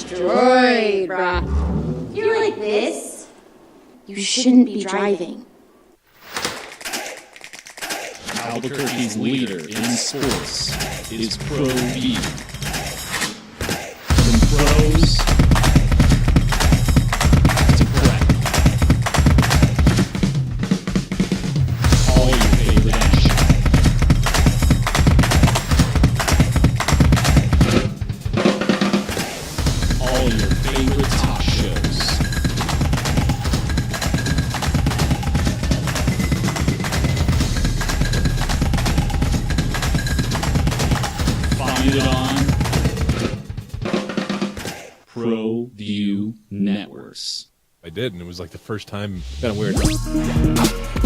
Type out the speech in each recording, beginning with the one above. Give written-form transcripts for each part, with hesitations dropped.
destroyed, bruh. If you're like this, You shouldn't be driving. Albuquerque's leader in sports is Pro V. From pros to prep. All your favorite action. All your favorite talk shows. Find it on ProView Networks. I did, and it was like the first time. Kind of weird.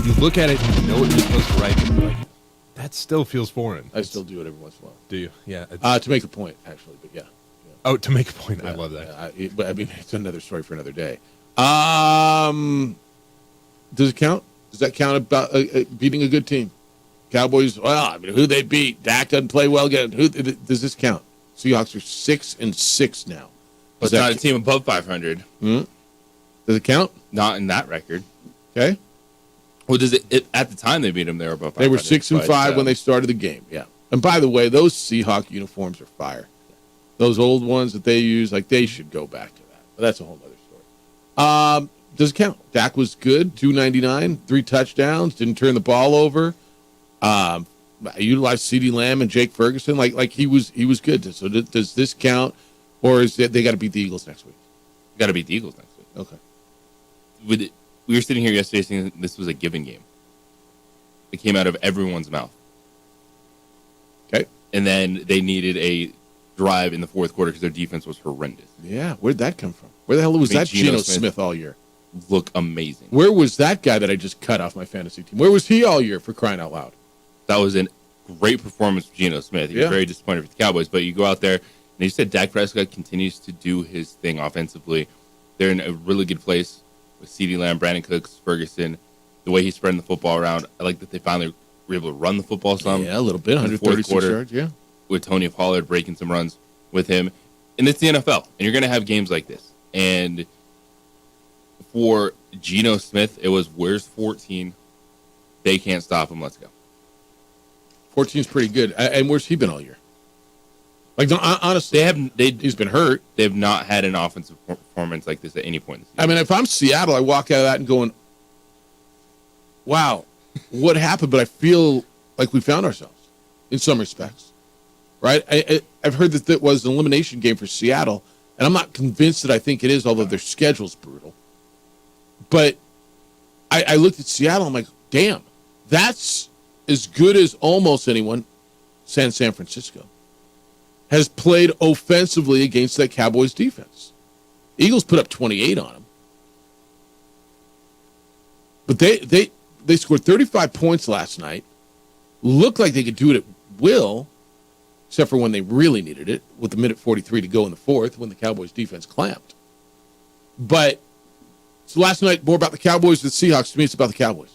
You look at it and you know what you're supposed to write, but you're like, that still feels foreign. I still do it every once in a while. Do you? Yeah. it's- To make a point, actually, but yeah. oh, to make a point. I love that. But I mean, it's another story for another day. Does it count? Does that count about beating a good team? Cowboys, well, I mean, who they beat? Dak doesn't play well again. Who does this count? Seahawks are 6-6 now. But it's not a team above 500. Does it count? Not in that record. Okay. Well, does it at the time they beat them, they were above 500. They were 6-5 when they started the game. Yeah. And by the way, those Seahawk uniforms are fire. Those old ones that they use, like they should go back to that. But that's a whole other story. Does it count? Dak was good, 299, 3 touchdowns, didn't turn the ball over. Utilized CeeDee Lamb and Jake Ferguson like he was good. So does this count, or is it, they got to beat the Eagles next week? Got to beat the Eagles next week. Okay. We were sitting here yesterday saying this was a given game. It came out of everyone's mouth. Okay. And then they needed a drive in the fourth quarter because their defense was horrendous. Yeah, where'd that come from? Where the hell was that Geno Smith all year? Look amazing. Where was that guy that I just cut off my fantasy team? Where was he all year, for crying out loud? That was a great performance for Geno Smith. He was very disappointed for the Cowboys, but you go out there, and you said Dak Prescott continues to do his thing offensively. They're in a really good place with CeeDee Lamb, Brandon Cooks, Ferguson, the way he's spreading the football around. I like that they finally were able to run the football some. Yeah, a little bit, 136 yards, yeah. With Tony Pollard breaking some runs with him. And it's the NFL, and you're going to have games like this. And for Geno Smith, it was, where's 14? They can't stop him. Let's go. 14's pretty good. And where's he been all year? Like, no, honestly, he's been hurt. They have not had an offensive performance like this at any point in the season. I mean, if I'm Seattle, I walk out of that and going, wow, what happened? But I feel like we found ourselves in some respects, right? I've heard that it was an elimination game for Seattle, and I'm not convinced that I think it is, although their schedule's brutal. But I looked at Seattle, I'm like, damn, that's as good as almost anyone, San Francisco, has played offensively against that Cowboys defense. Eagles put up 28 on them. But they scored 35 points last night. Looked like they could do it at will, except for when they really needed it, with a minute 43 to go in the fourth, when the Cowboys defense clamped. But so last night, more about the Cowboys than the Seahawks. To me, it's about the Cowboys.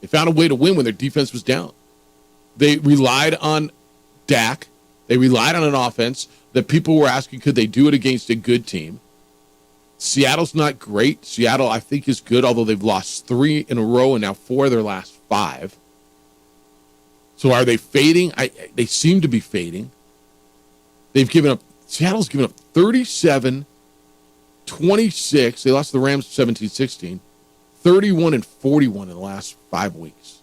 They found a way to win when their defense was down. They relied on Dak. They relied on an offense that people were asking, could they do it against a good team? Seattle's not great. Seattle, I think, is good, although they've lost 3 in a row and now 4 of their last 5. So are they fading? They seem to be fading. Seattle's given up 37, 26. They lost to the Rams 17-16. 31 and 41 in the last 5 weeks.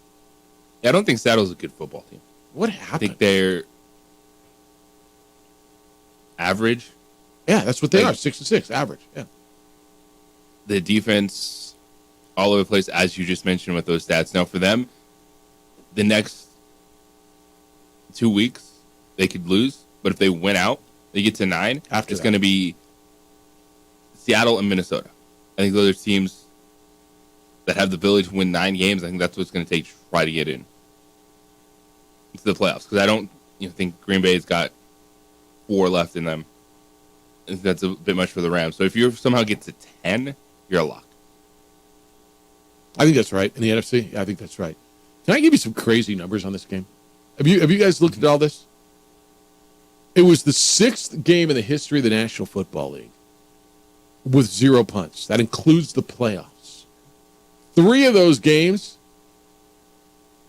Yeah, I don't think Seattle's a good football team. What I happened? think they're average. Yeah, that's what they are. 6-6, average. Yeah. The defense all over the place, as you just mentioned with those stats. Now, for them, the next 2 weeks, they could lose. But if they win out, they get to 9. After it's going to be Seattle and Minnesota. I think those are teams that have the ability to win 9 games. I think that's what it's going to take to try to get into the playoffs. Because I don't think Green Bay's got 4 left in them. I think that's a bit much for the Rams. So if you somehow get to 10, you're a lock. I think that's right. In the NFC, yeah, I think that's right. Can I give you some crazy numbers on this game? Have you guys looked at all this? It was the 6th game in the history of the National Football League with 0 punts. That includes the playoffs. 3 of those games,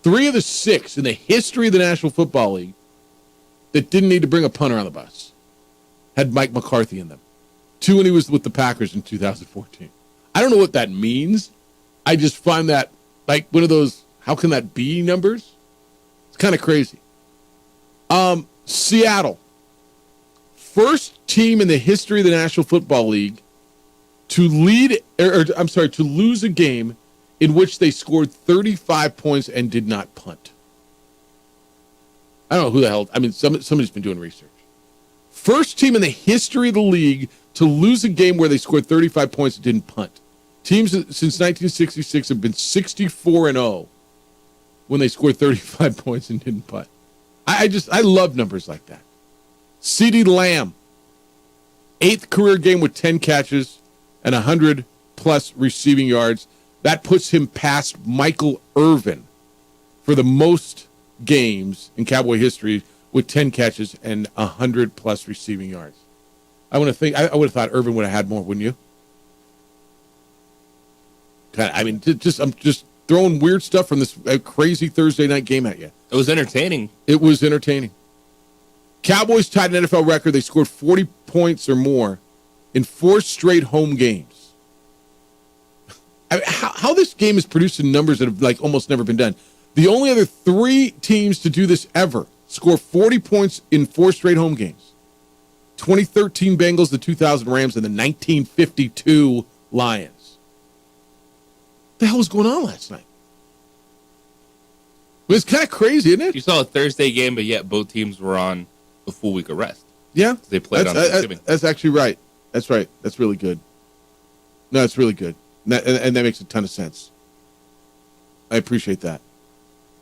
3 of the 6 in the history of the National Football League that didn't need to bring a punter on the bus had Mike McCarthy in them. 2 when he was with the Packers in 2014. I don't know what that means. I just find that like one of those, how can that be numbers? It's kind of crazy. Seattle. First team in the history of the National Football League to to lose a game in which they scored 35 points and did not punt. I don't know who the hell. I mean, somebody's been doing research. First team in the history of the league to lose a game where they scored 35 points and didn't punt. Teams since 1966 have been 64-0 when they scored 35 points and didn't punt. I love numbers like that. CeeDee Lamb, 8th career game with 10 catches and 100-plus receiving yards. That puts him past Michael Irvin for the most games in Cowboy history with 10 catches and 100-plus receiving yards. I would have thought Irvin would have had more, wouldn't you? I'm just throwing weird stuff from this crazy Thursday night game at you. It was entertaining. It was entertaining. Cowboys tied an NFL record. They scored 40 points or more in 4 straight home games. I mean, how this game is producing numbers that have like almost never been done. The only other 3 teams to do this ever score 40 points in 4 straight home games. 2013 Bengals, the 2000 Rams, and the 1952 Lions. What the hell was going on last night? It was kind of crazy, isn't it? You saw a Thursday game, but yet both teams were on a full week of rest. Yeah. They played on Thanksgiving. That's actually right. That's right. That's really good. No, it's really good. And that makes a ton of sense. I appreciate that.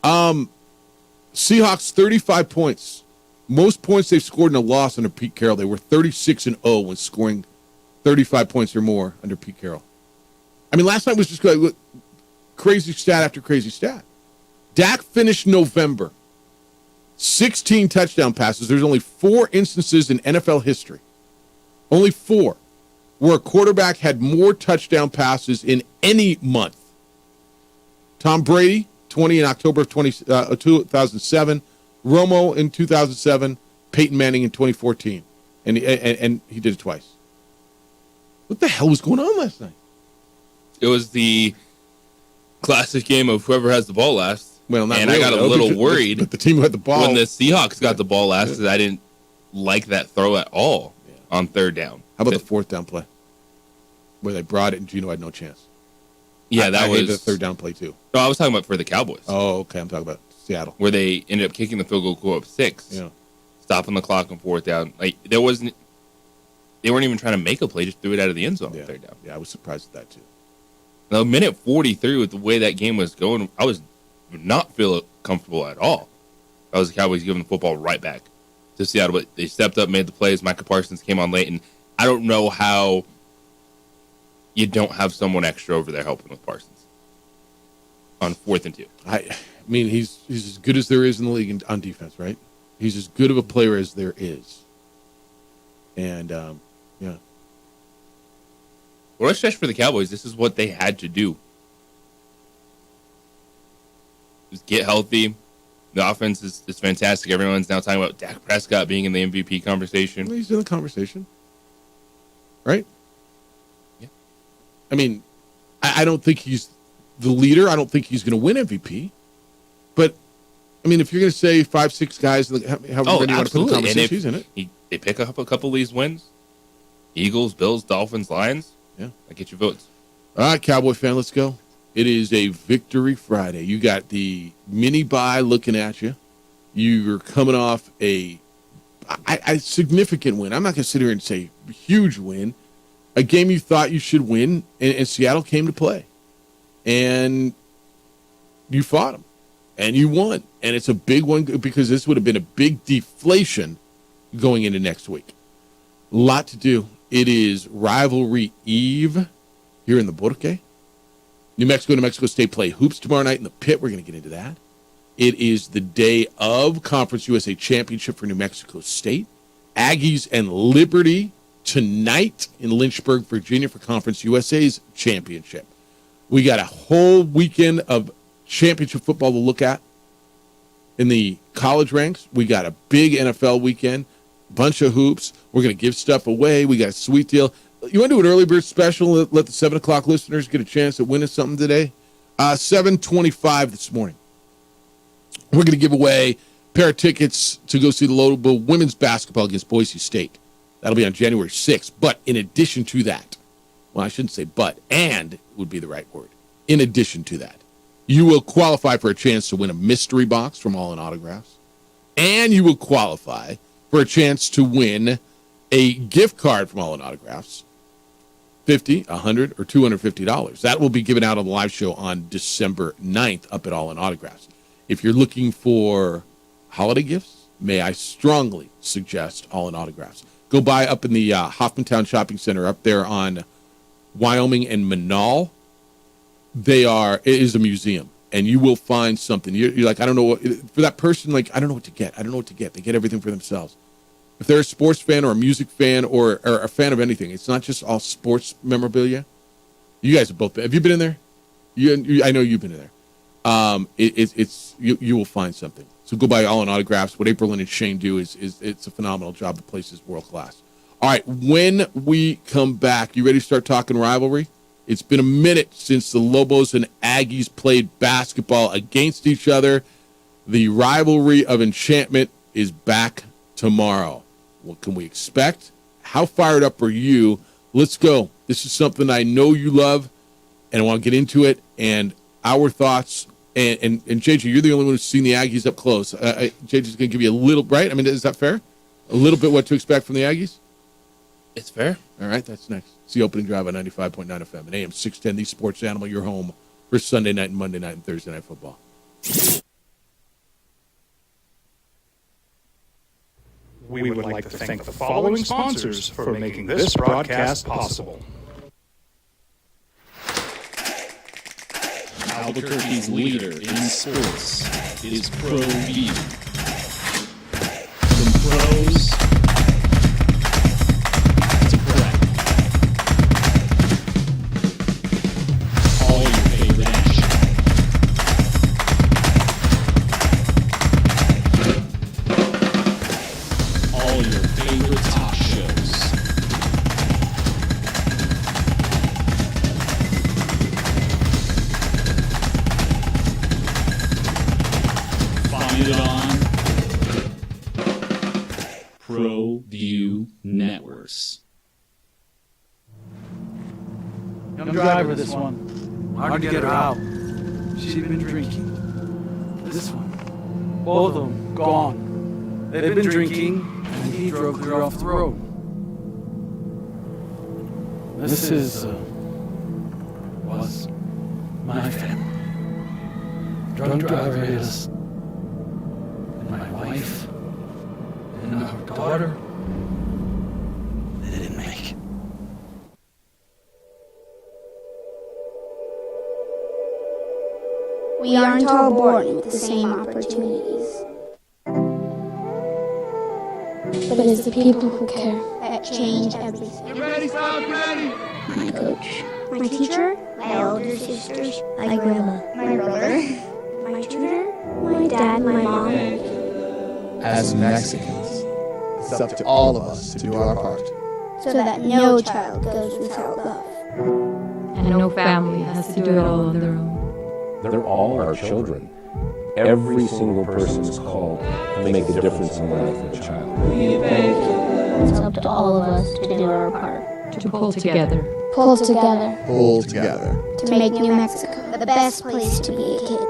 Seahawks, 35 points. Most points they've scored in a loss under Pete Carroll. They were 36-0 when scoring 35 points or more under Pete Carroll. I mean, last night was just crazy stat after crazy stat. Dak finished November, 16 touchdown passes. There's only 4 instances in NFL history, only 4, where a quarterback had more touchdown passes in any month. Tom Brady, 20 in October of 2007. Romo in 2007. Peyton Manning in 2014. And he did it twice. What the hell was going on last night? It was the classic game of whoever has the ball last. Well, not and really, I got a little worried but the team who had the ball. when the Seahawks got the ball last because I didn't like that throw at all on 3rd down. How about the 4th down play? Where they brought it and Geno had no chance. Yeah, I that hated was the 3rd down play too. No, I was talking about for the Cowboys. Oh, okay. I'm talking about Seattle. Where they ended up kicking the field goal, go up 6, Yeah. stopping the clock on 4th down. Like they weren't even trying to make a play; just threw it out of the end zone on 3rd down. Yeah, I was surprised at that too. Now, minute 43 with the way that game was going, I was not feeling comfortable at all. That was the Cowboys giving the football right back to Seattle, but they stepped up, made the plays. Micah Parsons came on late, and I don't know how you don't have someone extra over there helping with Parsons on 4th and 2. I mean, he's as good as there is in the league on defense, right? He's as good of a player as there is. And, yeah. Well, let's stretch for the Cowboys. This is what they had to do. Just get healthy. The offense is fantastic. Everyone's now talking about Dak Prescott being in the MVP conversation. He's in the conversation. Right? Yeah. I mean, I don't think he's the leader. I don't think he's going to win MVP. But, I mean, if you're going to say 5-6 guys, however many you want to put in the conversation, he's in it. They pick up a couple of these wins. Eagles, Bills, Dolphins, Lions. Yeah. I get your votes. All right, Cowboy fan, let's go. It is a Victory Friday. You got the mini bye looking at you. You're coming off a significant win. I'm not going to sit here and say huge win. A game you thought you should win, and Seattle came to play. And you fought them. And you won. And it's a big one because this would have been a big deflation going into next week. A lot to do. It is Rivalry Eve here in the Burke. New Mexico and New Mexico State play hoops tomorrow night in the Pit. We're going to get into that. It is the day of Conference USA Championship for New Mexico State. Aggies and Liberty tonight in Lynchburg, Virginia for Conference USA's championship. We got a whole weekend of championship football to look at in the college ranks. We got a big NFL weekend, bunch of hoops. We're going to give stuff away. We got a sweet deal. You want to do an early bird special? Let the 7 o'clock listeners get a chance at winning something today? 7:25 this morning. We're going to give away a pair of tickets to go see the Lowell women's basketball against Boise State. That'll be on January 6th. But in addition to that, well, I shouldn't say but, and would be the right word. In addition to that, you will qualify for a chance to win a mystery box from All in Autographs. And you will qualify for a chance to win a gift card from All in Autographs. $50, $100, or $250. That will be given out on the live show on December 9th up at All in Autographs. If you're looking for holiday gifts, may I strongly suggest All in Autographs. Go by up in the Hoffmantown Shopping Center up there on Wyoming and Manal. It is a museum, and you will find something. You're like, I don't know what, for that person, like, I don't know what to get. I don't know what to get. They get everything for themselves. If they're a sports fan or a music fan or a fan of anything, it's not just all sports memorabilia. You guys have both been. Have you been in there? I know you've been in there. You will find something. So go by All in Autographs. What April and Shane do is it's a phenomenal job. The place is world class. All right, when we come back, you ready to start talking rivalry? It's been a minute since the Lobos and Aggies played basketball against each other. The rivalry of enchantment is back tomorrow. What can we expect? How fired up are you? Let's go. This is something I know you love, and I want to get into it. And our thoughts. And JJ, you're the only one who's seen the Aggies up close. JJ's going to give you a little, right? I mean, is that fair? A little bit what to expect from the Aggies? It's fair. All right, that's next. It's the opening drive on 95.9 FM and AM 610, the Sports Animal, your home for Sunday night and Monday night and Thursday night football. We would like to thank the following sponsors for making this broadcast possible. Albuquerque's leader in sports is ProView. From pros to prep. All your favorite action. All your favorite talk shows. Find it on ProView Networks. Young driver, this one. Hard to get her out. She'd been drinking. This one. Both of them gone. They'd been drinking, and he drove clear off the road. This was my family. Drunk driver hit us. And my wife. And our daughter. They didn't make it. We aren't all born with the same opportunities. But it's the people who care that change everything. You ready, son? Ready? My coach, my teacher, my older sisters, my grandma, my brother, my tutor, my dad, my mom. As Mexicans, it's up to all of us to do our part. So that no child goes without love. And no family has to do it all on their own. They're all our children. Every single person is called to make a difference in the life of a child. It's up to all of us to do our part. To pull together. Pull together Pull together. to make New Mexico the best place to be a kid.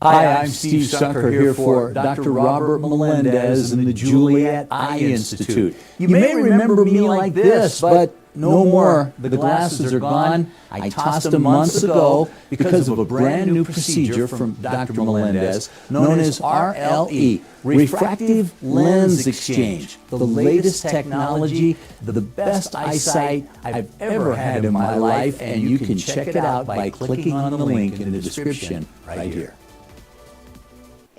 Hi, I'm Steve Sucker here for Dr. Robert Melendez and the Juliet Eye Institute. You may remember me like this, but no more. The glasses are gone. I tossed them months ago because of a brand new procedure from Dr. Melendez known as RLE, Refractive Lens Exchange. The latest technology, the best eyesight I've ever had in my life, and you can check it out by clicking on the link in the description right here.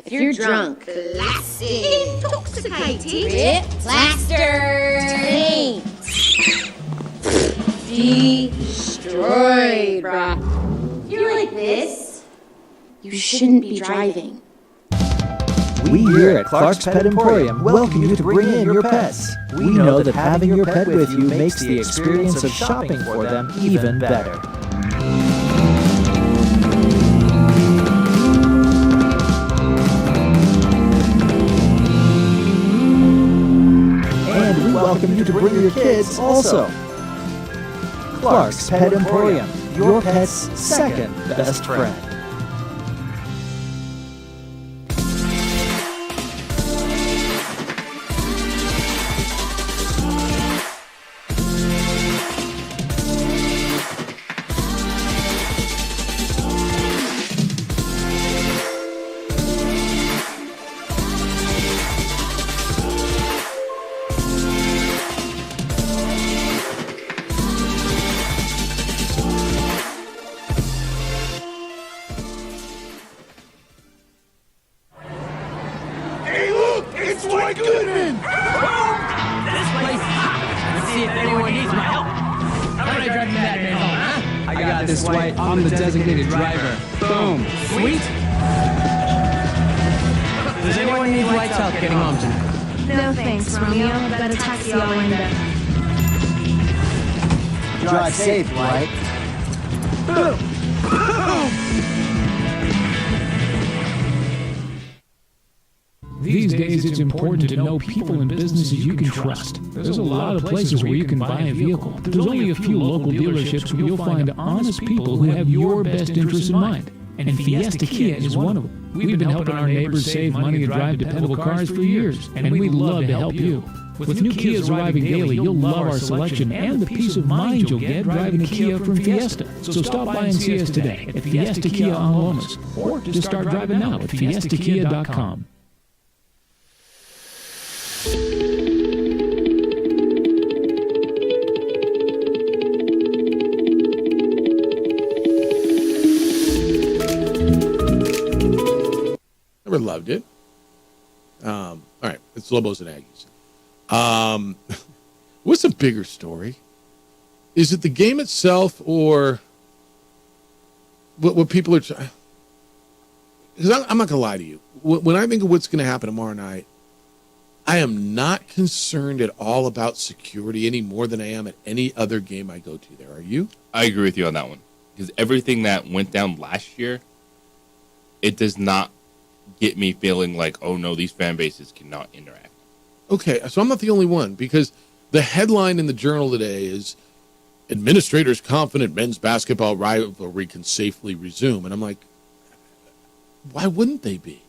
If you're drunk, blasted, intoxicated, rip, plaster, taint, destroyed, bruh. If you're like this, you shouldn't be driving. We here at Clark's Pet Emporium welcome you to bring in your pets. We know that having your pet with you makes the experience of shopping for them even better. And we welcome you to bring your kids also. Clark's Pet Emporium, your pet's second best friend. I'm the designated driver. Boom. Sweet. Does anyone need lights help getting home tonight? No thanks, Romeo. I've got a taxi all lined up. Drive safe, Dwight. These days, it's important to know people and businesses you can trust. There's a lot of places where you can buy a vehicle. There's only a few local dealerships where you'll find honest people who have your best interests in mind. And Fiesta Kia is one of them. We've been helping our neighbors save money and drive dependable cars for years, and we'd love to help you. With new Kias arriving daily, you'll love our selection and the peace of mind you'll get driving a Kia from Fiesta. So stop by and see us today at Fiesta Kia on Lomas, or just start driving now at fiestakia.com. Never loved it. All right, it's Lobos and Aggies. What's the bigger story? Is it the game itself, or what people are trying? Because I'm not going to lie to you. When I think of what's going to happen tomorrow night, I am not concerned at all about security any more than I am at any other game I go to there. Are you? I agree with you on that one. Because everything that went down last year, it does not get me feeling like, oh no, these fan bases cannot interact. Okay, so I'm not the only one, because the headline in the Journal today is administrators confident men's basketball rivalry can safely resume. And I'm like, why wouldn't they be?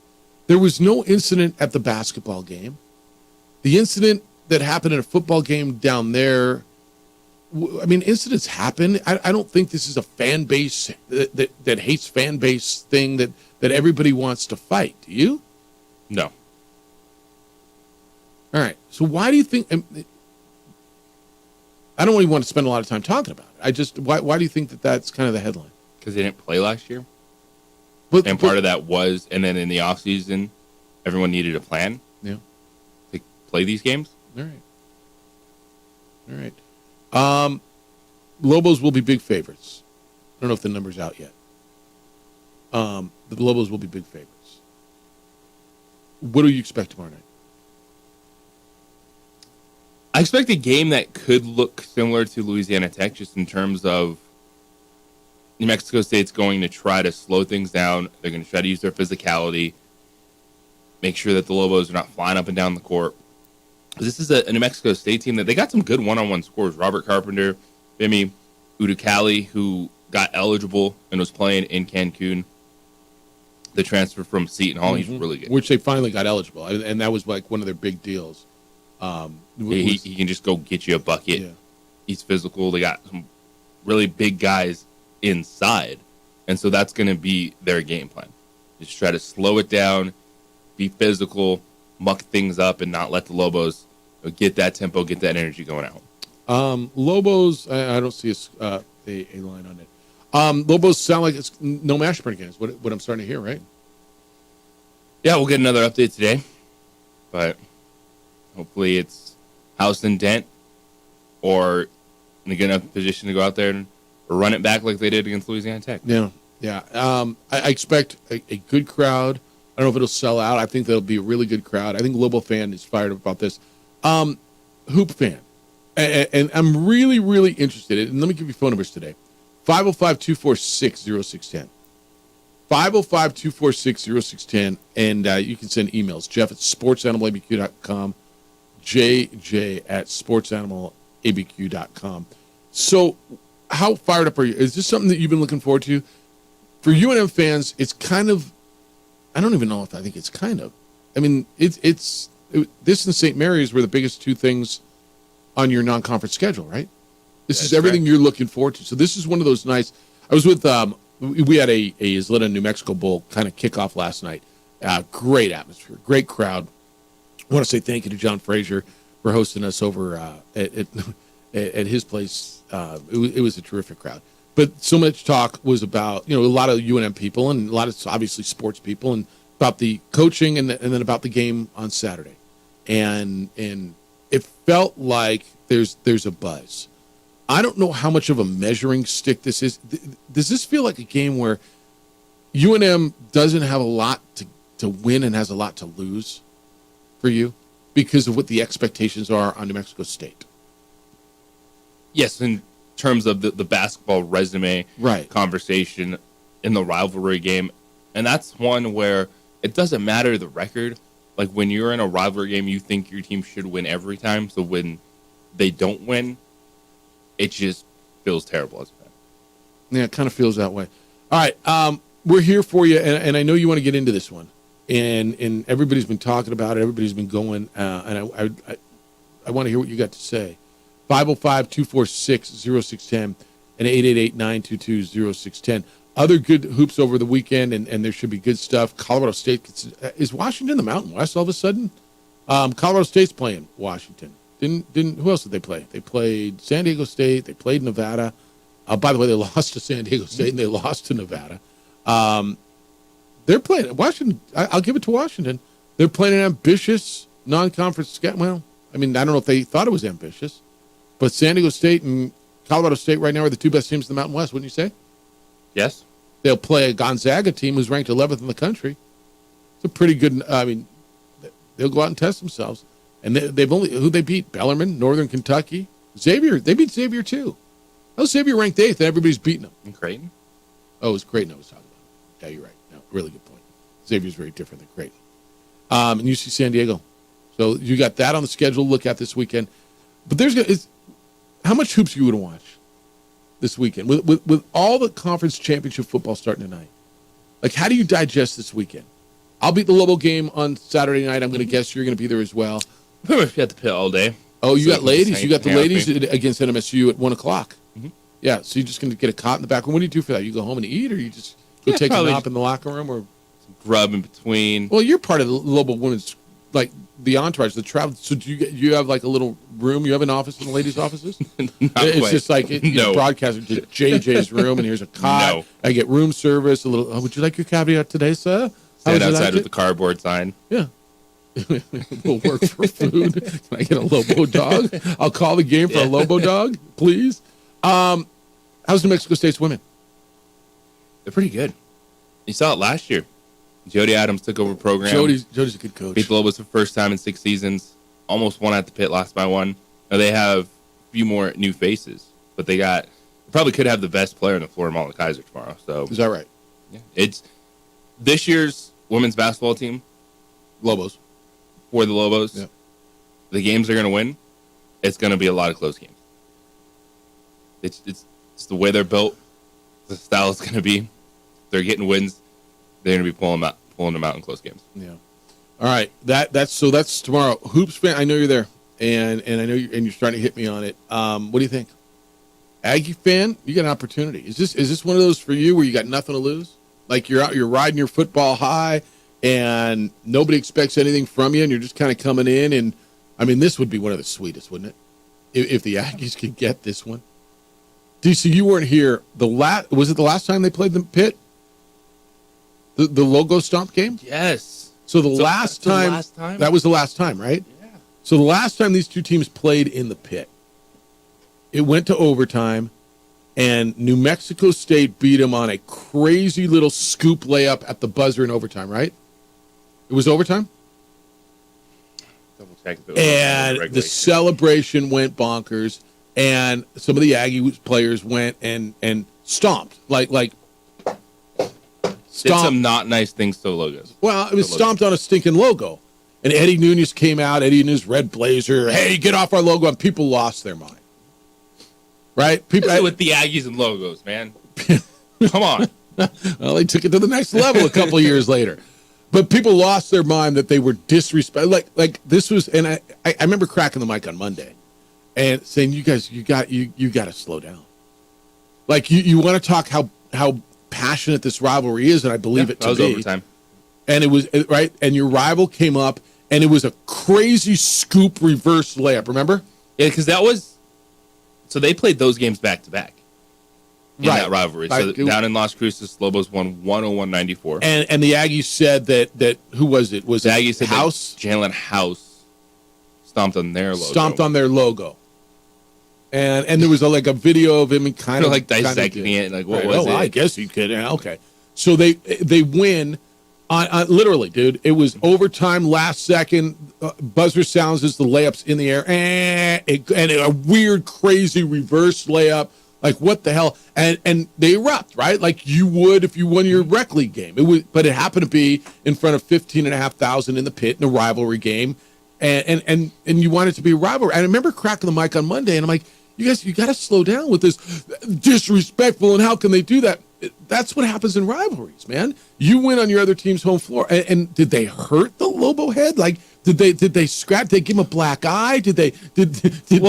There was no incident at the basketball game. The incident that happened in a football game down there, I mean, incidents happen. I don't think this is a fan base that hates fan base thing that everybody wants to fight. Do you? No. All right. So why do you think? I don't really want to spend a lot of time talking about it. Why do you think that that's kind of the headline? Because they didn't play last year. But part of that was, and then in the offseason, everyone needed a plan. Yeah. To play these games. All right. Lobos will be big favorites. I don't know if the number's out yet. But the Lobos will be big favorites. What do you expect tomorrow night? I expect a game that could look similar to Louisiana Tech, just in terms of New Mexico State's going to try to slow things down. They're going to try to use their physicality, make sure that the Lobos are not flying up and down the court. This is a New Mexico State team that they got some good one-on-one scores. Robert Carpenter, Femi Udukali, who got eligible and was playing in Cancun. The transfer from Seton Hall, he's really good. Which they finally got eligible, and that was like one of their big deals. He can just go get you a bucket. Yeah. He's physical. They got some really big guys inside, and so that's going to be their game plan. Just try to slow it down, be physical, muck things up, and not let the Lobos get that tempo, get that energy going out. Lobos, I don't see a line on it. Lobos sound like it's no Mashburn again. Is what I'm starting to hear, right? Yeah, we'll get another update today, but hopefully it's house and dent, or in a good enough position to go out there and run it back like they did against Louisiana Tech. Yeah. I expect a good crowd. I don't know if it'll sell out. I think that'll be a really good crowd. I think Lobo fan is fired up about this. Hoop fan, and I'm really, really interested. And let me give you phone numbers today. 505-246-0610. 505-246-0610. And you can send emails. Jeff at sportsanimалabq.com. JJ at sportsanimалabq.com. So how fired up are you? Is this something that you've been looking forward to? For UNM fans, it's kind of, I don't even know if I think it's kind of. I mean, this and St. Mary's were the biggest two things on your non-conference schedule, right? This is everything you're looking forward to. So this is one of those nights. I was with, we had a Isleta New Mexico Bowl kind of kickoff last night. Great atmosphere, great crowd. I want to say thank you to John Frazier for hosting us over at his place. It was a terrific crowd. But so much talk was about, a lot of UNM people and a lot of obviously sports people and about the coaching and then about the game on Saturday. And it felt like there's a buzz. I don't know how much of a measuring stick this is. Does this feel like a game where UNM doesn't have a lot to win and has a lot to lose for you because of what the expectations are on New Mexico State? Yes, in terms of the basketball resume conversation in the rivalry game. And that's one where it doesn't matter the record. Like when you're in a rivalry game, you think your team should win every time. So when they don't win, it just feels terrible as a fan. Yeah, it kind of feels that way. All right, we're here for you, and I know you want to get into this one. And everybody's been talking about it. Everybody's been going, and I want to hear what you got to say. 505-246-0610 and 888-922-0610. Other good hoops over the weekend, and there should be good stuff. Colorado State is Washington the Mountain West all of a sudden? Colorado State's playing Washington. Didn't who else did they play? They played San Diego State. They played Nevada. By the way, they lost to San Diego State and they lost to Nevada. They're playing Washington. I'll give it to Washington. They're playing an ambitious non-conference schedule. Well, I mean, I don't know if they thought it was ambitious, but San Diego State and Colorado State right now are the two best teams in the Mountain West, wouldn't you say? Yes. They'll play a Gonzaga team who's ranked 11th in the country. It's a pretty good. I mean, they'll go out and test themselves. And they've only who they beat? Bellarmine, Northern Kentucky, Xavier. They beat Xavier too. How's Xavier ranked 8th and everybody's beating them? And Creighton. Oh, it was Creighton I was talking about. Yeah, you're right. No, really good point. Xavier's very different than Creighton. And UC San Diego. So you got that on the schedule to look at this weekend. But how much hoops you would watch this weekend with all the conference championship football starting tonight? Like, how do you digest this weekend? I'll be at the Lobo game on Saturday night. I'm going to guess you're going to be there as well. Pretty much at the pit all day. Oh, you got ladies. You got the ladies against NMSU at 1:00. Mm-hmm. Yeah, so you're just going to get a cot in the back room. What do you do for that? You go home and eat, or you just go take a nap in the locker room, or some grub in between? Well, you're part of the Lobo women's, like the entourage, the travel. So do you have like a little room? You have an office in the ladies' offices? It's just like broadcasting to JJ's room, and here's a cot. No. I get room service. A little. Oh, would you like your caviar today, sir? Stand outside with the cardboard sign. Yeah. We'll work for food. Can I get a Lobo dog? I'll call the game for a Lobo dog, please. How's New Mexico State's women? They're pretty good. You saw it last year. Jody Adams took over the program. Jody's a good coach. Beat the Lobos for the first time in 6 seasons. Almost won at the pit, lost by 1. Now they have a few more new faces, but they probably could have the best player on the floor, Malta Kaiser, tomorrow. So is that right? Yeah. It's this year's women's basketball team. Lobos. For the Lobos. Yeah. The games they're going to win, it's going to be a lot of close games. It's the way they're built. The style is going to be. They're getting wins. They're going to be pulling them out in close games. Yeah. All right. That's tomorrow. Hoops fan, I know you're there, and I know you're starting to hit me on it. What do you think? Aggie fan, you got an opportunity. Is this one of those for you where you got nothing to lose? Like you're riding your football high, and nobody expects anything from you, and you're just kind of coming in. And I mean, this would be one of the sweetest, wouldn't it? If the Aggies could get this one. DC, you weren't here. Was it the last time they played the pit? The logo stomp game? Yes. So the last time, that was the last time, right? Yeah. So the last time these two teams played in the pit, it went to overtime, and New Mexico State beat them on a crazy little scoop layup at the buzzer in overtime, right? It was overtime? Double check. And the celebration went bonkers, and some of the Aggie players went and stomped, like did some not nice things to logos. Well, it was stomped on a stinking logo. And Eddie Nunez came out, Eddie in his red blazer, hey, get off our logo, and people lost their mind. Right? People with the Aggies and logos, man. Come on. Well, they took it to the next level a couple of years later. But people lost their mind that they were disrespectful. Like this was, and I remember cracking the mic on Monday and saying, you guys, you got to slow down. Like you want to talk how passionate this rivalry is, and I believe it to be. That was overtime. And it was right, and your rival came up, and it was a crazy scoop reverse layup. Remember? Yeah, because that was. So they played those games back to back. In that rivalry. So down in Las Cruces, Lobos won 101-94. And the Aggies said that who was it? Was the it Aggies said House? Jalen House stomped on their logo. Stomped on their logo. And there was a video of him and kind of like dissecting it. Like, what was it? I guess he could. Okay. So they win on literally, dude. It was overtime, last second. Buzzer sounds as the layup's in the air. And a weird, crazy reverse layup. Like, what the hell? And they erupt, right? Like you would if you won your rec league game. But it happened to be in front of 15,500 in the pit in a rivalry game. And you want it to be a rivalry. And I remember cracking the mic on Monday, and I'm like, you guys, you got to slow down with this disrespectful, and how can they do that? That's what happens in rivalries, man. You win on your other team's home floor. And did they hurt the Lobo head? Like, did they scratch? Did they give him a black eye? Well,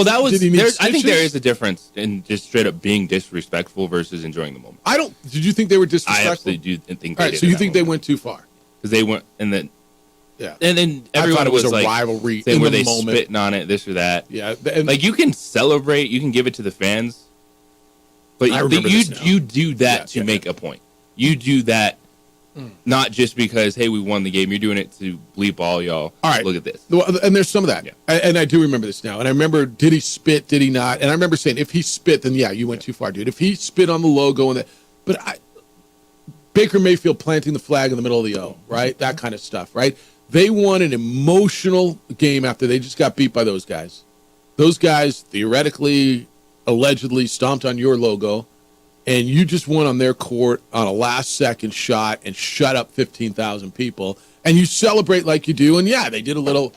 that was. I think there is a difference in just straight up being disrespectful versus enjoying the moment. Did you think they were disrespectful? I absolutely do think. All right, so you think they went too far? Because they went, and then. Yeah, and then everyone was a like rivalry saying, in were the they moment. spitting on it, this or that? Yeah, like you can celebrate, you can give it to the fans, but you do that to make a point. You do that not just because hey we won the game. You're doing it to bleep all y'all. All right, look at this. Well, and there's some of that, and I do remember this now. And I remember, did he spit? Did he not? And I remember saying, if he spit, then yeah, you went too far, dude. If he spit on the logo and that, but Baker Mayfield planting the flag in the middle of the O, right? That kind of stuff, right? They won an emotional game after they just got beat by those guys. Those guys theoretically, allegedly stomped on your logo, and you just won on their court on a last-second shot and shut up 15,000 people. And you celebrate like you do, and yeah, they did a little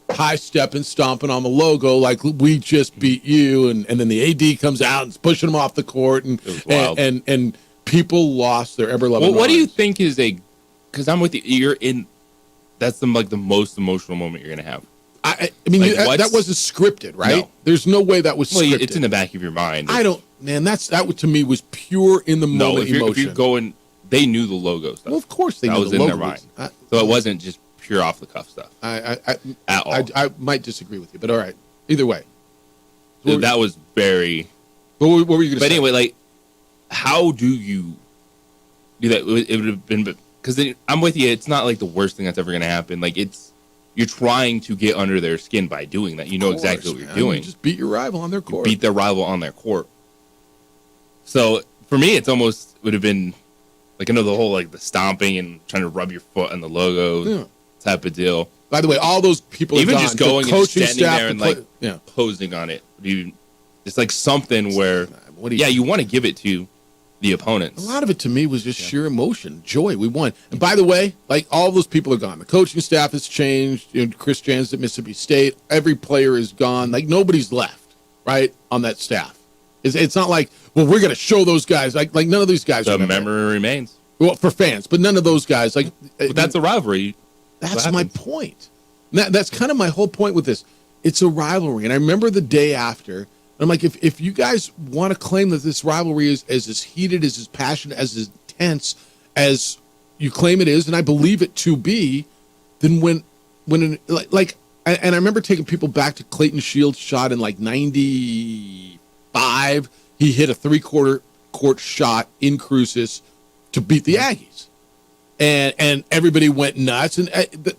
high-stepping, stomping on the logo like we just beat you, and then the AD comes out and is pushing them off the court, and people lost their ever-loving What do you minds. think is because I'm with you, you're in... That's the most emotional moment you're going to have. I mean, that wasn't scripted, right? No. There's no way that was scripted. Well, it's in the back of your mind. That to me was pure in the moment emotion. If you're going, they knew the logo stuff. Well, of course they knew the logo. That was in their mind. So it wasn't just pure off the cuff stuff. At all. I might disagree with you, but all right. Either way. That was very... What were you going to say? But anyway, like, how do you do that? It would have been... Because I'm with you. It's not like the worst thing that's ever going to happen. Like you're trying to get under their skin by doing that. You know exactly what you're doing. You just beat your rival on their court. Beat their rival on their court. So for me, it's almost would have been like the whole like the stomping and trying to rub your foot on the logo type of deal. By the way, all those people even are just gone. going the and coaching standing staff, there and posing on it. It's like something where you want to give it to the opponents. A lot of it to me was just sheer emotion, joy. We won. And by the way, like all those people are gone. The coaching staff has changed. Chris Jans at Mississippi State. Every player is gone. Like nobody's left, right, on that staff. It's not like, well, we're going to show those guys. Like none of these guys. The memory remains. Well, for fans, but none of those guys. But that's a rivalry. That's my point. That's kind of my whole point with this. It's a rivalry, and I remember the day after. I'm like, if you guys want to claim that this rivalry is as heated, as passionate, as intense as you claim it is, and I believe it to be, then when and I remember taking people back to Clayton Shields' shot in like 95. He hit a 3/4 court shot in Cruces to beat the Aggies. and everybody went nuts. And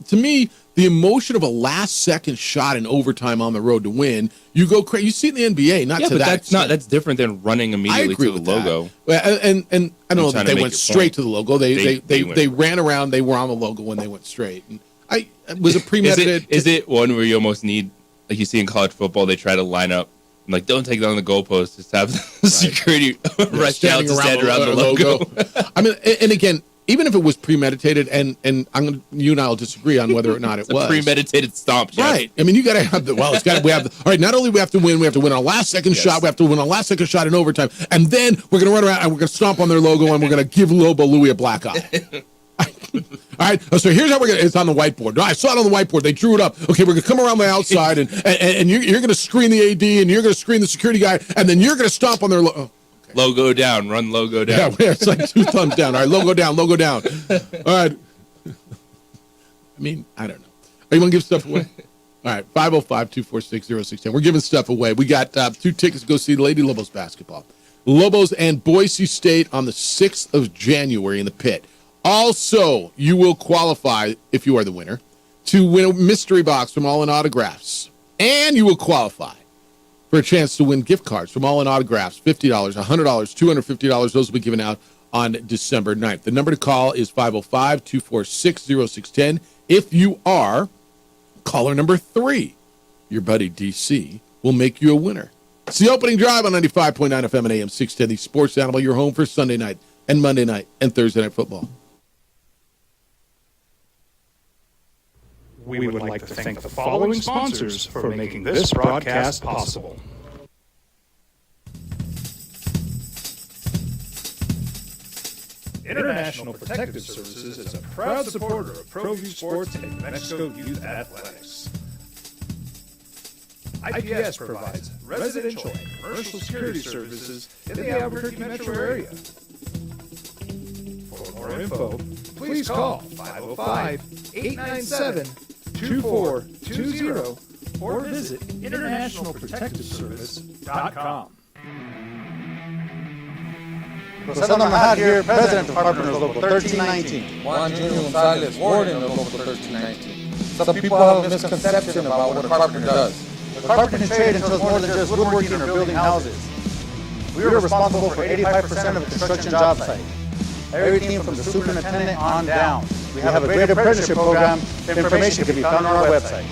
to me, the emotion of a last-second shot in overtime on the road to win, you go crazy. You see it in the NBA, not yeah, to but that that's extent. that's different than running immediately to the logo. And I don't know that they went straight to the logo. They went ran around. They were on the logo when they went straight. And it was a premeditated. Is it one where you almost need, like you see in college football, they try to line up and like don't take down the goalpost, just have the security rush out to stand around the logo. I mean, and again, even if it was premeditated, and you and I will disagree on whether or not it was a premeditated stomp, Jeff. right? I mean, you got to have all right. Not only we have to win a last second shot. We have to win a last second shot in overtime, and then we're going to run around and we're going to stomp on their logo and we're going to give Lobo Louie a black eye. All right, so here's how we're gonna. It's on the whiteboard. No, I saw it on the whiteboard. They drew it up. Okay, we're gonna come around the outside, and you're gonna screen the AD, and you're gonna screen the security guy, and then you're gonna stomp on their logo. Logo down, run logo down. Yeah, it's like 2 thumbs down. All right, logo down, logo down. All right. I mean, I don't know. Are you want to give stuff away? All right, 505-246-0610. We're giving stuff away. We got 2 tickets to go see Lady Lobos basketball. Lobos and Boise State on the 6th of January in the Pit. Also, you will qualify, if you are the winner, to win a mystery box from All In Autographs. And you will qualify for a chance to win gift cards from All In Autographs, $50, $100, $250. Those will be given out on December 9th. The number to call is 505-246-0610. If you are caller number 3, your buddy DC will make you a winner. It's the opening drive on 95.9 FM and AM 610, the Sports Animal, your home for Sunday night and Monday night and Thursday night football. We would like to thank the following sponsors for making this broadcast possible. International Protective Services is a proud supporter of ProView Sports and New Mexico Youth Athletics. IPS provides residential and commercial security services in the Albuquerque metro area. For more info, please call 505-897-2420 or visit internationalprotectiveservice.com. Rosendo Mahad here, President of Carpenters Local 1319. Juan Junior Gonzalez, Warden of Local 1319. Some people have a misconception about what a carpenter does. The carpentry trade entails more than just woodworking or building houses. We are responsible for 85% of the construction job site. Everything from the superintendent on down. We have a great apprenticeship program. The information can be found on our website.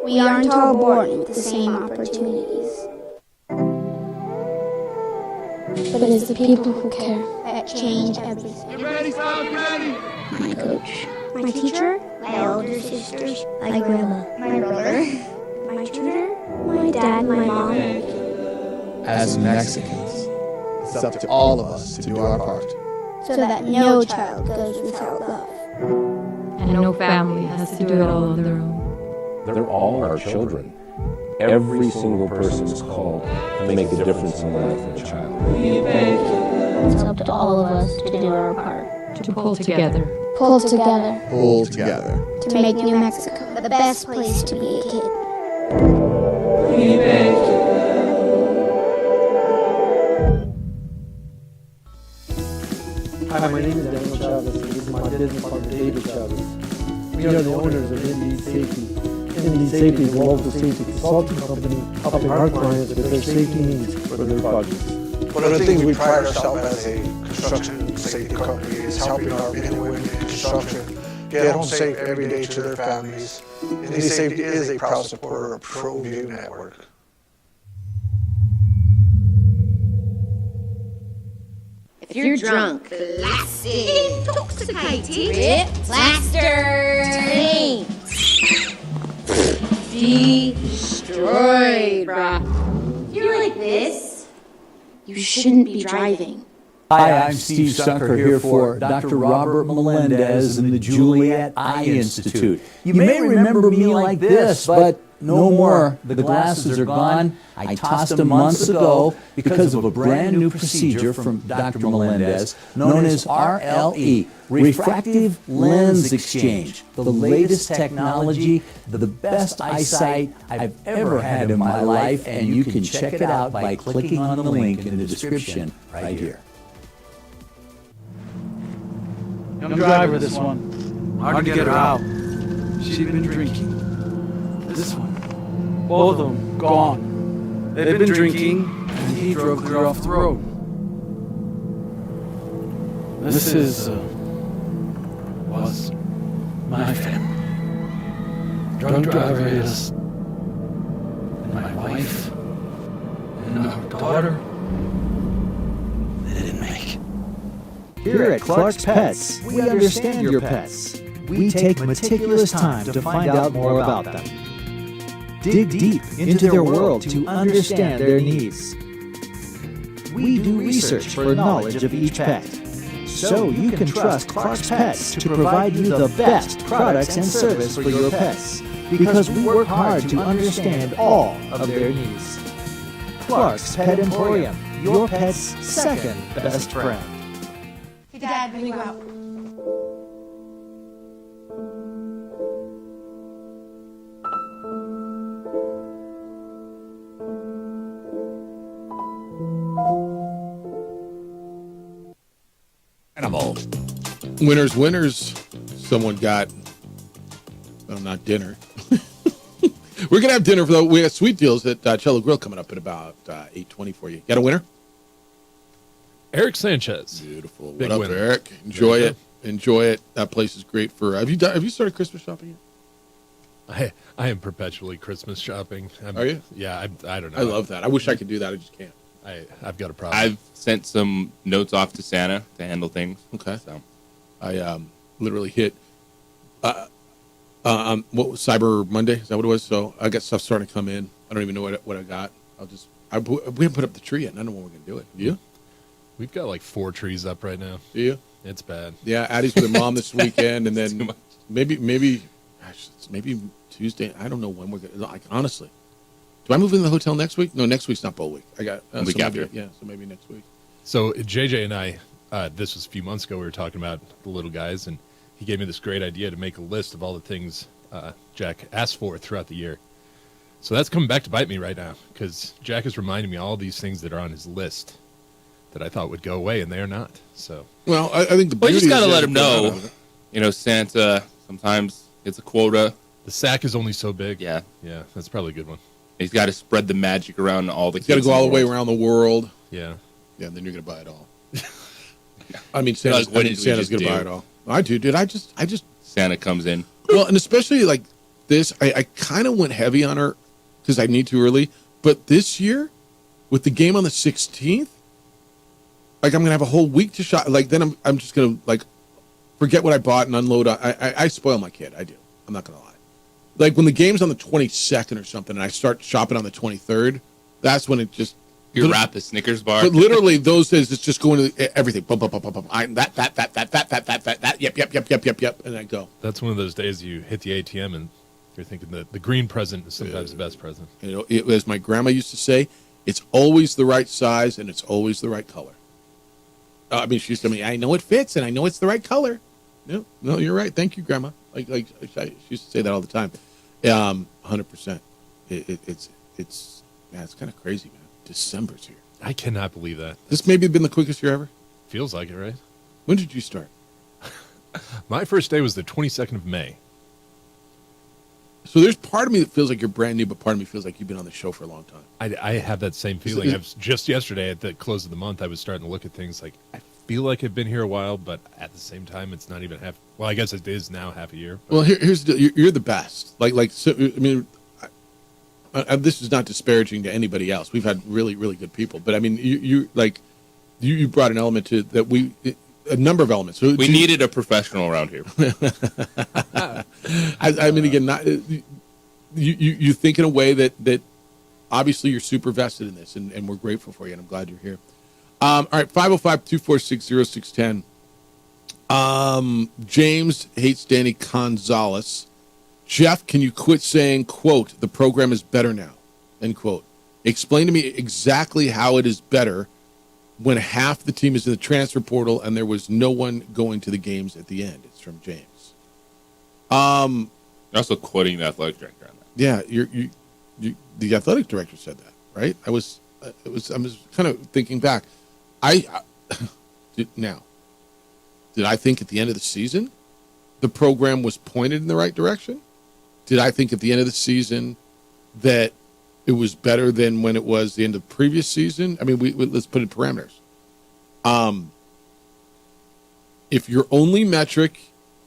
We aren't all born with the same opportunities. But it's the people who care that change everything. Get ready, son, get ready! My coach, my teacher, my older sisters, my grandma, my brother, my tutor, my dad, my mom. As Mexicans, it's up to all of us to do our part. So that no child goes without love. And no family has to do it all on their own. They're all our children. Every single person is called to make a difference in the life of a child. It's up to all of us to do our part. To pull together. Pull together. Pull together. To make New Mexico the best place to be a kid. Hi, my name is Daniel Chavez, and this is my business partner, David Chavez. We are the owners of Indeed Safety. Indeed Safety is a local safety consulting company helping our clients with their safety needs for their projects. One of the things we pride ourselves as a construction safety company is helping our men and women in construction get home safe every day to their families. Indeed Safety is a proud supporter of ProView Network. If you're drunk, blasted, intoxicated, plastered, destroyed, bruh. If you're like this, you shouldn't be driving. Hi, I'm Steve Sunker here for Dr. Robert Melendez and the Juliet Eye Institute. You may remember me like this, but no more. The glasses are gone. I tossed them months ago because of a brand new procedure from Dr. Melendez known as RLE, Refractive Lens Exchange. The latest technology, the best eyesight I've ever had in my life, and you can check it out by clicking on the link in the description right here. Young driver, this one. Hard to get her out. She'd been drinking. This one. Both of them gone. They'd been drinking, and he drove clear off the road. This was my family. Drunk driver hit us. And my wife. And our daughter. They didn't make it. Here at Clark's Pets, we understand your pets. We take meticulous time to find out more about them. Dig deep into their world to understand their needs. We do research for knowledge of each pet, so you can trust Clark's Pets to provide you the best products and service for your pets, because we work hard to understand all of their needs. Clark's Pet Emporium, your pet's second best friend. Hey, Dad, when you go out. Animal. Winners. Someone got, well, not dinner. We're going to have dinner, though. We have sweet deals at Cello Grill coming up at about 8:20 for you. Got a winner? Eric Sanchez. Beautiful. Big what up, winner. Eric? Enjoy it. Enjoy it. That place is great for. Have you started Christmas shopping yet? I am perpetually Christmas shopping. Are you? Yeah, I don't know. I love that. I wish I could do that. I just can't. I've got a problem. I've sent some notes off to Santa to handle things. Okay. So I literally hit what was Cyber Monday? Is that what it was? So I got stuff starting to come in. I don't even know what I got. We haven't put up the tree yet. And I don't know when we're gonna do it. Do you? We've got like 4 trees up right now. Do you? It's bad. Yeah, Addie's with her mom this weekend, and then maybe Tuesday. I don't know when we're gonna. Like, honestly, do I move into the hotel next week? No, next week's not bowl week. I got week after. Yeah, so maybe next week. So JJ and I, this was a few months ago. We were talking about the little guys, and he gave me this great idea to make a list of all the things Jack asked for throughout the year. So that's coming back to bite me right now, because Jack is reminding me all these things that are on his list that I thought would go away, and they are not. So, well, I think the you just got to let him know. You know, Santa sometimes it's a quota. The sack is only so big. Yeah, that's probably a good one. He's got to spread the magic around all the. He's got to go all the way around the world. Yeah, and then you're gonna buy it all. I mean, Santa's gonna buy it all. I do, dude. I just Santa comes in. Well, and especially like this, I kind of went heavy on her because I need to early. But this year, with the game on the 16th, like I'm gonna have a whole week to shop. Like then I'm just gonna like forget what I bought and unload. I spoil my kid. I do. I'm not gonna lie. Like when the game's on the 22nd or something, and I start shopping on the 23rd, that's when it just. You wrap a Snickers bar. But literally, those days, it's just going to everything. Bum, bum, bum, bum, bum. That. Yep. And I go. That's one of those days you hit the ATM and you're thinking the green present is sometimes the best present. You know, as my grandma used to say, it's always the right size and it's always the right color. I mean, she used to tell me, I know it fits and I know it's the right color. No, you're right. Thank you, Grandma. Like she used to say that all the time. 100%. It's kind of crazy, man. December's here. I cannot believe that. This maybe been the quickest year ever? Feels like it, right? When did you start? My first day was the 22nd of May. So there's part of me that feels like you're brand new, but part of me feels like you've been on the show for a long time. I have that same feeling. Just yesterday at the close of the month, I was starting to look at things like, I feel like I've been here a while, but at the same time, it's not even half. Well, I guess it is now half a year. But. Well, here's the deal. You're the best. So, I mean, this is not disparaging to anybody else. We've had really, really good people, but I mean, you brought an element to that a number of elements. So we needed a professional around here. I mean, again, you think in a way that obviously you're super vested in this, and we're grateful for you, and I'm glad you're here. All right, 505-246-0610. James hates Danny Gonzalez. Jeff, can you quit saying, quote, the program is better now, end quote. Explain to me exactly how it is better when half the team is in the transfer portal and there was no one going to the games at the end. It's from James. You're also quoting the athletic director on that. Yeah, you the athletic director said that, right? I was kind of thinking back. Did I think at the end of the season the program was pointed in the right direction? Did I think at the end of the season that it was better than when it was the end of the previous season? I mean, let's put it in parameters. If your only metric,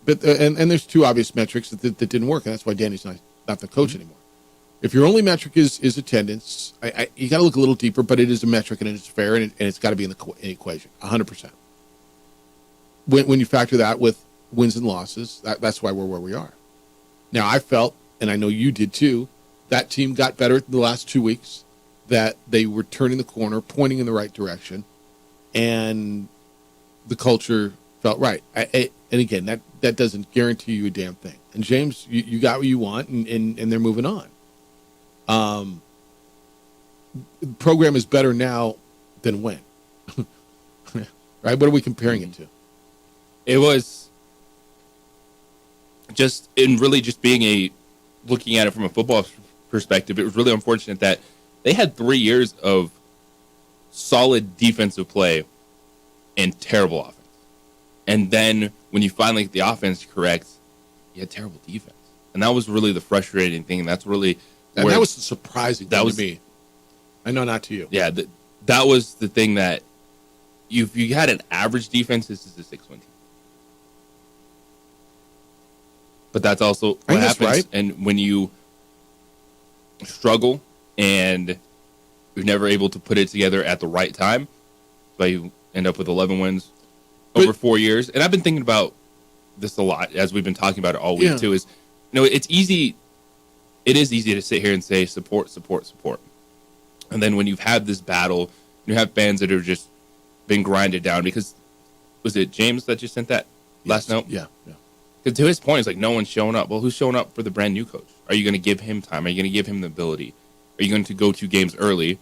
and there's two obvious metrics that didn't work, and that's why Danny's not the coach anymore. If your only metric is attendance, you got to look a little deeper, but it is a metric and it's fair, and it's got to be in the equation, 100%. When you factor that with wins and losses, that's why we're where we are. Now, I felt, and I know you did too, that team got better in the last 2 weeks, that they were turning the corner, pointing in the right direction, and the culture felt right. And again, that doesn't guarantee you a damn thing. And James, you got what you want, and they're moving on. The program is better now than when? Right? What are we comparing it to? It was just being looking at it from a football perspective, it was really unfortunate that they had 3 years of solid defensive play and terrible offense. And then when you finally get the offense correct, you had terrible defense. And that was really the frustrating thing. And that's really and that was the surprising thing to me. I know, not to you. Yeah, that was the thing that if you had an average defense, this is a 6-win team. But that's also what happens. Right. And when you struggle and you're never able to put it together at the right time, but you end up with 11 wins over 4 years. And I've been thinking about this a lot as we've been talking about it all week too. Is it's easy. It is easy to sit here and say support, support, support. And then when you've had this battle, you have fans that have just been grinded down because was it James that just sent that last note? Yeah. Because to his point, it's like no one's showing up. Well, who's showing up for the brand new coach? Are you going to give him time? Are you going to give him the ability? Are you going to go to games early?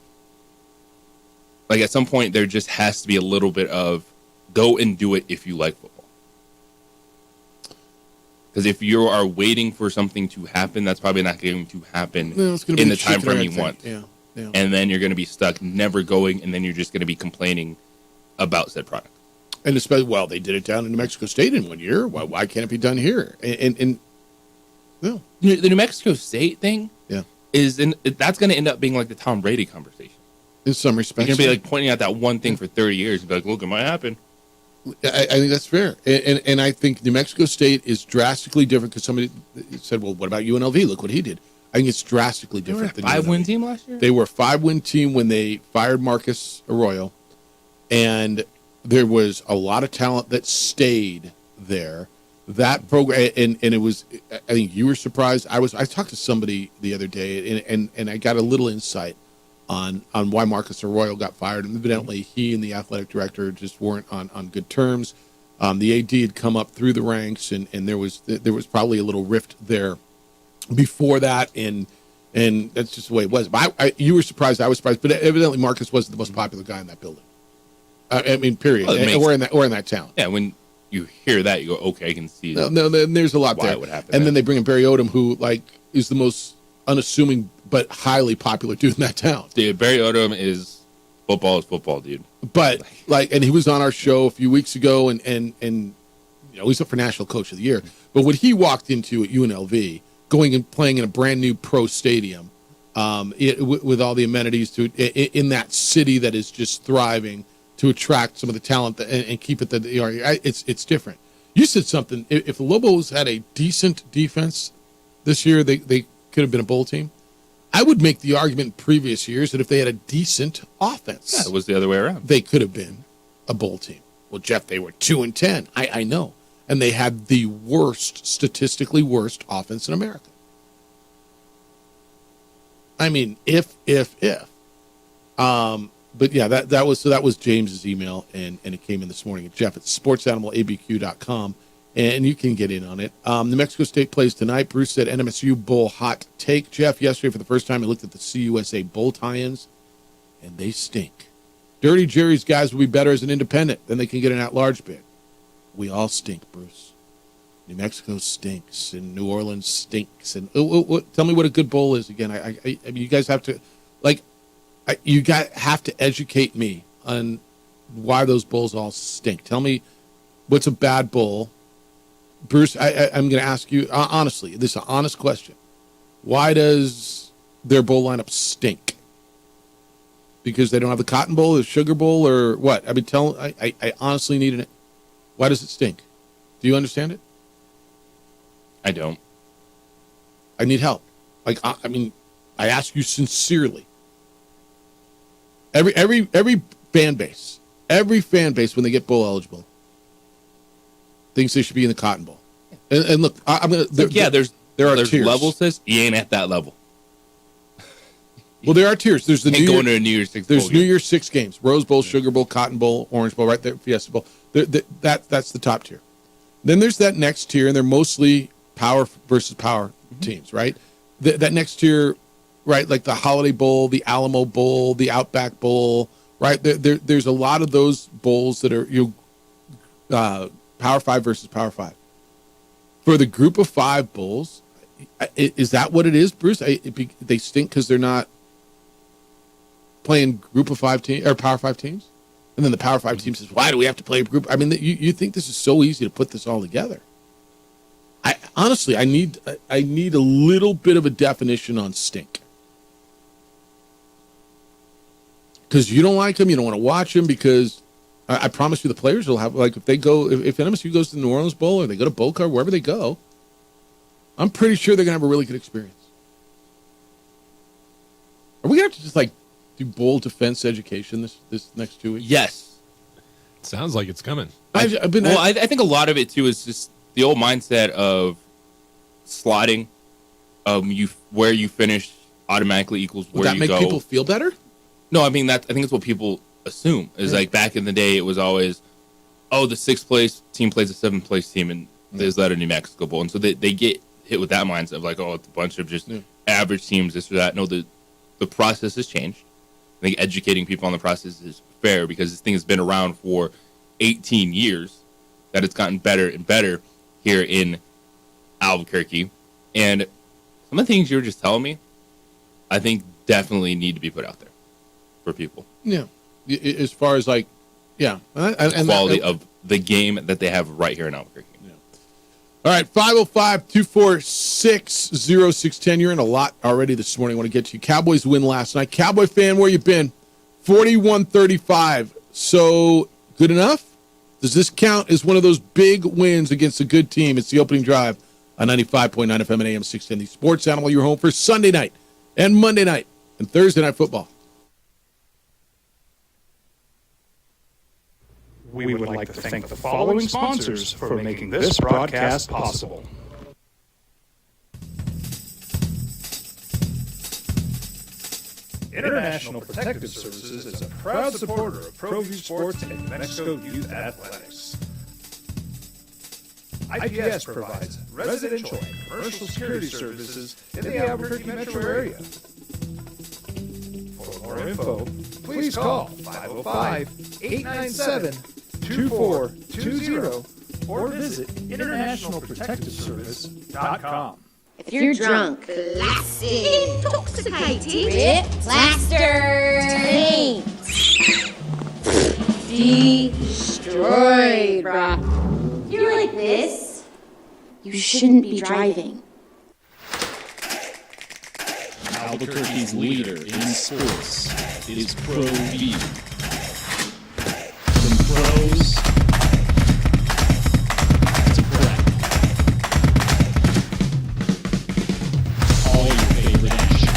Like at some point, there just has to be a little bit of go and do it if you like football. Because if you are waiting for something to happen, that's probably not going to happen in the time frame you want. Yeah. And then you're going to be stuck never going, and then you're just going to be complaining about said product. And especially, they did it down in New Mexico State in 1 year. Why can't it be done here? And no, the New Mexico State thing, that's going to end up being like the Tom Brady conversation. In some respects, you're going to be like pointing out that one thing for 30 years and be like, look, it might happen. I think that's fair, and I think New Mexico State is drastically different because somebody said, "Well, what about UNLV? Look what he did." I think it's drastically different. They were a 5-win team last year. They were a 5-win team when they fired Marcus Arroyo, and there was a lot of talent that stayed there. That program, and it was. I think you were surprised. I talked to somebody the other day, and I got a little insight on why Marcus Arroyo got fired. And evidently, he and the athletic director just weren't on good terms. The AD had come up through the ranks, and there was probably a little rift there before that, and that's just the way it was. But you were surprised, I was surprised, but evidently Marcus wasn't the most popular guy in that building. I mean, period. Or in that town. Yeah, when you hear that, you go, okay, I can see that. No, there's a lot why there. It would happen. And then they bring in Barry Odom, who is the most unassuming but highly popular dude in that town. Dude, Barry Odom is football, dude. But and he was on our show a few weeks ago, and he's up for National Coach of the Year. But what he walked into at UNLV, going and playing in a brand new pro stadium, with all the amenities in that city that is just thriving to attract some of the talent and keep it it's different. You said something. If the Lobos had a decent defense this year, they could have been a bowl team. I would make the argument in previous years that if they had a decent offense, it was the other way around. They could have been a bowl team. Well, Jeff, they were 2-10. I know, and they had the statistically worst offense in America. I mean, if. But yeah, that was James's email, and it came in this morning. Jeff at sportsanimалabq.com, and you can get in on it. New Mexico State plays tonight. Bruce said NMSU Bowl hot take. Jeff, yesterday for the first time, I looked at the CUSA Bowl tie-ins, and they stink. Dirty Jerry's guys will be better as an independent. Then they can get an at-large bid. We all stink, Bruce. New Mexico stinks, and New Orleans stinks. And tell me what a good bowl is again. I mean, you guys have to, have to educate me on why those bowls all stink. Tell me what's a bad bowl. Bruce, I'm going to ask you, honestly, this is an honest question. Why does their bowl lineup stink? Because they don't have the Cotton Bowl, the Sugar Bowl, or what? I mean, I honestly need it. Why does it stink? Do you understand it? I don't. I need help. I mean, I ask you sincerely. Every fan base, when they get bowl eligible, thinks they should be in the Cotton Bowl. And look, I'm gonna. There's tiers. Levels. Says you ain't at that level. Well, there are tiers. There's the New Year's Six. There's New Year's Six games: Rose Bowl, Sugar Bowl, Cotton Bowl, Orange Bowl. Right there, Fiesta Bowl. That's the top tier. Then there's that next tier, and they're mostly power versus power teams, right? That next tier, right? Like the Holiday Bowl, the Alamo Bowl, the Outback Bowl, right? There's a lot of those bowls that are Power 5 versus Power 5. For the Group of 5 bowls, is that what it is, Bruce? They stink because they're not playing Group of 5 teams or Power 5 teams, and then the Power 5 team says, "Why do we have to play a group?" I mean, you think this is so easy to put this all together? Honestly, I need a little bit of a definition on stink, because you don't like them, you don't want to watch them, because I promise you the players will have, like, if NMSU goes to the New Orleans Bowl or they go to Boca, wherever they go, I'm pretty sure they're gonna have a really good experience. Are we gonna have to just do bowl defense education this next 2 weeks? Yes. Sounds like it's coming. I think a lot of it too is just the old mindset of slotting. Where you finish automatically equals where you go. Would that make people feel better? No, I mean I think it's what people assume. Is like back in the day, it was always, the 6th place team plays the 7th place team, and there's that a New Mexico Bowl, and so they get hit with that mindset of it's a bunch of just average teams, this or that. No, the process has changed. I think educating people on the process is fair, because this thing has been around for 18 years, that it's gotten better and better here in Albuquerque. And some of the things you were just telling me, I think definitely need to be put out there for people. Yeah. As far as and quality of the game that they have right here in Albuquerque. Yeah. All right, 505-246-0610. You're in a lot already this morning. I want to get to you. Cowboys win last night. Cowboy fan, where you been? 41-35. So good enough? Does this count as one of those big wins against a good team? It's the opening drive on 95.9 FM and AM 610. The Sports Animal, your home for Sunday night and Monday night and Thursday night football. We would like to thank the following sponsors for making this broadcast possible. International Protective Services is a proud supporter of ProView Sports and New Mexico Youth Athletics. IPS provides residential and commercial security services in the Albuquerque metro area. For more info, please call 505-897-2420 or visit internationalprotectiveservice.com. If you're drunk, classic, intoxicated, rip, plaster, taint, destroyed, bruh. If you're like this, you shouldn't be driving. Albuquerque's leader in sports is ProView. From pros to prep. All your favorite action.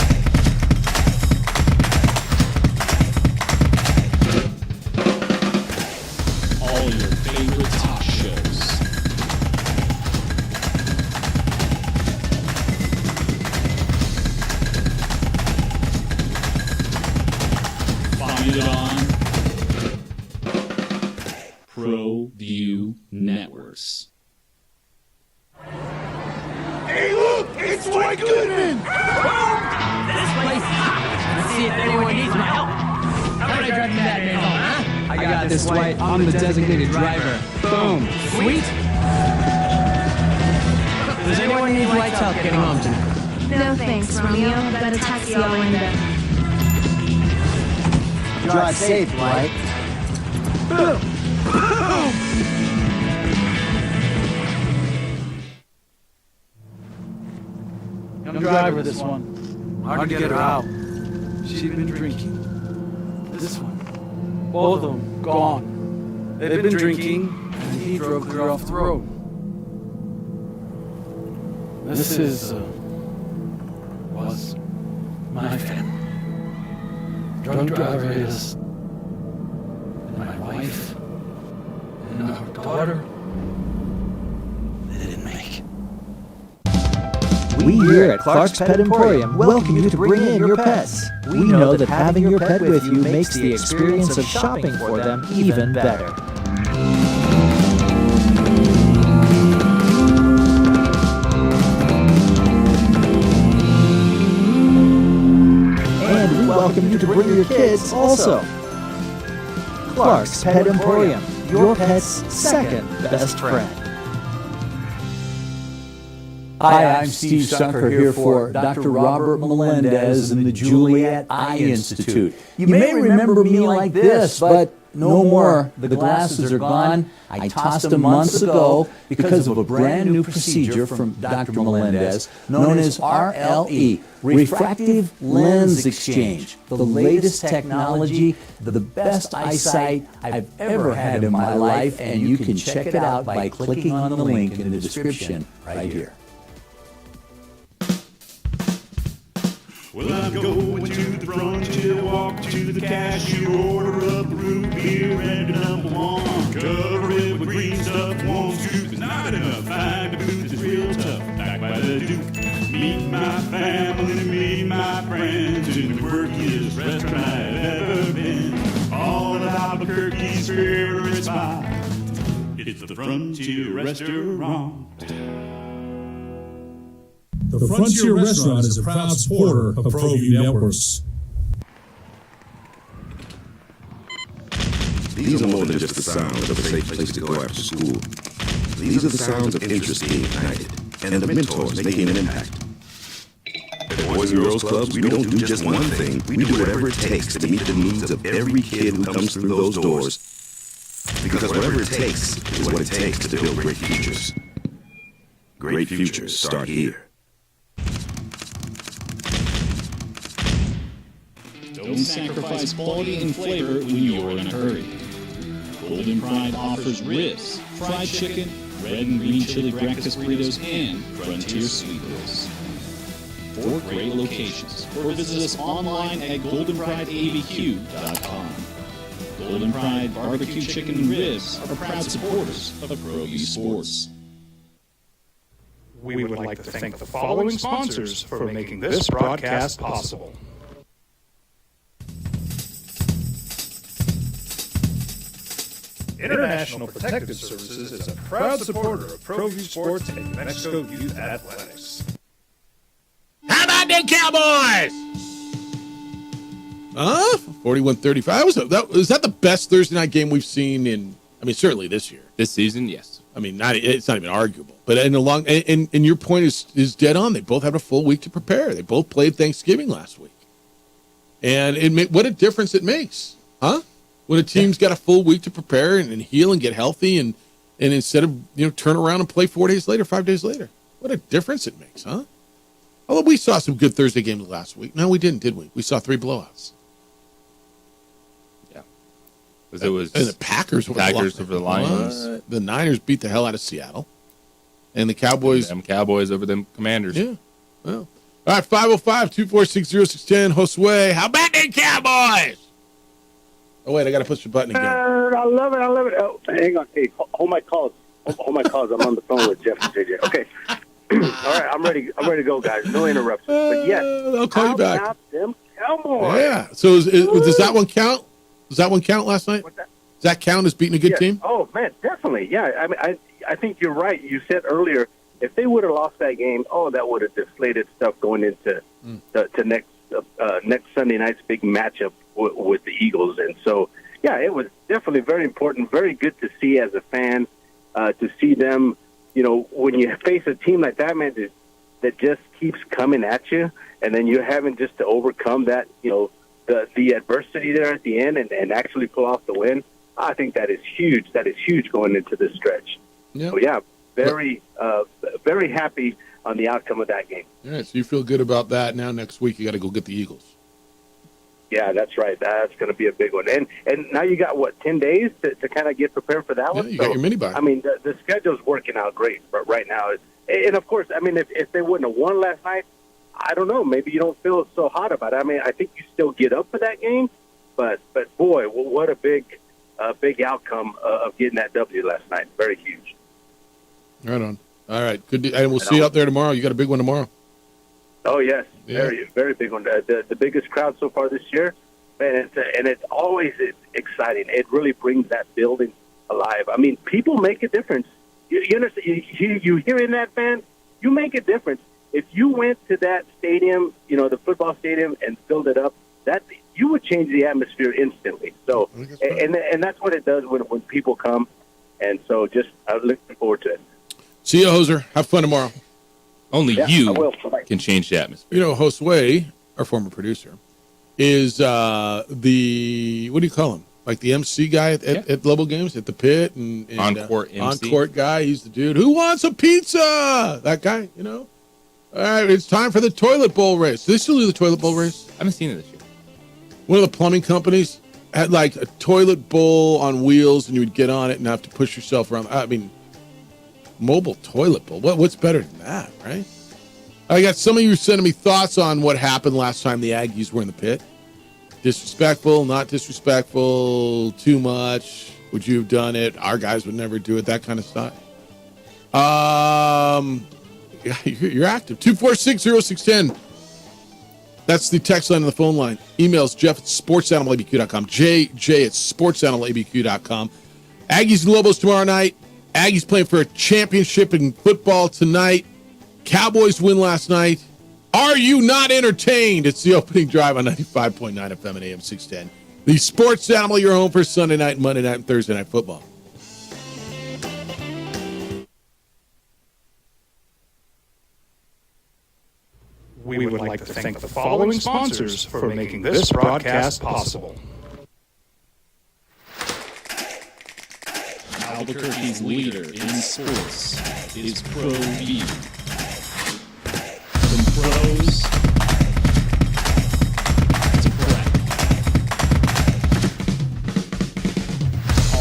All your favorite talk shows. Find it on ProView Networks. Hey, look! It's Dwight Goodman! This place is hot. Let's see if anyone needs my help. How about I drive the madman home, huh? I got this, Dwight. I'm the designated driver. Boom. Sweet. Does anyone need Dwight's help getting home tonight? No thanks, Romeo. I've got a taxi all lined up. Drive safe, Dwight. Young driver, this one. Hard to get her out. She'd been drinking. This one. Both of them gone. They'd been drinking, and he drove clear off the road. This was my family. Drunk driver is, and my wife, and our daughter. They didn't make it. We here at Clark's Pet Emporium welcome you to bring in your pets. We know that having your pet with you makes the experience of shopping for them even better. And we welcome you to bring your kids also. Clark's Pet Emporium, your pet's second best friend. Hi, I'm Steve Sunker here for Dr. Robert Melendez and the Juliet Eye Institute. You may remember me like this, but no more. The glasses are gone. I tossed them months ago because of a brand new procedure from Dr. Melendez known as RLE, Refractive Lens Exchange. The latest technology, the best eyesight I've ever had in my life, and you can check it out by clicking on the link in the description right here. Well, I'm going to the frontier, walk to the cashier, order up a root beer and a number one. Cover it with green stuff, one scoop is not enough. Find a booth that's real tough, back by the Duke. Meet my family, meet my friends in the quirkiest restaurant I've ever been. All at Albuquerque's favorite spot. It's the Frontier Restaurant. The Frontier Restaurant is a proud supporter of ProView Networks. These are more than just the sounds of a safe place to go after school. These are the sounds of interest being ignited and of mentors making an impact. At Boys and Girls Clubs, we don't do just one thing. We do whatever it takes to meet the needs of every kid who comes through those doors. Because whatever it takes is what it takes to build great futures. Great futures start here. Don't sacrifice quality and flavor when you're in a hurry. Golden Pride offers ribs, fried chicken, red and green chili breakfast burritos, and Frontier Sweet Rolls. 4 great locations. Or visit us online at goldenprideabq.com. Golden Pride Barbecue Chicken and Ribs are proud supporters of ProView Sports. We would like to thank the following sponsors for making this broadcast possible. International Protective Services is a proud supporter of ProView Sports and New Mexico Youth Athletics. How about them Cowboys? 41-35. Was that the best Thursday night game we've seen in? I mean, certainly this year, this season, yes. I mean, it's not even arguable. But in the long, and your point is dead on. They both had a full week to prepare. They both played Thanksgiving last week, and what a difference it makes, huh? When a team's got a full week to prepare and heal and get healthy, and instead of turn around and play 4 days later, 5 days later, what a difference it makes, huh? Although we saw some good Thursday games last week. No, we didn't, did we? We saw 3 blowouts. Yeah, because it was and the Packers over the Lions. The Niners beat the hell out of Seattle, and the Cowboys. Them Cowboys over them Commanders. Yeah. Well, all right. 505-246-0610. Josue, how about them Cowboys? Oh, wait, I got to push the button again. I love it. Oh, hang on. Hey, hold my calls. Hold my calls. I'm on the phone with Jeff and JJ. Okay. All right, I'm ready to go, guys. No interruptions. But yes, I'll call you back. How about them Cowboys? Yeah. So does that one count? Does that one count last night? What's that? Does that count as beating a good team? Oh, man, definitely. Yeah, I mean, I think you're right. You said earlier if they would have lost that game, that would have deflated stuff going into to next Sunday night's big matchup with the Eagles. And so, yeah, it was definitely very important, very good to see as a fan, to see them, when you face a team like that, man, that just keeps coming at you, and then you're having just to overcome that, the adversity there at the end and actually pull off the win. I think that is huge. That is huge going into this stretch. Yep. So, yeah, very happy on the outcome of that game. All right, so you feel good about that. Now next week you got to go get the Eagles. Yeah, that's right. That's going to be a big one. And now you got, 10 days to kind of get prepared for that one? You got your mini-bye. I mean, the schedule's working out great right now. And, of course, I mean, if they wouldn't have won last night, I don't know. Maybe you don't feel so hot about it. I mean, I think you still get up for that game. But boy, what a big outcome of getting that W last night. Very huge. Right on. All right. Good. And we'll see you out there tomorrow. You got a big one tomorrow. Oh, yes. Yeah. Very, very big one. The biggest crowd so far this year. And it's always exciting. It really brings that building alive. I mean, people make a difference. You understand? You hearing that, fan? You make a difference. If you went to that stadium, the football stadium, and filled it up, you would change the atmosphere instantly. So, and that's what it does when people come. And so, I'm looking forward to it. See you, Hoser. Have fun tomorrow. Only you can change the atmosphere. Josue, our former producer, is what do you call him? Like the MC guy at Level Games at the Pit and on-court MC. On-court guy. He's the dude. Who wants a pizza? That guy, All right, it's time for the toilet bowl race. Do they still do the toilet bowl race? I haven't seen it this year. One of the plumbing companies had like a toilet bowl on wheels, and you would get on it and have to push yourself around. I mean, mobile toilet bowl. What's better than that, right? I got some of you sending me thoughts on what happened last time the Aggies were in the Pit. Disrespectful, not disrespectful, too much. Would you have done it? Our guys would never do it, that kind of stuff. You're active. 246-0610. That's the text line and the phone line. Emails Jeff at sportsanimalabq.com. JJ at sportsanimalabq.com. Aggies and Lobos tomorrow night. Aggies playing for a championship in football tonight. Cowboys win last night. Are you not entertained? It's the opening drive on 95.9 FM and AM 610. The Sports Animal, your home for Sunday night, Monday night, and Thursday night football. We would like to thank the following sponsors for making this broadcast possible. Albuquerque's leader in sports is ProView. From pros to prep.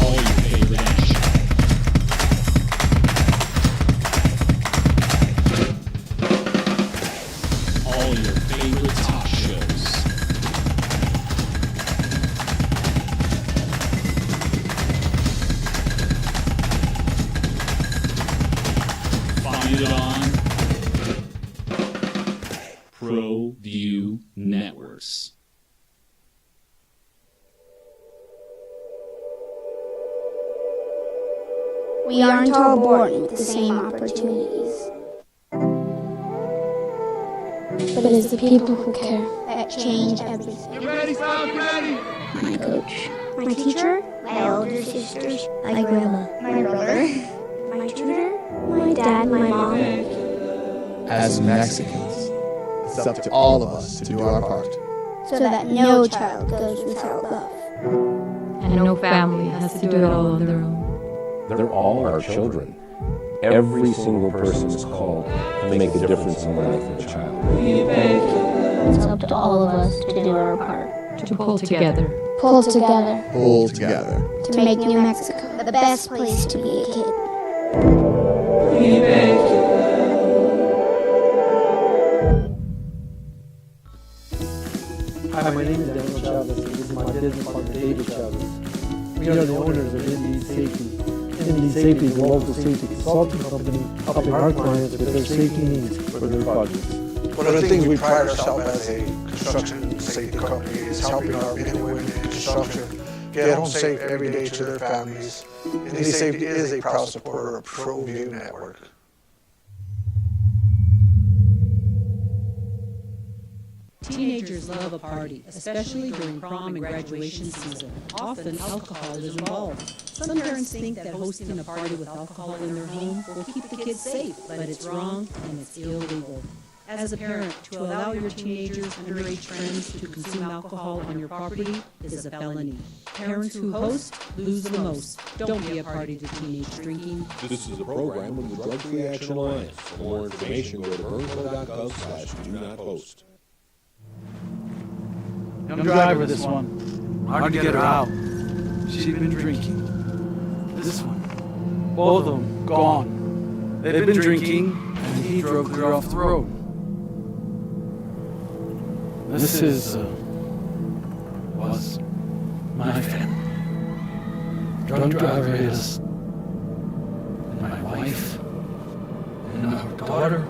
All your favorite action. All your favorite talk shows. Find it on ProView Networks. We aren't all born with the same opportunities. But it's the people who care that change everything. You ready, son? You ready? My coach, my teacher, my older sisters, my grandma, my brother, my tutor, my dad, my mom. As Mexicans, it's up to all of us to do our part. So that no child goes without love. And no family has to do it all on their own. They're all our children. Every single person is called to make a difference in the life of a child. It's up to all of us to do our part. To pull together. Pull together. Pull together. To make New Mexico the best place to be a kid. Hi, my name is Daniel Chavez, and this is my business partner, David Chavez. We are the owners of Indeed Safety. Indeed Safety is a local safety consulting company helping our clients with their safety needs for their projects. One of the things we pride ourselves as a construction safety company is helping our men and women in construction get home safe every day to their families. Indeed Safety is a proud supporter of ProView Network. Teenagers love a party, especially during prom and graduation season. Often, alcohol is involved. Some parents think that hosting a party with alcohol in their home will keep the kids safe, but it's wrong and it's illegal. As a parent, to allow your teenagers, underage friends to consume alcohol on your property is a felony. Parents who host lose the most. Don't be a party to teenage drinking. This is a program of the Drug Free Action Alliance. For more information, go to burnco.gov/do-not-host. Young driver, this one. Hard to get her out. She'd been drinking. This one. Both of them gone. They'd been drinking, and he drove her off the road. This was my family. Drunk driver is my wife and our daughter.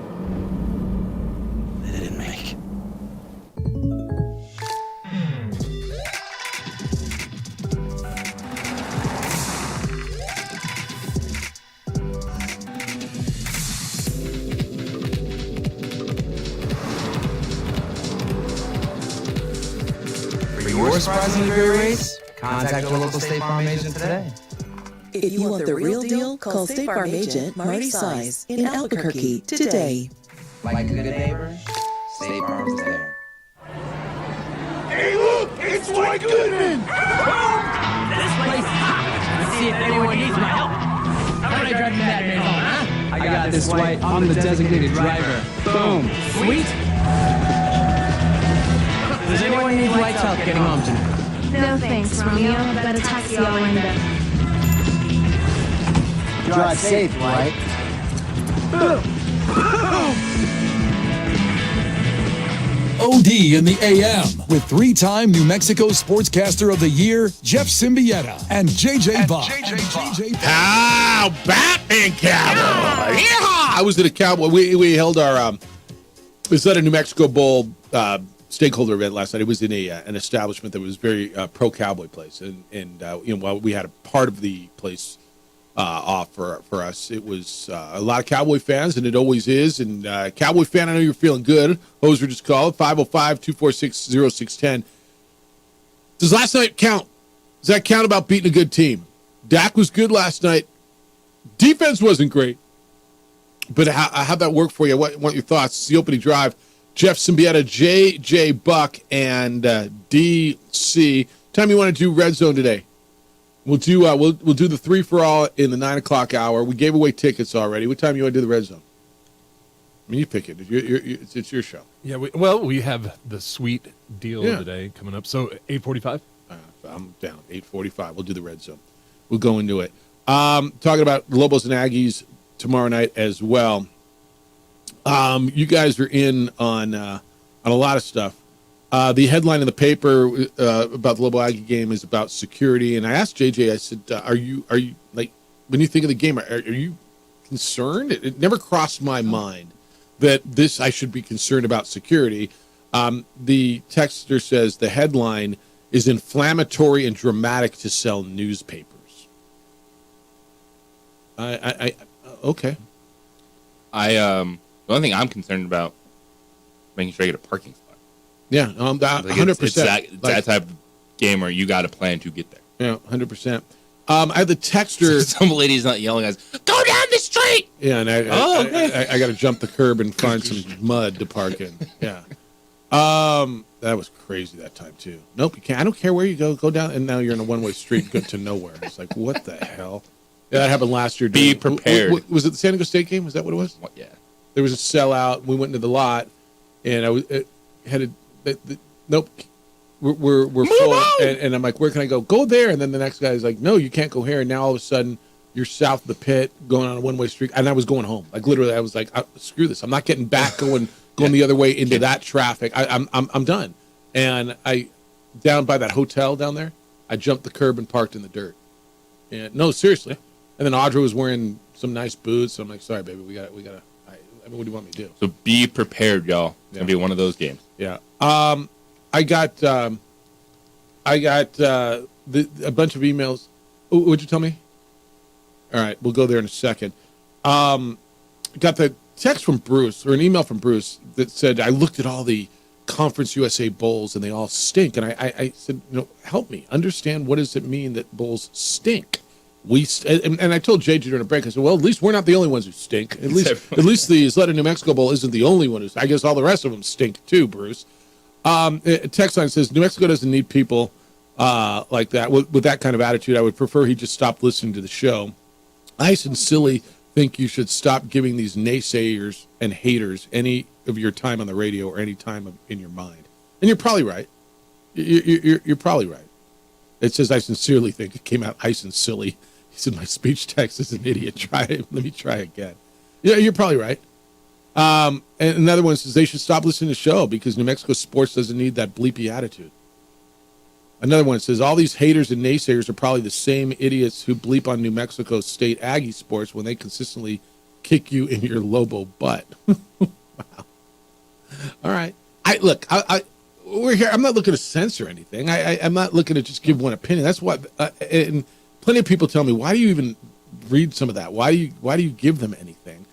They didn't make it. For your surprisingly great race, contact your local State Farm agent today. If you want the real deal, call State Farm agent Marty Size in Albuquerque today. Like a good neighbor, State Farm's there. Hey, look! It's Dwight Goodman! This place is hot! Let's see if anyone needs my help. How can I drive the madman home, huh? I got this, Dwight. I'm the designated driver. Boom. Sweet! Does anyone need Dwight's help getting home tonight? No thanks, Romeo. I've got a taxi all lined up. Drive safe, Dwight. OD in the AM with three-time New Mexico Sportscaster of the Year, Jeff Symbieta and JJ Buck. How Batman Cowboy! Yeah! I was at a Cowboy. We held our it was at a New Mexico Bowl stakeholder event last night. It was in an establishment that was very pro Cowboy place, and while we had a part of the place off for us, it was a lot of Cowboy fans, and it always is. And Cowboy fan, I know you're feeling good. Hoser just called 505-246-0610. Does last night count? Does that count about beating a good team? Dak was good last night. Defense wasn't great, but how'd that work for you? What your thoughts? It's the opening drive. Jeff Symbieta, JJ Buck, and DC. Time you want to do Red Zone today? We'll do we'll do the 3-for-all in the 9 o'clock hour. We gave away tickets already. What time you want to do the Red Zone? I mean, you pick it. It's your show. Yeah. We have the sweet deal today coming up. So 8:45. I'm down. 8:45. We'll do the Red Zone. We'll go into it. Talking about Lobos and Aggies tomorrow night as well. You guys are in on a lot of stuff. The headline in the paper about the Lobo Aggie game is about security, and I asked JJ. I said, "Are you like when you think of the game? Are you concerned?" It never crossed my mind that I should be concerned about security. The texter says the headline is inflammatory and dramatic to sell newspapers. Okay. The only thing I'm concerned about making sure I get a parking spot. Yeah, 100%. It's that type of game where you got to plan to get there. Yeah, 100%. I have the texter. Some lady's not yelling at us, go down the street. Yeah, and I got to jump the curb and find some mud to park in. Yeah. That was crazy that time too. Nope, you can't. I don't care where you go. Go down, and now you're in a one-way street good to nowhere. It's like, what the hell? Yeah, that happened last year. Be prepared. Was it the San Diego State game? Was that what it was? Yeah. There was a sellout. We went into the lot, and I was headed. Nope, we're full, and I'm like, where can I go? Go there, and then the next guy's like, no, you can't go here. And now all of a sudden, you're south of the pit, going on a one-way street, and I was going home. Like literally, I was like, screw this. I'm not getting back going the other way into that traffic. I'm done. And I down by that hotel down there, I jumped the curb and parked in the dirt. And no, seriously. And then Audra was wearing some nice boots. So I'm like, sorry, baby, we got to. I mean, what do you want me to do? So be prepared, y'all. It's gonna be one of those games. Yeah. I got a bunch of emails. What'd you tell me? All right, we'll go there in a second. Got the text from Bruce, or an email from Bruce that said, I looked at all the Conference USA bowls and they all stink. And I said, help me understand, what does it mean that bowls stink? And I told JJ during a break, I said, well, at least we're not the only ones who stink. At least the Isleta New Mexico Bowl isn't the only one I guess all the rest of them stink too, Bruce. Text line says, New Mexico doesn't need people like that. With that kind of attitude, I would prefer he just stop listening to the show. I sincerely think you should stop giving these naysayers and haters any of your time on the radio or any time in your mind. And you're probably right. You're probably right. It says, I sincerely think. It came out, I sincerely. He said, my speech text is an idiot. Let me try again. Yeah, you're probably right. And another one says, they should stop listening to the show because New Mexico sports doesn't need that bleepy attitude. Another one says, all these haters and naysayers are probably the same idiots who bleep on New Mexico State Aggie sports when they consistently kick you in your Lobo butt. Wow. All right. We're here. I'm not looking to censor anything. I'm not looking to just give one opinion. That's what, and plenty of people tell me, why do you even read some of that? Why do you give them anything?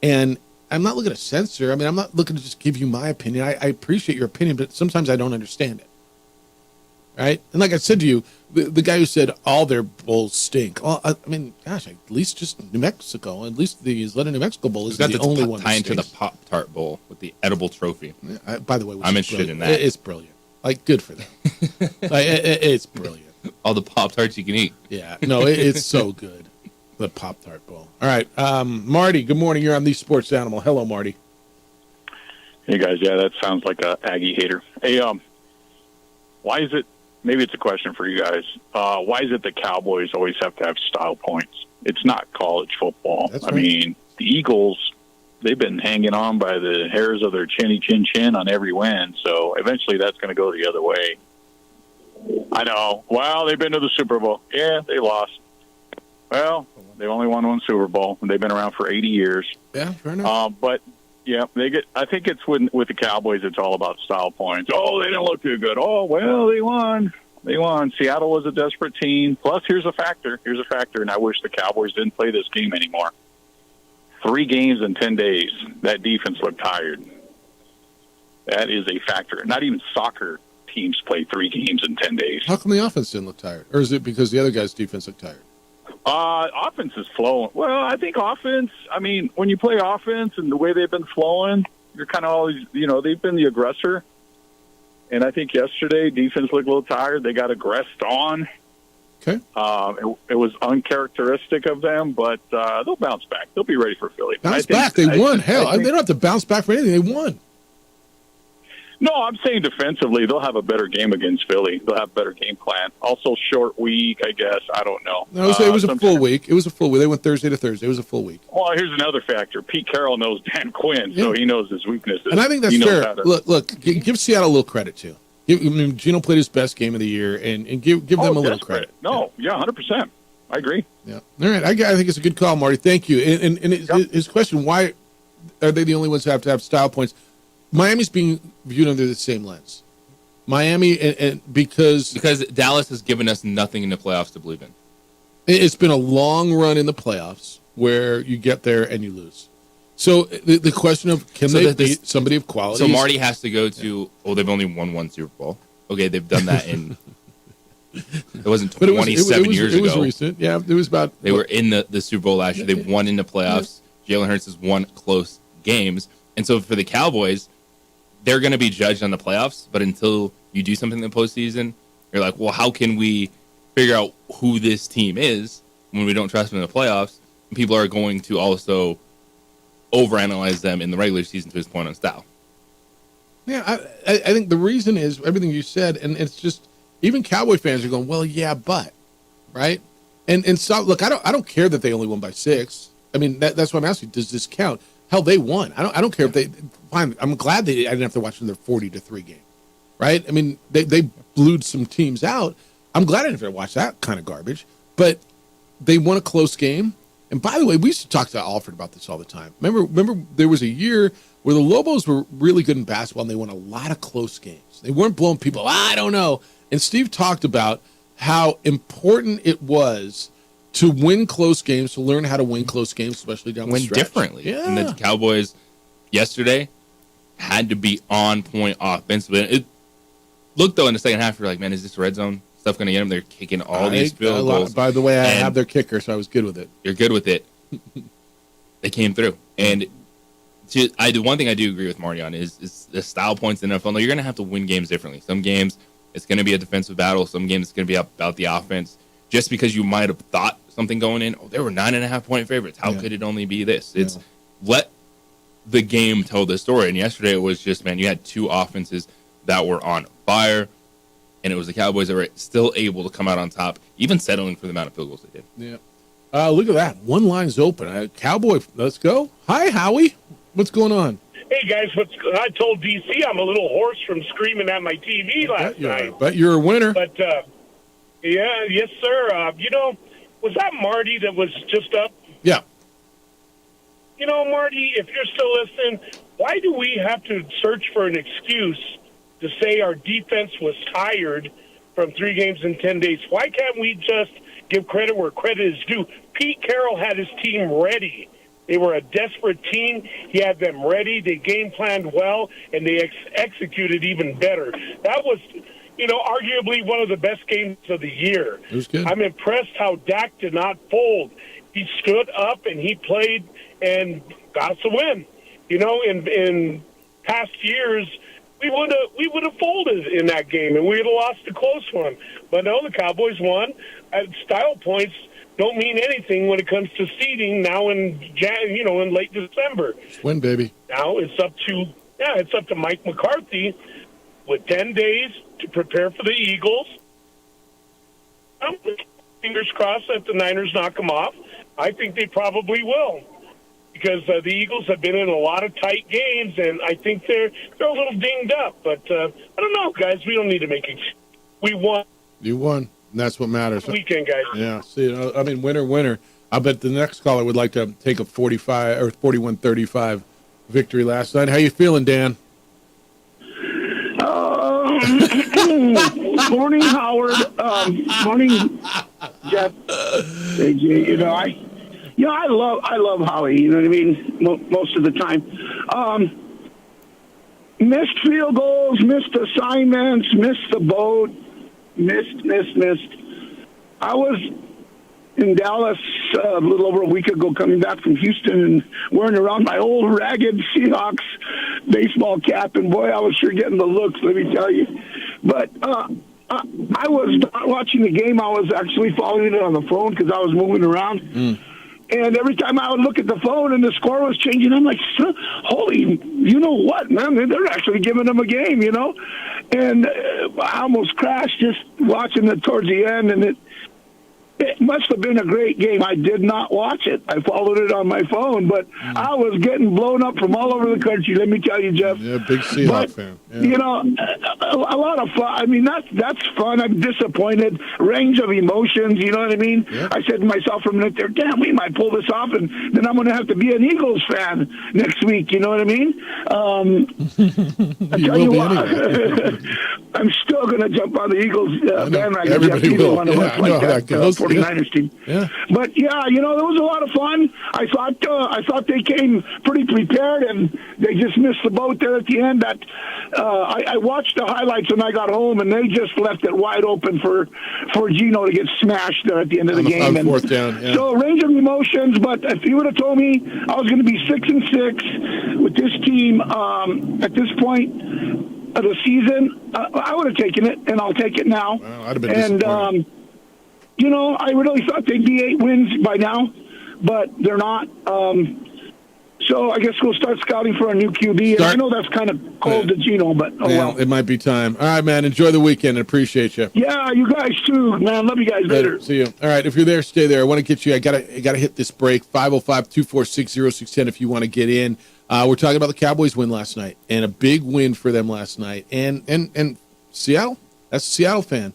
And I'm not looking to censor. I mean, I'm not looking to just give you my opinion. I appreciate your opinion, but sometimes I don't understand it. Right? And like I said to you, the guy who said all their bowls stink. Well, I mean, gosh, at least just New Mexico. At least the Isleta New Mexico Bowl is the only one. Tie into the Pop-Tart Bowl with the edible trophy. Yeah, by the way, I'm interested in that. It's brilliant. Like, good for them. It's brilliant. All the Pop-Tarts you can eat. Yeah. No, it's so good. The Pop-Tart Bowl. All right. Marty, good morning. You're on The Sports Animal. Hello, Marty. Hey, guys. Yeah, that sounds like a Aggie hater. Hey, why is it, maybe it's a question for you guys, why is it the Cowboys always have to have style points? It's not college football. That's I right. mean, the Eagles, they've been hanging on by the hairs of their chin on every win, so eventually that's going to go the other way. I know. Well, they've been to the Super Bowl. Yeah, they lost. Well, they only won one Super Bowl, and they've been around for 80 years. Yeah, fair enough. But yeah, I think it's with the Cowboys, it's all about style points. Oh, they didn't look too good. Oh, well, they won. Seattle was a desperate team. Plus, here's a factor, and I wish the Cowboys didn't play this game anymore. 3 games in 10 days. That defense looked tired. That is a factor. Not even soccer teams play 3 games in 10 days. How come the offense didn't look tired? Or is it because the other guy's defense looked tired? Offense is flowing. Well, I think offense, I mean, when you play offense and the way they've been flowing, you're kind of always, they've been the aggressor. And I think yesterday, defense looked a little tired. They got aggressed on. Okay. It was uncharacteristic of them, but they'll bounce back. They'll be ready for Philly. Bounce back. They won. Hell, they don't have to bounce back for anything. They won. No, I'm saying defensively, they'll have a better game against Philly. They'll have a better game plan. Also, short week, I guess. I don't know. No, it was a full week. It was a full week. They went Thursday to Thursday. It was a full week. Well, here's another factor. Pete Carroll knows Dan Quinn, so he knows his weaknesses. And I think that's fair. Look, give Seattle a little credit, too. Gino played his best game of the year, and give them a little credit. No, yeah, 100%. I agree. Yeah. All right. I think it's a good call, Marty. Thank you. And his question, why are they the only ones who have to have style points? Miami's being viewed under the same lens. Miami, and because Dallas has given us nothing in the playoffs to believe in. It's been a long run in the playoffs where you get there and you lose. So the question of can they beat somebody of quality? So Marty has to go to, they've only won 1 Super Bowl. Okay, they've done that in, it wasn't 27 years ago. It was recent. Yeah, it was about. They were in the Super Bowl last year. They won in the playoffs. Jalen Hurts has won close games. And so for the Cowboys, they're going to be judged on the playoffs, but until you do something in the postseason, you're like, well, how can we figure out who this team is when we don't trust them in the playoffs? And people are going to also overanalyze them in the regular season to his point on style. Yeah, I think the reason is everything you said, and it's just even Cowboy fans are going, well, yeah, but right, and so look, I don't care that they only won by 6. I mean, that's what I'm asking. Does this count? Hell, they won. I don't care if they. Fine, I'm glad I didn't have to watch their 40-3 game, right? I mean, they blew some teams out. I'm glad I didn't have to watch that kind of garbage, but they won a close game. And by the way, we used to talk to Alfred about this all the time. Remember, there was a year where the Lobos were really good in basketball, and they won a lot of close games. They weren't blowing people. I don't know. And Steve talked about how important it was to win close games, to learn how to win close games, especially down the stretch. Win differently. Yeah. And the Cowboys yesterday, had to be on point offensively. It looked, though, in the second half, you're like, man, is this red zone stuff going to get them? They're kicking all these field goals. By the way, I have their kicker, so I was good with it. You're good with it. They came through. And the one thing I do agree with Marty on is the style points in the NFL. No, you're going to have to win games differently. Some games, it's going to be a defensive battle. Some games, it's going to be about the offense. Just because you might have thought something going in, they were 9.5-point favorites. How could it only be this? It's let the game tell the story. And yesterday it was just, man, you had two offenses that were on fire, and it was the Cowboys that were still able to come out on top, even settling for the amount of field goals they did. Yeah. Look at that. One line's open. Cowboy, let's go. Hi, Howie. What's going on? Hey, guys, I told DC I'm a little hoarse from screaming at my TV last night. But you're a winner. But, yes, sir. Was that Marty that was just up? Yeah. Marty, if you're still listening, why do we have to search for an excuse to say our defense was tired from 3 games in 10 days? Why can't we just give credit where credit is due? Pete Carroll had his team ready. They were a desperate team. He had them ready. They game planned well, and they executed even better. That was, arguably one of the best games of the year. It was good. I'm impressed how Dak did not fold. He stood up and he played and got us a win. In past years, we would have folded in that game and we would have lost a close one. But no, the Cowboys won. Style points don't mean anything when it comes to seeding now in late December. Win, baby. Now it's up to Mike McCarthy with 10 days to prepare for the Eagles. Fingers crossed that the Niners knock them off. I think they probably will, because the Eagles have been in a lot of tight games, and I think they're a little dinged up. But I don't know, guys. We don't need to make excuses. We won. You won, and that's what matters. Weekend, guys. Yeah. See, winner. I bet the next caller would like to take a 45 or 41-35 victory last night. How you feeling, Dan? Morning, Howard. Morning, Jeff. AJ. I love Howie. You know what I mean? Most of the time, missed field goals, missed assignments, missed the boat, missed. I was in Dallas a little over a week ago, coming back from Houston and wearing around my old ragged Seahawks baseball cap, and boy, I was sure getting the looks. Let me tell you. But I was not watching the game. I was actually following it on the phone because I was moving around. And every time I would look at the phone and the score was changing, I'm like, holy, you know what, man? They're actually giving them a game, And I almost crashed just watching it towards the end, and it must have been a great game. I did not watch it. I followed it on my phone, but I was getting blown up from all over the country. Let me tell you, Jeff. Yeah, big Seahawks fan. Yeah. A lot of fun. I mean, that's fun. I'm disappointed. Range of emotions. You know what I mean? Yeah. I said to myself for a minute there, damn, we might pull this off, and then I'm going to have to be an Eagles fan next week. You know what I mean? I tell you what, I'm still going to jump on the Eagles bandwagon. Everybody will. One of us like that. 49ers team. Yeah. But there was a lot of fun. I thought they came pretty prepared, and they just missed the boat there at the end. That I watched the highlights when I got home, and they just left it wide open for Geno to get smashed there at the end of the game. On fourth down. Yeah. So range of emotions. But if you would have told me I was going to be 6-6 with this team at this point of the season, I would have taken it, and I'll take it now. Well, I'd have been disappointed. I really thought they'd be 8 wins by now, but they're not. So I guess we'll start scouting for a new QB. I know that's kind of cold to Geno, but well. It might be time. All right, man. Enjoy the weekend. I appreciate you. Yeah, you guys too, man. Love you guys. Later. See you. All right, if you're there, stay there. I want to get you. I gotta hit this break. 505-246-0610 if you want to get in. We're talking about the Cowboys win last night, and a big win for them last night. And Seattle. That's a Seattle fan.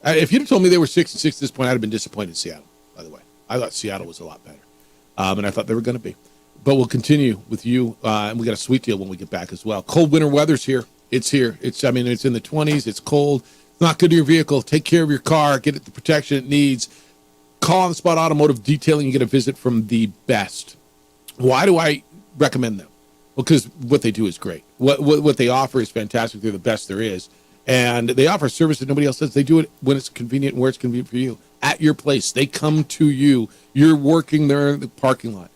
If you'd have told me they were 6-6 at this point, I'd have been disappointed in Seattle, by the way. I thought Seattle was a lot better. And I thought they were going to be. But we'll continue with you, and we got a sweet deal when we get back as well. Cold winter weather's here. It's here. It's in the 20s. It's cold. It's not good to your vehicle. Take care of your car. Get it the protection it needs. Call On the Spot Automotive Detailing and get a visit from the best. Why do I recommend them? Well, because what they do is great. What they offer is fantastic. They're the best there is. And they offer a service that nobody else does. They do it when it's convenient and where it's convenient for you. At your place. They come to you. You're working there in the parking lot.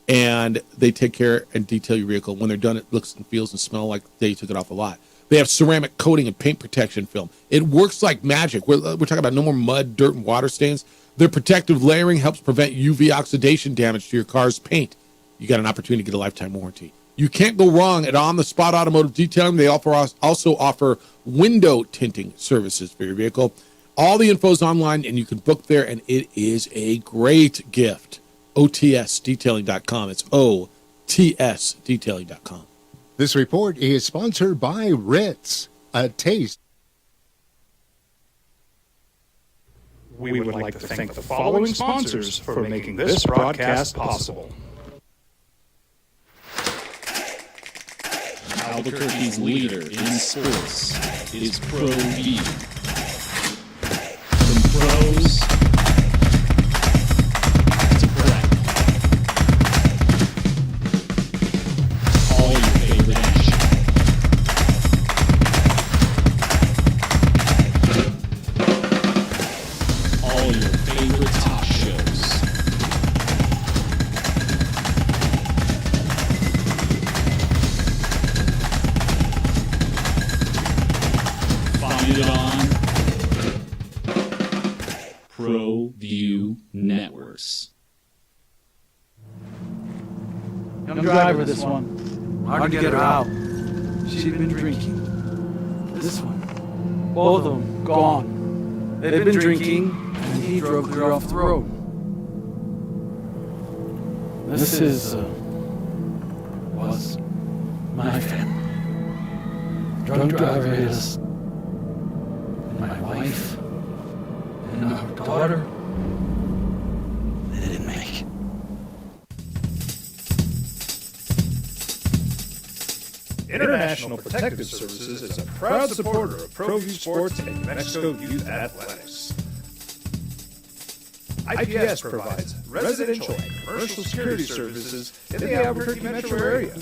And they take care and detail your vehicle. When they're done, it looks and feels and smells like they took it off the lot. They have ceramic coating and paint protection film. It works like magic. We're talking about no more mud, dirt, and water stains. Their protective layering helps prevent UV oxidation damage to your car's paint. You got an opportunity to get a lifetime warranty. You can't go wrong at On the Spot Automotive Detailing. They also offer window tinting services for your vehicle. All the info is online, and you can book there, and it is a great gift. OTSdetailing.com. It's OTSdetailing.com. This report is sponsored by Ritz, a taste. We would like to thank the following sponsors for making this broadcast possible. Albuquerque's leader in sports is ProView. From pros to prep. All your favorite action. All your favorite talk shows. Find it on ProView Networks. Young driver, this one. Hard to get her out. She'd been drinking. This one. Both of them gone. They'd been drinking, and he drove her off the road. This was my family. Drunk driver hit us. And my wife and our daughter, they didn't make it. International Protective Services is a proud supporter of ProView Sports and New Mexico Youth Athletics. IPS provides residential and commercial security services in the Albuquerque metro area.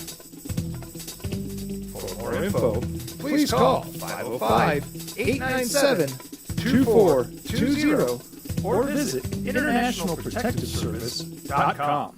For more info, please call 505-897-2420 or visit internationalprotectiveservice.com.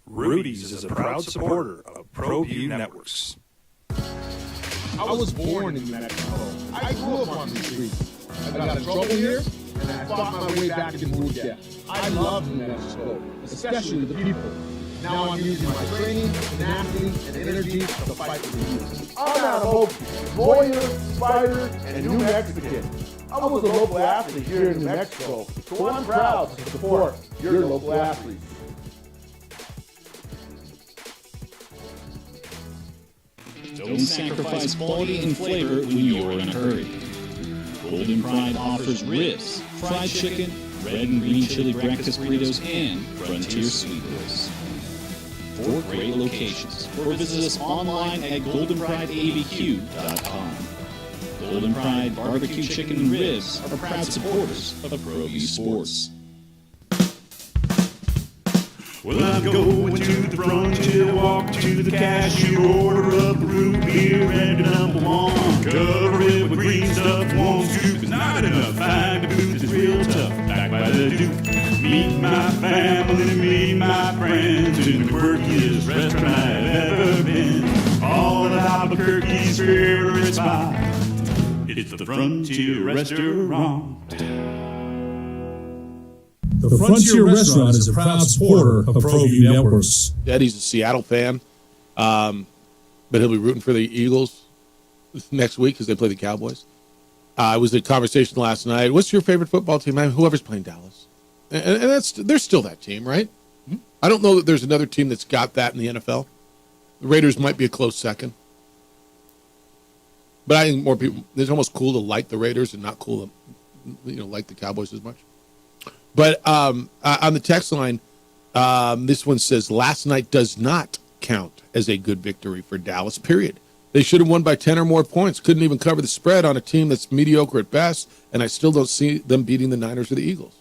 Rudy's is a proud supporter of ProView Networks. I was born in New Mexico. I grew up on these streets. I got in trouble here, and I fought my way back and moved there. I love New Mexico, especially the people. Now I'm using my training, tenacity, and energy to fight for the youth. I'm Adam Oakey, lawyer, fighter, and New Mexican. I was a local athlete here in New Mexico, so I'm proud to support your local athletes. Don't sacrifice quality and flavor when you're in a hurry. Golden Pride offers ribs, fried chicken, red and green chili breakfast burritos, and Frontier Sweet Rolls. 4 great locations. Or visit us online at goldenprideabq.com. Golden Pride Barbecue Chicken and Ribs are proud supporters of ProView Sports. Well, I'm going to the frontier, walk to the cashier, order up a root beer and a number one. Cover it with green stuff, one scoop is not enough. Find a booth that's real tough, back by the Duke. Meet my family, meet my friends in the quirkiest restaurant I've ever been. All of Albuquerque's favorite spot, it's the Frontier Restaurant. The Frontier Restaurant is a proud supporter of ProView Networks. Eddie's a Seattle fan, but he'll be rooting for the Eagles next week because they play the Cowboys. It was a conversation last night. What's your favorite football team? Whoever's playing Dallas. And they're still that team, right? I don't know that there's another team that's got that in the NFL. The Raiders might be a close second. But I think more people, it's almost cool to like the Raiders and not cool to, like the Cowboys as much. But on the text line, this one says, last night does not count as a good victory for Dallas, period. They should have won by 10 or more points. Couldn't even cover the spread on a team that's mediocre at best, and I still don't see them beating the Niners or the Eagles.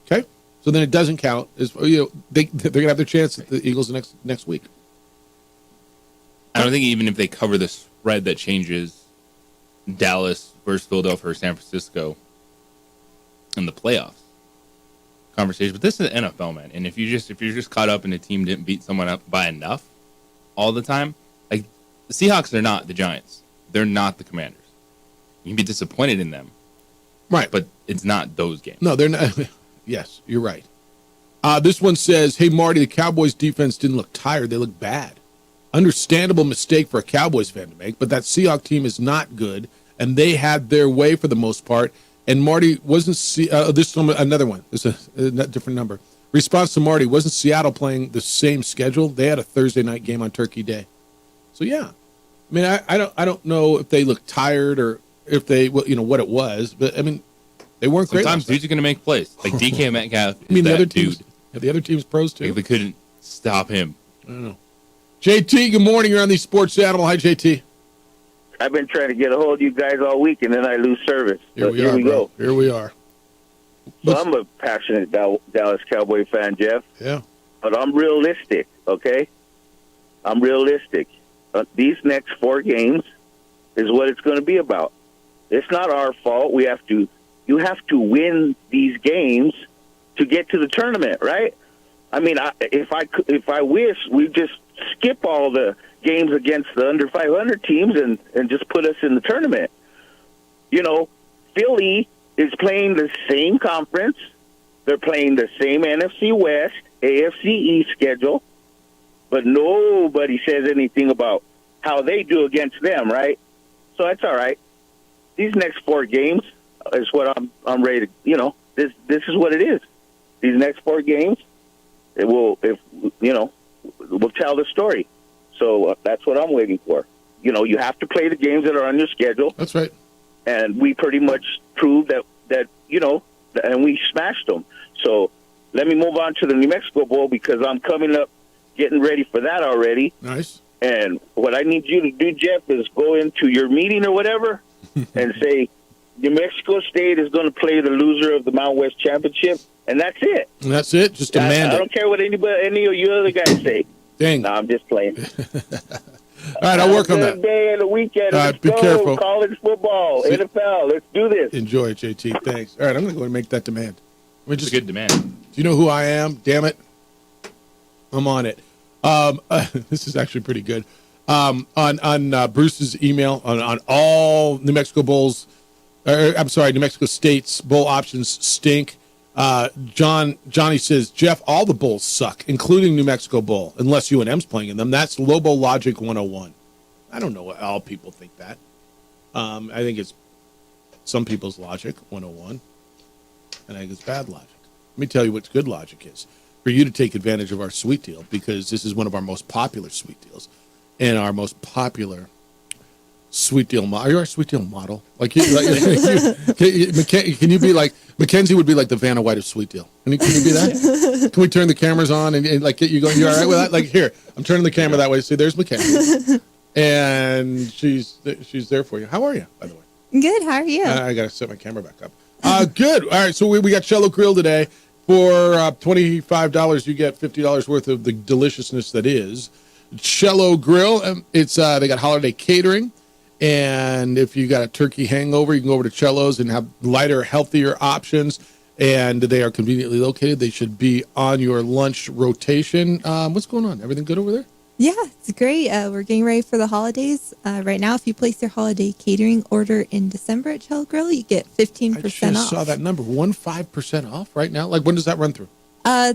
Okay? So then it doesn't count. They're going to have their chance at the Eagles next week. I don't think even if they cover the spread that changes Dallas versus Philadelphia or San Francisco in the playoffs conversation. But this is the NFL, man. And if you're just caught up and the team didn't beat someone up by enough all the time, like the Seahawks are not the Giants. They're not the Commanders. You can be disappointed in them. Right. But it's not those games. No, they're not. Yes, you're right. This one says, hey, Marty, the Cowboys defense didn't look tired. They look bad. Understandable mistake for a Cowboys fan to make, but that Seahawks team is not good, and they had their way for the most part. And Marty, wasn't this another one? It's a different number. Response to Marty, wasn't Seattle playing the same schedule? They had a Thursday night game on Turkey Day. So yeah, I mean, I don't know if they looked tired or if they what it was, but I mean, they weren't great. Sometimes dudes are going to make plays. Like DK Metcalf. I mean, the other dude. teams, the other teams pros too. Like they couldn't stop him. I don't know. JT, good morning. You're on the Sports Animal. Hi, JT. I've been trying to get a hold of you guys all week, and then I lose service. Here we go. Here we are. So I'm a passionate Dallas Cowboy fan, Jeff. Yeah. But I'm realistic, okay? I'm realistic. These next 4 games is what it's going to be about. It's not our fault. You have to win these games to get to the tournament, right? I mean, if I wish we just skip all the games against the under 500 teams and just put us in the tournament. Philly is playing the same conference. They're playing the same NFC West, AFC East schedule, but nobody says anything about how they do against them, right? So that's all right. These next 4 games is what I'm ready to, this is what it is. These next 4 games, we'll tell the story. So that's what I'm waiting for. You have to play the games that are on your schedule. That's right. And we pretty much proved that and we smashed them. So let me move on to the New Mexico Bowl because I'm coming up, getting ready for that already. Nice. And what I need you to do, Jeff, is go into your meeting or whatever and say New Mexico State is going to play the loser of the Mountain West Championship, and that's it. And that's it? Just demand it. I don't care what any of you other guys say. Dang. No, I'm just playing. All right, I'll work on that. Day and the weekend. All right, Let's be go. careful. College football, NFL. Let's do this. Enjoy it, JT. Thanks. All right, I'm going to go and make that demand. It's a good demand. Do you know who I am? Damn it. I'm on it. This is actually pretty good. On Bruce's email on all New Mexico Bowls, New Mexico State's bowl options stink. Johnny says, Jeff, all the bowls suck, including New Mexico Bowl, unless UNM's playing in them. That's Lobo Logic 101. I don't know what all people think that. I think it's some people's logic 101, and I think it's bad logic. Let me tell you what good logic is. For you to take advantage of our sweet deal, because this is one of our most popular sweet deals, and our most popular sweet deal model. Are you our sweet deal model? Like, can you be like, Mackenzie would be like the Vanna White of sweet deal. Can you be that? Can we turn the cameras on and like get you going? You all right with that? Like, here, I'm turning the camera that way. See, there's Mackenzie, and she's there for you. How are you, by the way? Good. How are you? I got to set my camera back up. Good. All right. So we got Cello Grill today. For $25, you get $50 worth of the deliciousness that is Cello Grill. It's they got holiday catering, and if you got a turkey hangover, you can go over to Cello's and have lighter, healthier options. And they are conveniently located. They should be on your lunch rotation. What's going on? Everything good over there? Yeah, it's great. We're getting ready for the holidays. Right now, if you place your holiday catering order in December at Cello Grill, you get 15% off. I just saw that number, 15% off right now. Like, when does that run through? All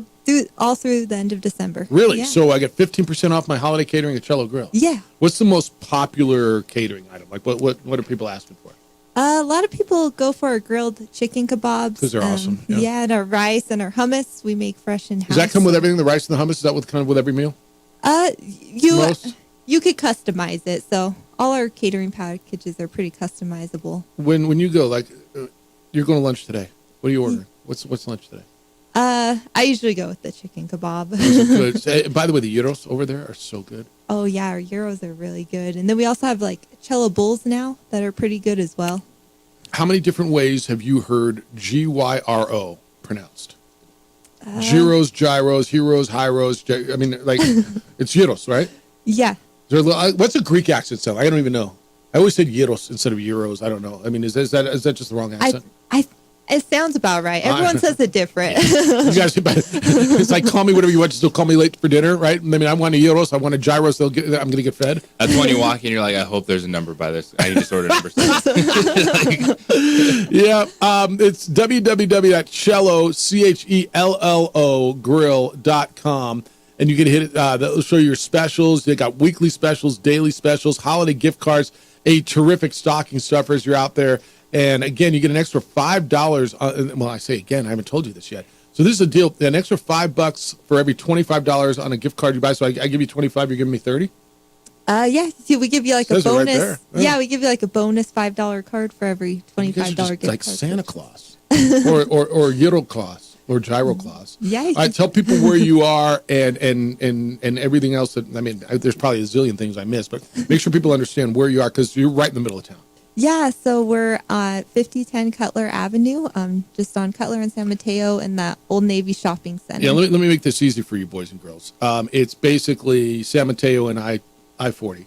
through the end of December. Really? Yeah. So I get 15% off my holiday catering at Cello Grill? Yeah. What's the most popular catering item? Like, what are people asking for? A lot of people go for our grilled chicken kebabs. Because they're awesome. Yeah, and our rice and our hummus we make fresh in-house. Does that come with everything? The rice and the hummus, is that what kind of with every meal? You Most? you could customize it. So all our catering packages are pretty customizable. When you go, like, you're going to lunch today. What are you ordering? What's lunch today? I usually go with the chicken kebab. Good. By the way, the gyros over there are so good. Oh yeah, our gyros are really good. And then we also have like cello bowls now that are pretty good as well. How many different ways have you heard Gyro pronounced? Gyros, gyros, heroes, hyros. I mean, like, it's gyros, right? Yeah. What's a Greek accent sound? I don't even know. I always said gyros instead of euros. I don't know. I mean, is that just the wrong accent? It sounds about right. Everyone says it different. You guys, it's like, call me whatever you want, just don't call me late for dinner, right? I mean, I want a gyros, I want a gyros, I'm going to get fed. That's when you walk in, you're like, I hope there's a number by this. I just ordered number 6. Yeah, it's www.chello, and you can hit it. That'll show your specials. They got weekly specials, daily specials, holiday gift cards, a terrific stocking stuffer as you're out there. And again, you get an extra $5. Well, I say again, I haven't told you this yet. So this is a deal, an extra $5 for every $25 on a gift card you buy. So I give you 25, you're giving me 30? Yeah. See, we give you like a bonus. Right yeah, we give you like a bonus $5 card for every $25 gift like card. Santa Claus or Gyro Claus or Gyro Claus. Yeah. I tell people where you are and everything else. That, I mean, there's probably a zillion things I missed, but make sure people understand where you are because you're right in the middle of town. Yeah, so we're at 5010 Cutler Avenue, just on Cutler and San Mateo in that Old Navy shopping center. Yeah, let me make this easy for you boys and girls. It's basically San Mateo and I-40.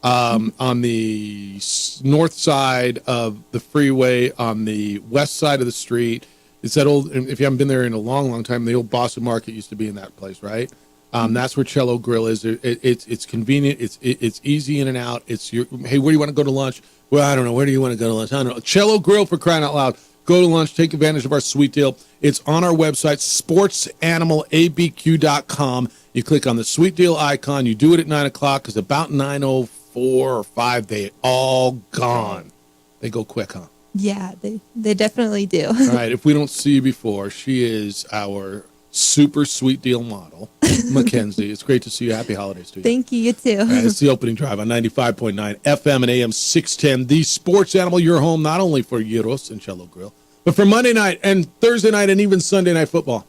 On the north side of the freeway, on the west side of the street. It's that old, if you haven't been there in a long, long time, the old Boston Market used to be in that place, right? That's where Cello Grill is. It's convenient. It's easy in and out. Hey, where do you want to go to lunch? Well, I don't know. Where do you want to go to lunch? I don't know. Cello Grill, for crying out loud. Go to lunch. Take advantage of our sweet deal. It's on our website, sportsanimalabq.com. You click on the sweet deal icon. You do it at 9 o'clock because about 9:04 or 5, they all gone. They go quick, huh? Yeah, they definitely do. All right. If we don't see you before, she is our super sweet deal model, Mackenzie. It's great to see you. Happy holidays to you. Thank you. You too. All right, it's the opening drive on 95.9 FM and AM 610. The Sports Animal, your home not only for gyros and Cello Grill, but for Monday night and Thursday night and even Sunday night football.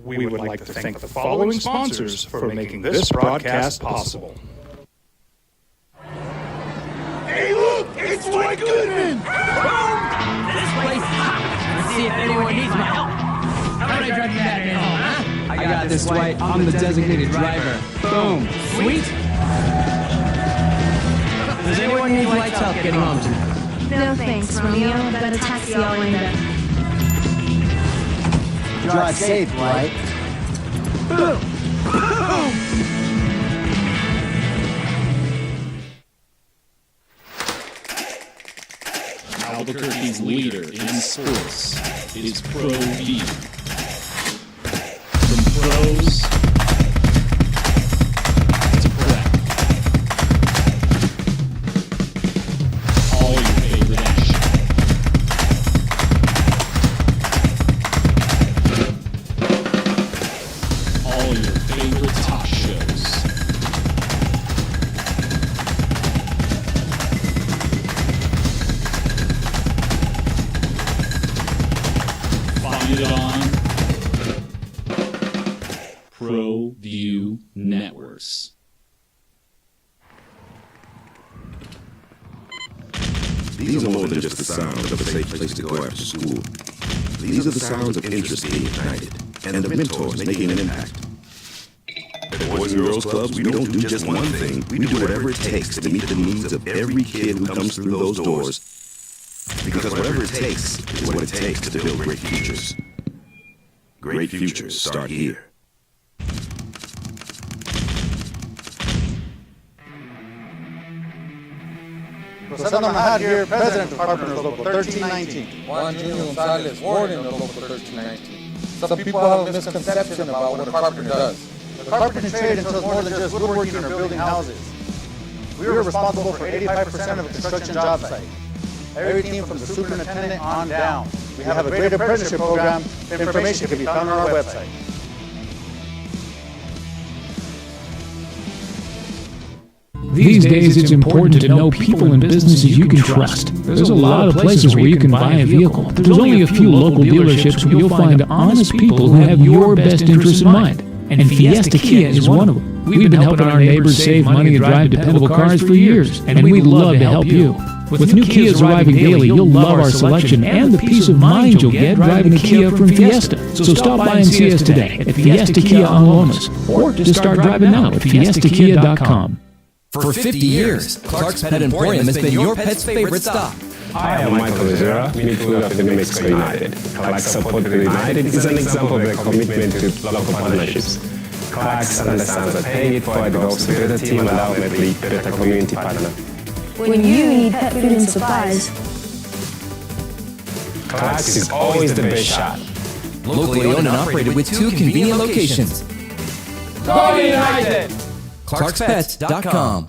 We would like to thank the following sponsors for making this broadcast possible. Hey, look! It's Dwight Goodman! This place is hot. Let's see if anyone needs my help. How about I drive you back at home, huh? I got this, Dwight. I'm the designated driver. Boom. Sweet. Does anyone need Dwight's help getting home tonight? No thanks, Romeo. I've got a taxi all lined up. Drive safe, Dwight. Boom. Boom. Albuquerque's leader in sports is Pro View. From pros to prep, all your favorite action. All your favorite talk shows. Find it on Pro View Networks. These are more than just the sounds of a safe place to go after school. These are the sounds of interest being ignited and of mentors making an impact. At Boys and Girls Clubs, we don't do just one thing. We do whatever it takes to meet the needs of every kid who comes through those doors. Because whatever it takes is what it takes to build great futures. Great futures start here. Rosendo Mahad here, President of Carpenters Local 1319. Juan Junior Gonzalez, Warden of Local 1319. Some people have a misconception about what a carpenter does. The carpentry trade entails more than just woodworking or building houses. We are responsible for 85% of a construction job site. Everything from the superintendent on down. We have a great apprenticeship program. Information can be found on our website. These days, it's important to know people and businesses you can trust. There's a lot of places where you can buy a vehicle, but there's only a few local dealerships where you'll find honest people who have your best interests in mind. And Fiesta Kia is one of them. We've been helping our neighbors save money and drive dependable cars for years, and we'd love to help you. With new Kias arriving daily, you'll love our selection and the peace of mind you'll get driving a Kia from Fiesta. So stop by and see us today at Fiesta Kia on Lomas, or just start driving now at fiestakia.com. For 50 years, Clark's Pet Emporium has been your pet's favorite stop. I am Michael Ojera, midfielder of the New Mexico United. Clark's Support to United is an example of their commitment to local partnerships. Clark's understands that paying it forward helps build a team and ultimately better community partner. When you need pet food and supplies, Clark's is always the best shot. Locally owned and operated with 2 convenient locations. Go United! ClarksPets.com.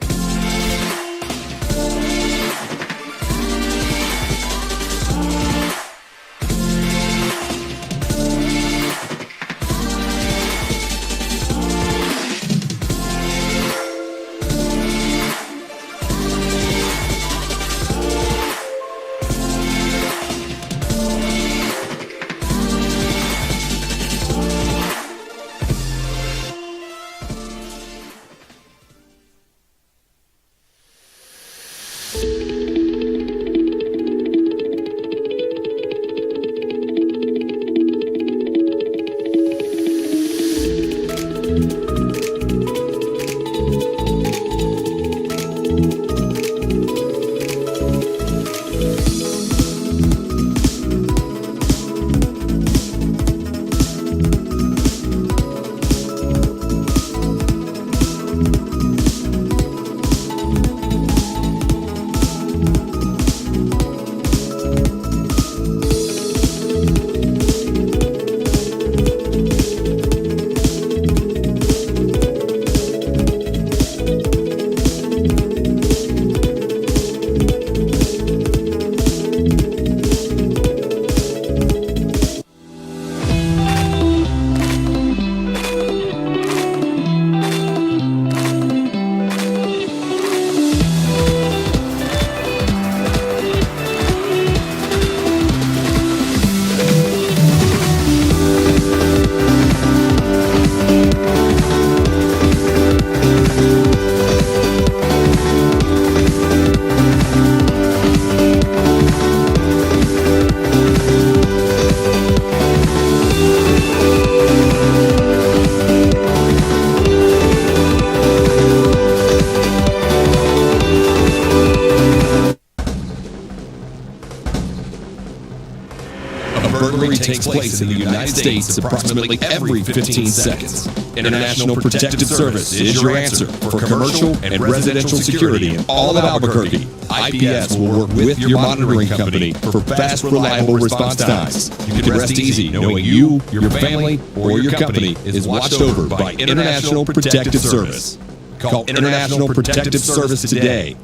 Takes place in the United States approximately every 15 seconds. International Protective Service is your answer for commercial and residential security in all of Albuquerque. IPS will work with your monitoring company for fast, reliable response times. You can rest easy knowing you, your family, or your company is watched over by International Protective Service. Call International Protective Service today.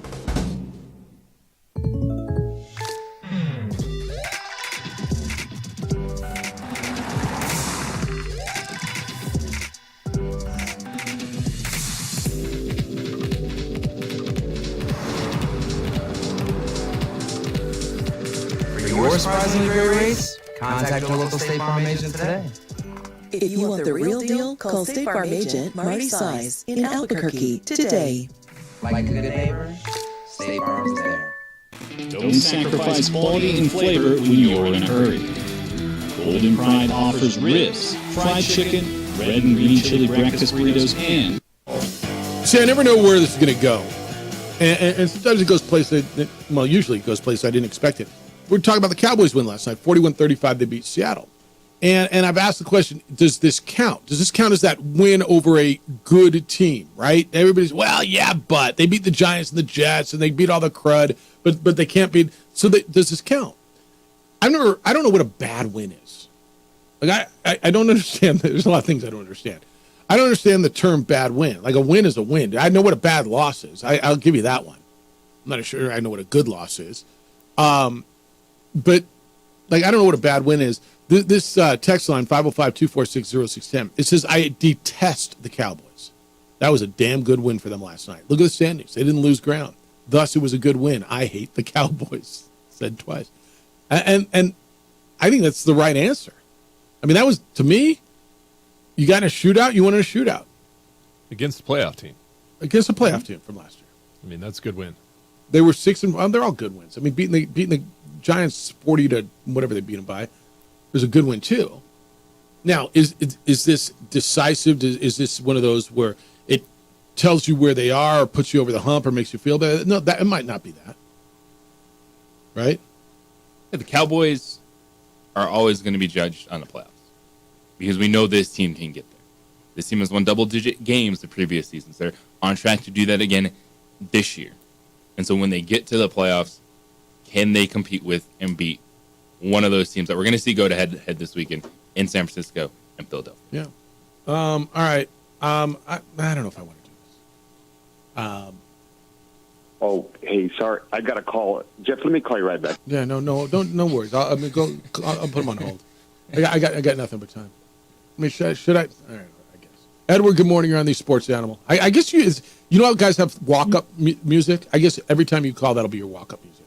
Surprisingly great race? Contact your local State Farm agent today. If you want the real deal, call State Farm agent Marty Size in Albuquerque today. Like a good neighbor, State Farm is there. Don't sacrifice quality and flavor when you're in a hurry. Golden Pride offers ribs, fried chicken, red and green chili breakfast burritos, and... See, I never know where this is going to go. And sometimes it goes places well, usually it goes places I didn't expect it. We're talking about the Cowboys win last night, 41-35, they beat Seattle. And I've asked the question, does this count? Does this count as that win over a good team, right? Everybody's, well, yeah, but they beat the Giants and the Jets and they beat all the crud, but they can't beat. So does this count? I don't know what a bad win is. Like I don't understand. There's a lot of things I don't understand. I don't understand the term bad win. Like a win is a win. I know what a bad loss is. I'll give you that one. I'm not sure I know what a good loss is. But like, I don't know what a bad win is. This text line, 505-246-0610, it says, I detest the Cowboys. That was a damn good win for them last night. Look at the standings. They didn't lose ground. Thus, it was a good win. I hate the Cowboys. Said twice. And I think that's the right answer. I mean, that was, to me, you got in a shootout, you won in a shootout. Against a playoff team. Against a playoff team from last year. I mean, that's a good win. They were 6-1. They're all good wins. I mean, beating the Giants 40 to whatever they beat them by was a good win too. Now, is this decisive? Is this one of those where it tells you where they are, or puts you over the hump, or makes you feel better? No, it might not be that. Right? Yeah, the Cowboys are always going to be judged on the playoffs because we know this team can get there. This team has won double-digit games the previous seasons. They're on track to do that again this year. And so when they get to the playoffs, can they compete with and beat one of those teams that we're going to see go to head this weekend in San Francisco and Philadelphia? Yeah. All right. I don't know if I want to do this. Oh, hey, sorry, I got a call. Jeff, let me call you right back. Yeah, no, no worries. I'll put him on hold. I got nothing but time. I mean, should I? All right, I guess. Edward, good morning. You're on the Sports Animal. I guess you know how guys have walk-up music? I guess every time you call, that'll be your walk-up music.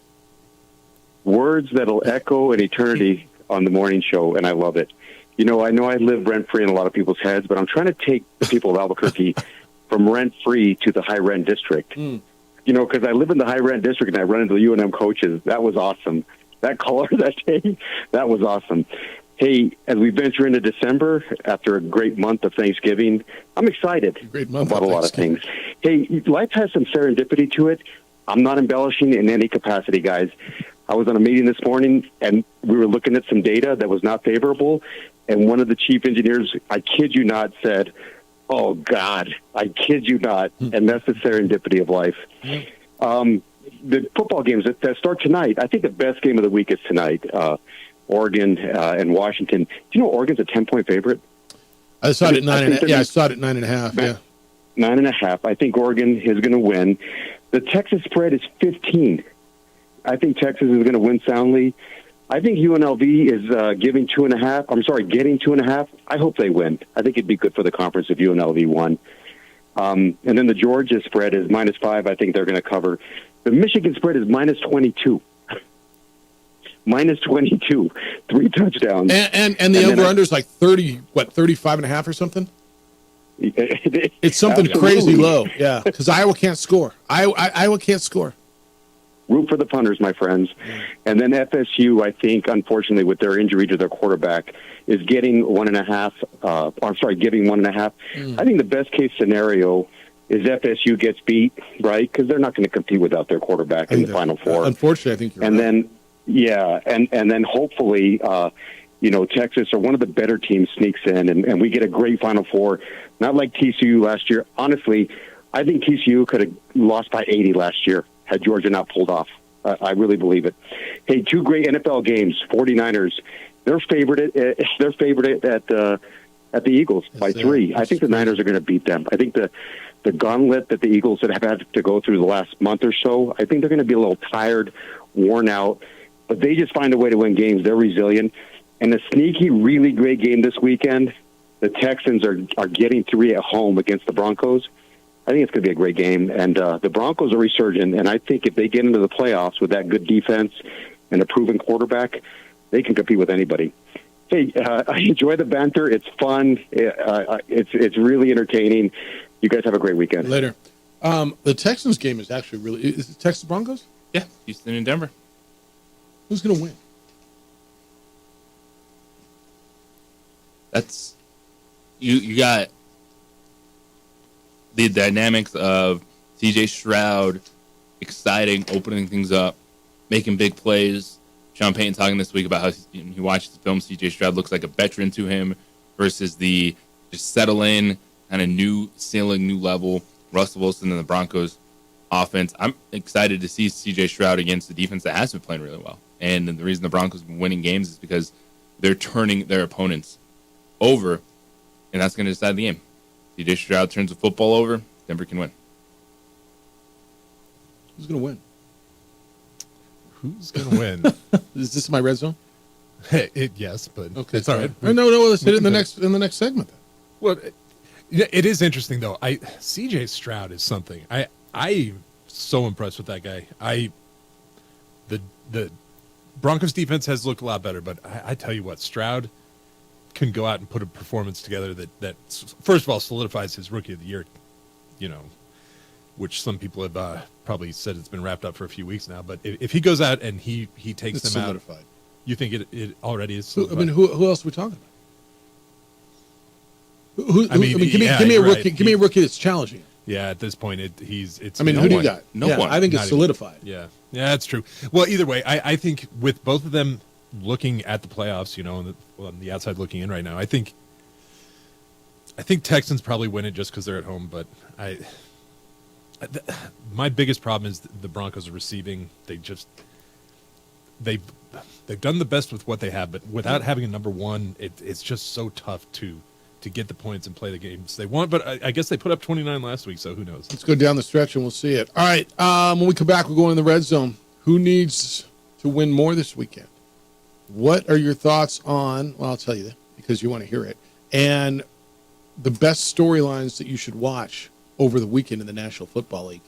Words that'll echo an eternity on the morning show, and I love it. You know I live rent-free in a lot of people's heads, but I'm trying to take the people of Albuquerque from rent-free to the high-rent district. You know, because I live in the high-rent district, and I run into the UNM coaches. That was awesome. That caller that day, that was awesome. Hey, as we venture into December, after a great month of Thanksgiving, I'm excited about a lot of things. Hey, life has some serendipity to it. I'm not embellishing in any capacity, guys. I was on a meeting this morning, and we were looking at some data that was not favorable, and one of the chief engineers, I kid you not, said, "Oh, God, I kid you not," and that's the serendipity of life. The football games that start tonight, I think the best game of the week is tonight. Oregon and Washington. Do you know Oregon's a 10-point favorite? I saw it at 9.5. Yeah, I saw it at 9.5. Yeah, 9.5. I think Oregon is going to win. The Texas spread is 15. I think Texas is going to win soundly. I think UNLV is giving 2.5. I'm sorry, getting 2.5. I hope they win. I think it'd be good for the conference if UNLV won. And then the Georgia spread is -5. I think they're going to cover. The Michigan spread is -22. -22, 3 touchdowns. And the over-under is like 35.5 or something? It's something crazy low, yeah, because Iowa can't score. Iowa can't score. Root for the punters, my friends. And then FSU, I think, unfortunately, with their injury to their quarterback, is getting 1.5. Giving 1.5. I think the best-case scenario is FSU gets beat, right? Because they're not going to compete without their quarterback in the Final Four. Unfortunately, I think you're right. Then, yeah, and then hopefully, Texas or one of the better teams sneaks in, and we get a great Final Four. Not like TCU last year. Honestly, I think TCU could have lost by 80 last year had Georgia not pulled off. I really believe it. Hey, 2 great NFL games. 49ers, they're favored at the Eagles by 3. I think the Niners are going to beat them. I think the gauntlet that the Eagles have had to go through the last month or so, I think they're going to be a little tired, worn out, but they just find a way to win games. They're resilient. And a sneaky, really great game this weekend, the Texans are getting 3 at home against the Broncos. I think it's going to be a great game. And the Broncos are resurgent, and I think if they get into the playoffs with that good defense and a proven quarterback, they can compete with anybody. Hey, I enjoy the banter. It's fun. It's really entertaining. You guys have a great weekend. Later. The Texans game is actually really... Is it Texas Broncos? Yeah, Houston and Denver. Who's going to win? That's... You got the dynamics of C.J. Stroud exciting, opening things up, making big plays. Sean Payton talking this week about how he watched the film. C.J. Stroud looks like a veteran to him versus the just settle in, kind of new ceiling, new level. Russell Wilson and the Broncos offense. I'm excited to see C.J. Stroud against the defense that has been playing really well. And the reason the Broncos have been winning games is because they're turning their opponents over, and that's going to decide the game. C.J. Stroud turns the football over, Denver can win. Who's going to win? Who's going to win? Is this my red zone? Yes, but Okay, it's all right. No, let's hit it in the next segment. Well, it is interesting though. CJ Stroud is something. I'm so impressed with that guy. The Broncos defense has looked a lot better, but I tell you what, Stroud can go out and put a performance together that first of all solidifies his Rookie of the Year, which some people have probably said it's been wrapped up for a few weeks now. But if he goes out and he takes It's them solidified. out, you think it already is solidified? Who else are we talking about? Give me a you're rookie. right. Give me a rookie that's challenging. Yeah, at this point, it's. Who do you got? No one. I think it's Not solidified. Yeah, that's true. Well, either way, I think with both of them looking at the playoffs, on the outside looking in right now, I think Texans probably win it just because they're at home. But my biggest problem is the Broncos are receiving. They've done the best with what they have, but without having a number one, it's just so tough to get the points and play the games they want. But I guess they put up 29 last week, so who knows? Let's go down the stretch and we'll see it. All right. When we come back, we're going in the red zone. Who needs to win more this weekend? What are your thoughts on? Well, I'll tell you that because you want to hear it. And the best storylines that you should watch over the weekend in the National Football League.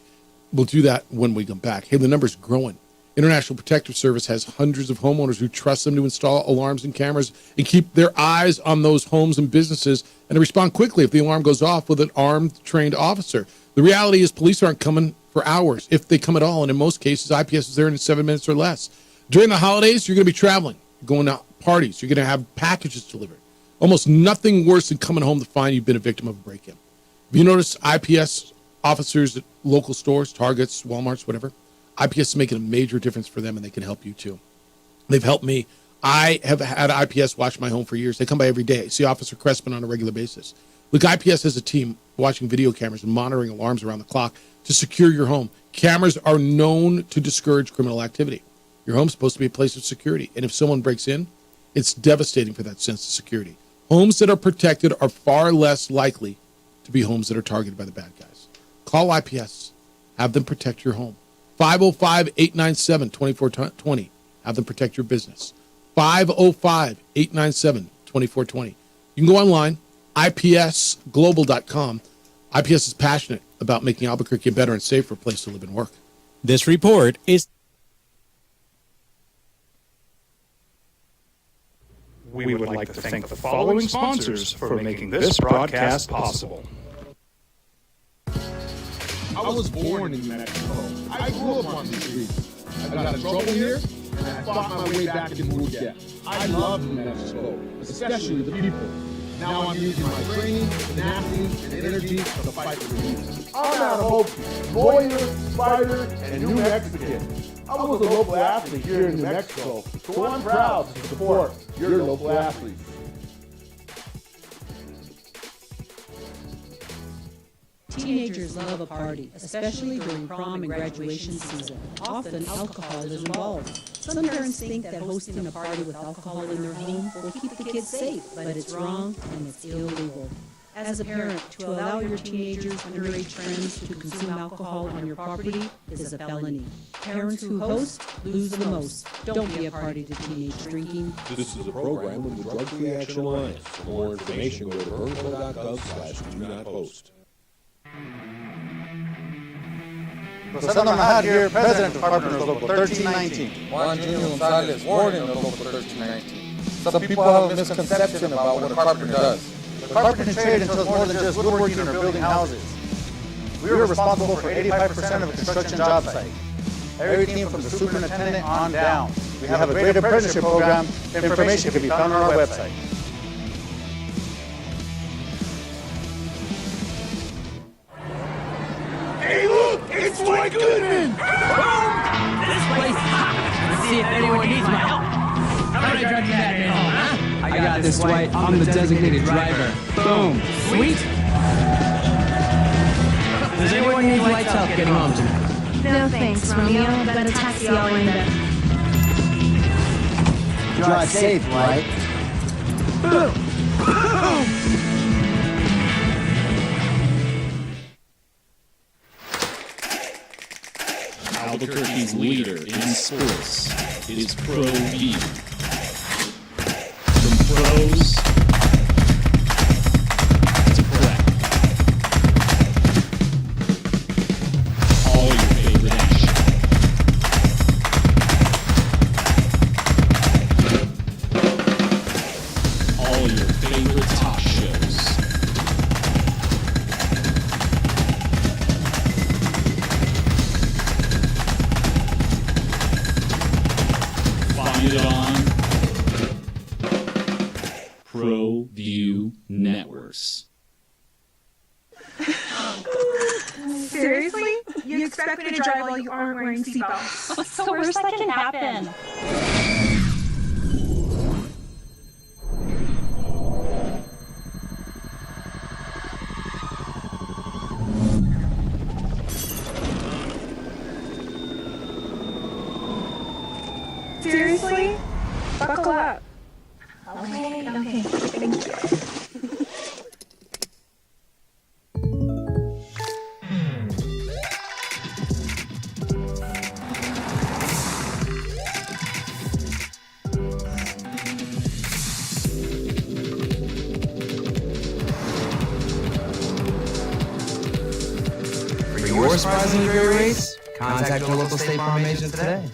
We'll do that when we come back. Hey, the number's growing. International Protective Service has hundreds of homeowners who trust them to install alarms and cameras and keep their eyes on those homes and businesses and to respond quickly if the alarm goes off with an armed, trained officer. The reality is police aren't coming for hours, if they come at all, and in most cases, IPS is there in 7 minutes or less. During the holidays, you're going to be traveling, going to parties, you're going to have packages delivered. Almost nothing worse than coming home to find you've been a victim of a break-in. Have you noticed IPS officers at local stores, Targets, Walmarts, whatever? IPS is making a major difference for them, and they can help you too. They've helped me. I have had IPS watch my home for years. They come by every day. I see Officer Crespin on a regular basis. Look, IPS has a team watching video cameras and monitoring alarms around the clock to secure your home. Cameras are known to discourage criminal activity. Your home's supposed to be a place of security, and if someone breaks in, it's devastating for that sense of security. Homes that are protected are far less likely to be homes that are targeted by the bad guys. Call IPS. Have them protect your home. 505-897-2420. Have them protect your business. 505-897-2420. You can go online, ipsglobal.com. IPS is passionate about making Albuquerque a better and safer place to live and work. This report is... We would like to thank the following sponsors for making this broadcast possible. I was born in New Mexico. I grew up on these streets. I got in trouble here, and I fought my way back to Murcia. I love New Mexico, especially the people. Now I'm using my training, tenacity, and energy to fight for the youth. I'm Adam Hope, lawyer, fighter, and New Mexican. I was a local athlete here in New Mexico, so I'm proud to support your local athletes. Teenagers love a party, especially during prom and graduation season. Often alcohol is involved. Some parents think that hosting a party with alcohol in their home will keep the kids safe, but it's wrong and it's illegal. As a parent, to allow your teenagers, underage friends to consume alcohol on your property is a felony. Parents who host lose the most. Don't be a party to teenage drinking. This is a program of the Drug Free Action Alliance. For more information, go to burnco.gov/do-not-host. Rosendo Mahad here, President of Carpenters Local 1319. Juan Junior Gonzalez, Warden of Local 1319. Some people have a misconception about what a carpenter does. The carpentry trade entails more than just woodworking or building houses. We are responsible for 85% of a construction job site. Everything from the superintendent on down. We have a great apprenticeship program. Information can be found on our website. Hey, look! It's Dwight Goodman! This place is hot. Let's see if anyone needs my help. How about I drive you back at home, huh? I got this, Dwight. I'm the designated driver. Boom. Sweet. Does anyone need lights help getting home tonight? No thanks, Romeo. I've got a taxi all lined up. Drive safe, Dwight. Boom. Albuquerque's leader in sports is Pro V. Pros. To prep. All your favorite action. All your favorite talk shows. Find it on ProView Networks. Seriously? You expect me to drive while you aren't wearing seatbelts? What's the worst that can happen? Seriously? Buckle up. Okay, thank you. For your surprisingly great race, contact your local State Farm agent today.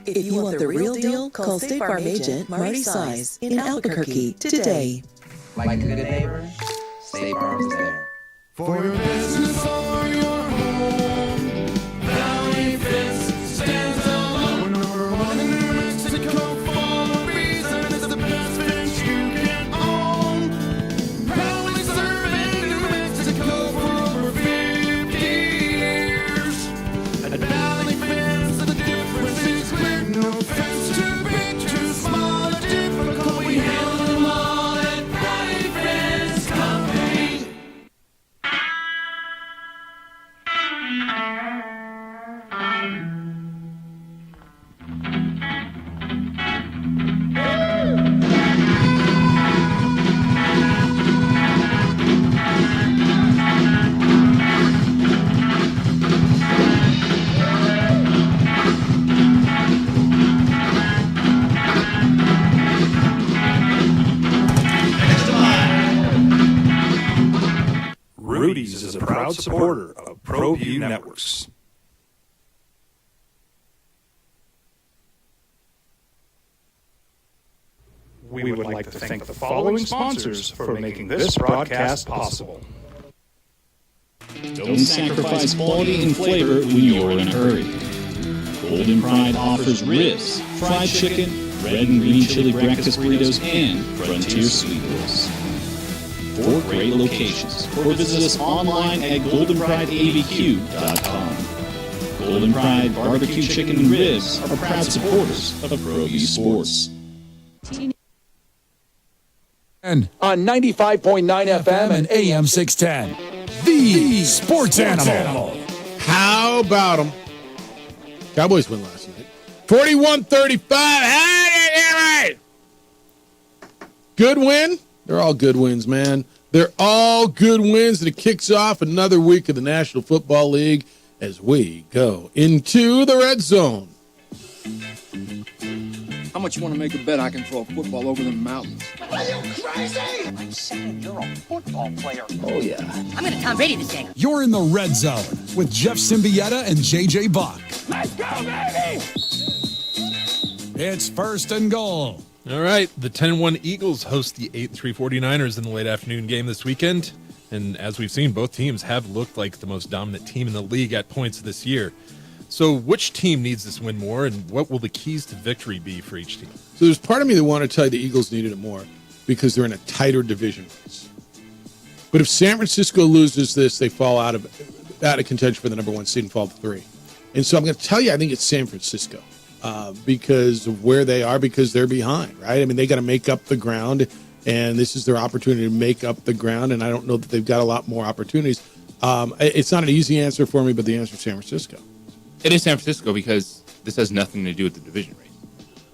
If you want the real deal, call State Farm agent Marty Size in Albuquerque today. Like a good neighbor, State Farm's there. For your business or your home, Valley Fence stands alone. We're number one in Mexico for a reason. It's the best fence you can own. Proudly serving New Mexico for over 50 years. At Valley Fence, the difference is clear. No fence too big, too small, or difficult. We handle them all at Valley Fence Company. Rudy's is a proud supporter of ProView Networks. We would like to thank the following sponsors for making this broadcast possible. Don't sacrifice quality and flavor when you're in a hurry. Golden Pride offers ribs, fried chicken, red and green chili breakfast burritos, and Frontier Sweet Rolls. 4 great locations, or visit us online at goldenprideabq.com. Golden Pride Barbecue Chicken and Ribs are proud supporters of ProView Sports. On 95.9 FM and AM 610. The Sports Animal. How about them? Cowboys win last night. 41-35. Good win. They're all good wins, man. They're all good wins, and it kicks off another week of the National Football League as we go into the red zone. How much you want to make a bet I can throw a football over the mountains? Are you crazy? I'm saying you're a football player. Oh, yeah. I'm going to Tom Brady this game. You're in the red zone with Jeff Symbieta and JJ Buck. Let's go, baby! It's first and goal. All right, the 10-1 Eagles host the 8-3 49ers in the late afternoon game this weekend. And as we've seen, both teams have looked like the most dominant team in the league at points this year. So which team needs this win more, and what will the keys to victory be for each team? So there's part of me that want to tell you the Eagles needed it more because they're in a tighter division race. But if San Francisco loses this, they fall out of contention for the number 1 seed and fall to 3. And so I'm going to tell you, I think it's San Francisco because of where they are, because they're behind, right? I mean, they got to make up the ground, and this is their opportunity to make up the ground, and I don't know that they've got a lot more opportunities. It's not an easy answer for me, but the answer is San Francisco. It is San Francisco because this has nothing to do with the division race.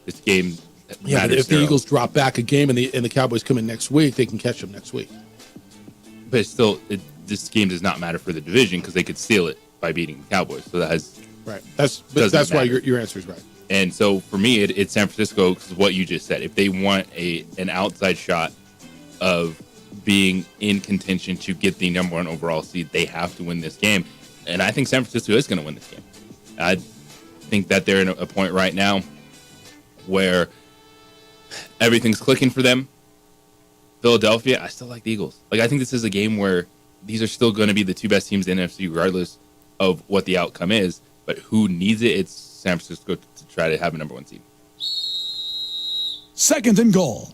This game Yeah, but if the Eagles drop back a game and the Cowboys come in next week, they can catch them next week. But it's still, this game does not matter for the division because they could steal it by beating the Cowboys. So that has Right. That's Doesn't why matter. your answer is right. And so for me, it's San Francisco because what you just said. If they want an outside shot of being in contention to get the number 1 overall seed, they have to win this game. And I think San Francisco is going to win this game. I think that they're in a point right now where everything's clicking for them. Philadelphia, I still like the Eagles. Like, I think this is a game where these are still going to be the 2 best teams in the NFC, regardless of what the outcome is. But who needs it? It's San Francisco to try to have a number 1 seed. 2nd and goal.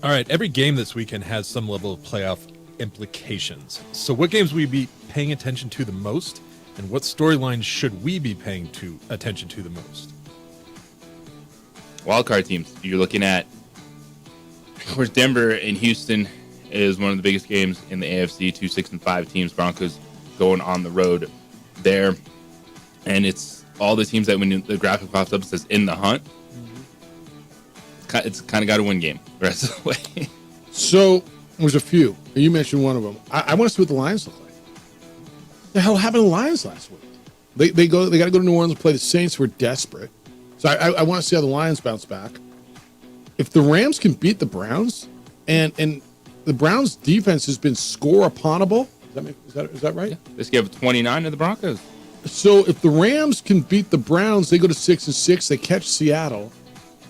All right, every game this weekend has some level of playoff implications. So what games will we be paying attention to the most, and what storylines should we be paying attention to the most? Wildcard teams. You're looking at, of course, Denver and Houston is one of the biggest games in the AFC. 2 6-5 teams. Broncos going on the road there, and it's all the teams that when the graphic pops up it says in the hunt. It's kind of got to win game the rest of the way. So there's a few. You mentioned one of them. I want to see what the Lions look like. The hell happened to the Lions last week? They got to go to New Orleans and play the Saints. We're desperate. So I want to see how the Lions bounce back. If the Rams can beat the Browns, and the Browns' defense has been score-uponable. Is that right? Yeah. This gave 29 to the Broncos. So if the Rams can beat the Browns, they go to 6-6. They catch Seattle,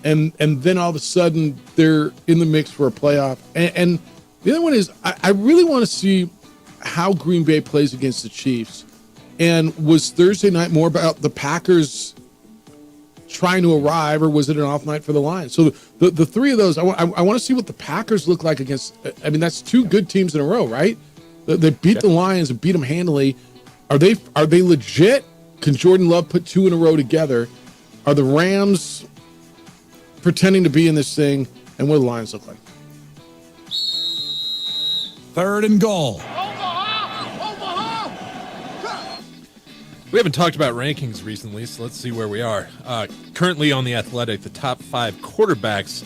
and then all of a sudden they're in the mix for a playoff. And the other one is I really want to see how Green Bay plays against the Chiefs. And was Thursday night more about the Packers trying to arrive, or was it an off night for the Lions? So the 3 of those, I want to see what the Packers look like against. I mean, that's 2 good teams in a row, right? They beat the Lions and beat them handily. Are they legit? Can Jordan Love put 2 in a row together? Are the Rams pretending to be in this thing? And what do the Lions look like? 3rd and goal. We haven't talked about rankings recently, so let's see where we are. Currently on The Athletic, the top 5 quarterbacks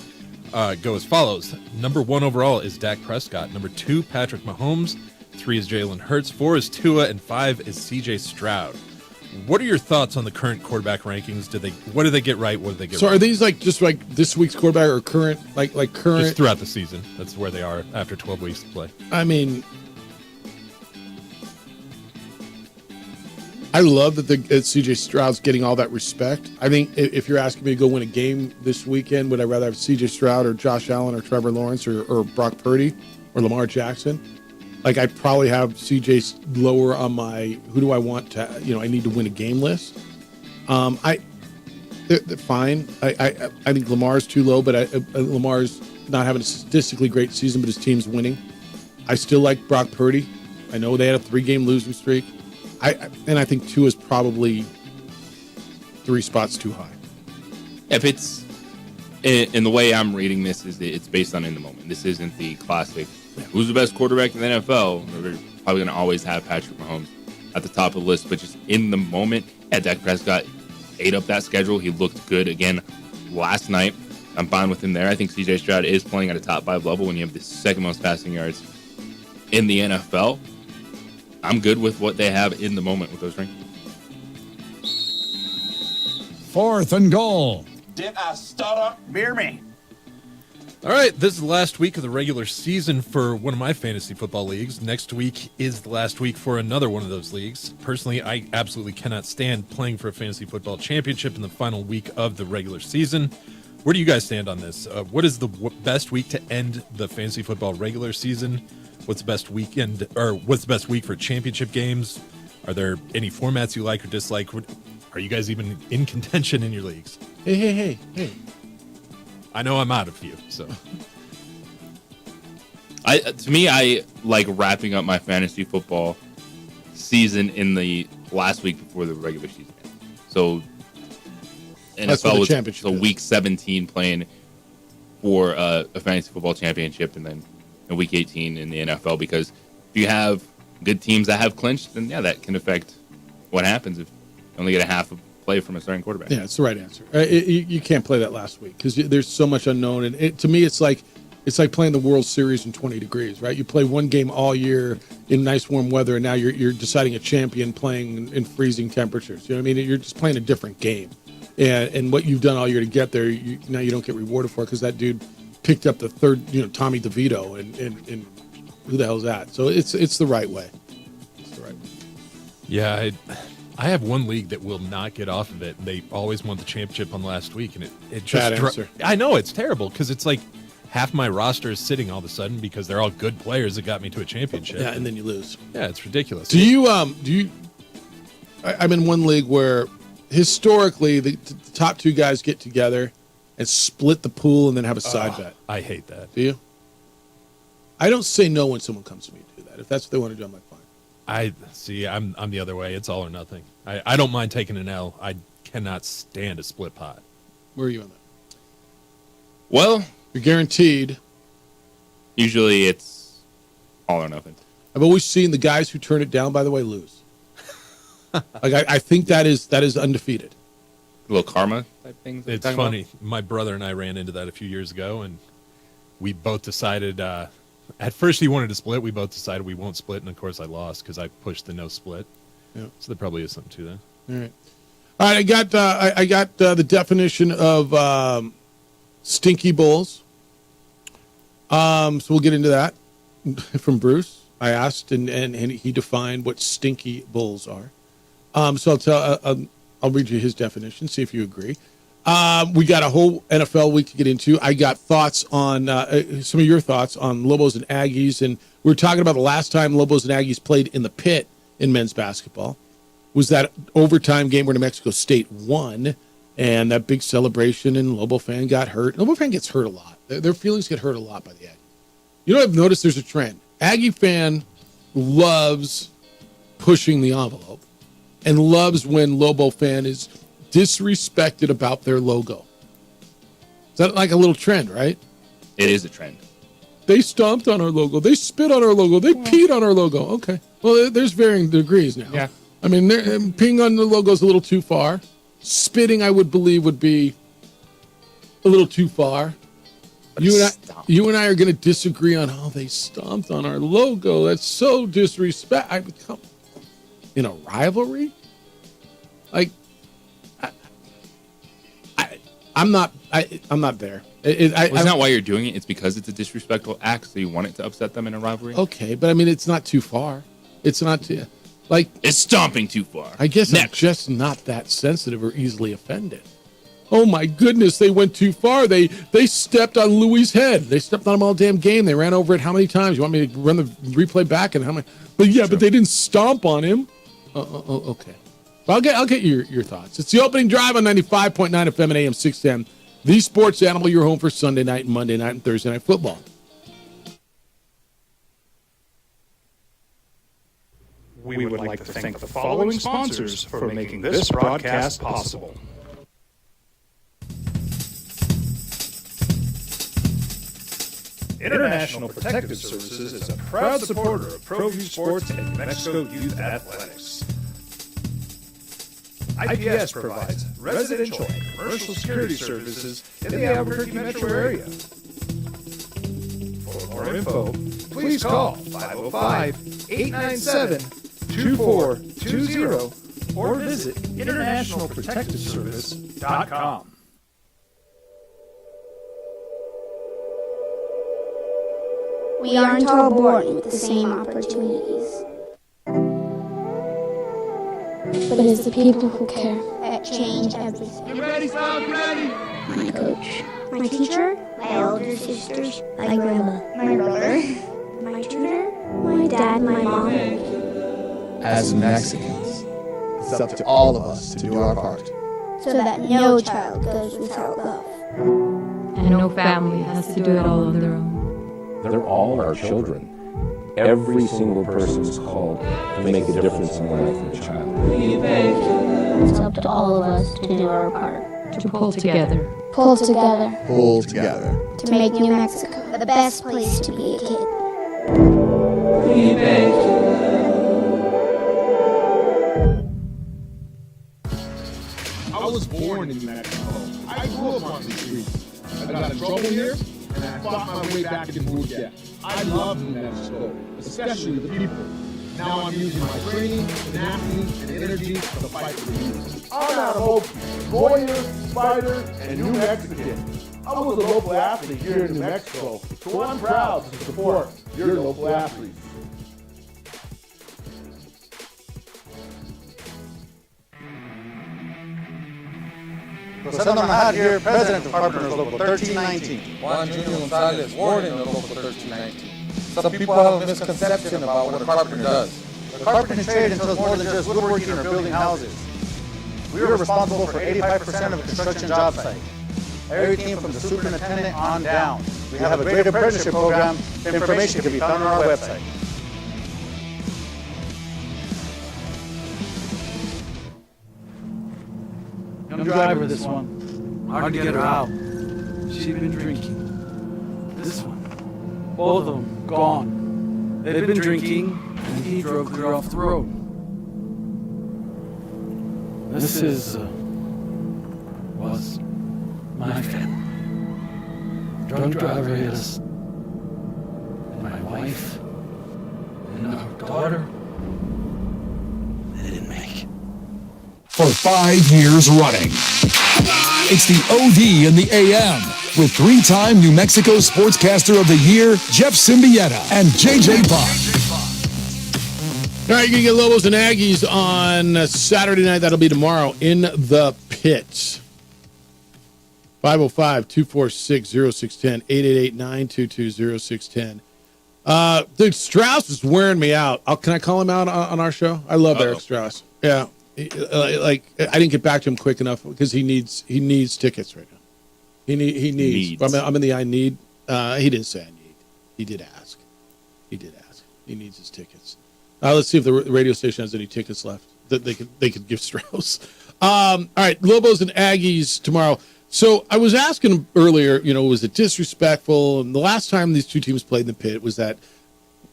go as follows. Number 1 overall is Dak Prescott. Number 2, Patrick Mahomes. 3 is Jalen Hurts. 4 is Tua, and 5 is C.J. Stroud. What are your thoughts on the current quarterback rankings? What do they get right? What do they get So right? are these just like this week's quarterback or current, like current? Just throughout the season. That's where they are after 12 weeks to play. I mean, I love that C.J. Stroud's getting all that respect. I think if you're asking me to go win a game this weekend, would I rather have C.J. Stroud or Josh Allen or Trevor Lawrence or Brock Purdy or Lamar Jackson? Like, I'd probably have C.J. lower on my who do I want to, I need to win a game list. They're fine. I think Lamar's too low, but Lamar's not having a statistically great season, but his team's winning. I still like Brock Purdy. I know they had a 3-game losing streak. And I think 2 is probably 3 spots too high. If it's in the way I'm reading this is it's based on in the moment. This isn't the classic. Who's the best quarterback in the NFL? They're probably going to always have Patrick Mahomes at the top of the list, but just in the moment, Dak Prescott ate up that schedule. He looked good again last night. I'm fine with him there. I think C.J. Stroud is playing at a top 5 level when you have the 2nd most passing yards in the NFL. I'm good with what they have in the moment with those rankings. 4th and goal. Did I stutter? Beer me. All right, this is the last week of the regular season for one of my fantasy football leagues. Next week is the last week for another one of those leagues. Personally, I absolutely cannot stand playing for a fantasy football championship in the final week of the regular season. Where do you guys stand on this? What is the best week to end the fantasy football regular season? What's the best weekend, or what's the best week for championship games? Are there any formats you like or dislike? Are you guys even in contention in your leagues? Hey. I know I'm out of you, so. To me, I like wrapping up my fantasy football season in the last week before the regular season. So NFL was so week 17 playing for a fantasy football championship, and then in week 18 in the NFL, because if you have good teams that have clinched, then that can affect what happens if you only get a half a play from a starting quarterback. Yeah, it's the right answer. You can't play that last week because there's so much unknown, and to me, it's like It's like playing the World Series in 20 degrees, right? You play one game all year in nice warm weather, and now you're deciding a champion playing in freezing temperatures. You know what I mean? You're just playing a different game. And what you've done all year to get there, now you don't get rewarded for it because that dude picked up the third, Tommy DeVito, and who the hell's that? So it's the right way. It's the right way. Yeah, I have one league that will not get off of it. They always won the championship on last week, and it just Bad answer. I know it's terrible because it's like half my roster is sitting all of a sudden because they're all good players that got me to a championship. Yeah, and then you lose. Yeah, it's ridiculous. Do you I'm in one league where historically the top two guys get together and split the pool and then have a side bet. I hate that. Do you? I don't say no when someone comes to me to do that. If that's what they want to do, I'm like, fine. I see. I'm the other way. It's all or nothing. I don't mind taking an L. I cannot stand a split pot. Where are you on that? Well, you're guaranteed. Usually it's all or nothing. I've always seen the guys who turn it down, by the way, lose. Like I think that is undefeated. A little karma type things. It's funny. My brother and I ran into that a few years ago, and we both decided. At first, he wanted to split. We both decided we won't split, and of course, I lost because I pushed the no split. Yeah. So there probably is something to that. All right. All right. I got the definition of stinky bulls. So we'll get into that from Bruce. I asked, and he defined what stinky bulls are. So I'll read you his definition, see if you agree. We got a whole NFL week to get into. I got thoughts on some of your thoughts on Lobos and Aggies, and we were talking about the last time Lobos and Aggies played in the pit in men's basketball. Was that overtime game where New Mexico State won, and that big celebration, and Lobo fan got hurt. Lobo fan gets hurt a lot. Their feelings get hurt a lot by the Aggies. You know, I've noticed there's a trend. Aggie fan loves pushing the envelope and loves when Lobo fan is disrespected about their logo. Is that like a little trend, right? It is a trend. They stomped on our logo. They spit on our logo. They peed on our logo. Okay. Well, there's varying degrees now. Yeah. I mean, peeing on the logo is a little too far. Spitting, I would believe, would be a little too far. You and I are going to disagree on how they stomped on our logo. That's so disrespect. I become in a rivalry. Like, I'm not there. It's not why you're doing it. It's because it's a disrespectful act, so you want it to upset them in a rivalry. Okay, but I mean, it's not too far. It's not too, like, it's stomping too far. I guess I'm just not that sensitive or easily offended. Oh my goodness, they went too far. They stepped on Louis' head. They stepped on him all damn game. They ran over it how many times? You want me to run the replay back and how many? But yeah, but they didn't stomp on him. Okay. Well, I'll get your thoughts. It's the opening drive on 95.9 FM and AM 610. The Sports Animal, your home for Sunday night and Monday night and Thursday night football. We would like to thank the following sponsors for making this broadcast possible. International Protective Services is a proud supporter of ProView Sports and New Mexico Youth Athletics. IPS provides residential and commercial security services in the Albuquerque metro area. For more info, please call 505-897-2420 or visit internationalprotectiveservice.com. We aren't all born with the same opportunities. But it's the people who care that change everything. You ready, son? You ready? My coach, my teacher, my older sisters, my grandma, my brother, my tutor, my dad, my mom. As Mexicans, it's up to all of us to do our part. So that no child goes without love. And no family has to do it all on their own. They're all our children. Every single person is called to make a difference in the life of a child. It's up to all of us to do our part. To pull together. Pull together. Pull together. To make New Mexico the best place to be a kid. I was born in New Mexico. I grew up on these streets. I got in trouble here, and and I fought my way back into Mood Gap. I love New Mexico, especially the people. Now I'm using my training, tenacity, and energy to fight for the youth. I'm not a Hokie, warrior, fighter, and New Mexican. I was a local athlete here in New Mexico, so I'm proud to support your local athletes. Rosendo Mahad here, President of Carpenters Local 1319. Juan Junior Gonzalez, Warden of Local 1319. Some people have a misconception about what a carpenter does. The carpentry trade entails more than just woodworking or building houses. We are responsible for 85% of a construction job site. Everything from the superintendent on down. We have a great apprenticeship program. Information can be found on our website. Young driver, this one. Hard to get her out. She'd been drinking. This one. Both of them gone. They'd been drinking, and he drove clear off the road. This was my family. Drunk driver hit us. And my wife. And our daughter. They didn't make it. For 5 years running. It's the OD in the AM with 3-time New Mexico Sportscaster of the Year, Jeff Symbieta and JJ Buck. All right, you're going to get Lobos and Aggies on Saturday night. That'll be tomorrow in the pits. 505-246-0610, 888-922-0610. Dude, Strauss is wearing me out. Can I call him out on our show? I love Eric Strauss. Yeah. Like, I didn't get back to him quick enough because he needs tickets right now. He needs. I'm in the I need. He didn't say I need. He did ask. He needs his tickets. Let's see if the radio station has any tickets left that they could give Strauss. All right, Lobos and Aggies tomorrow. So I was asking him earlier, was it disrespectful? And the last time these two teams played in the pit was that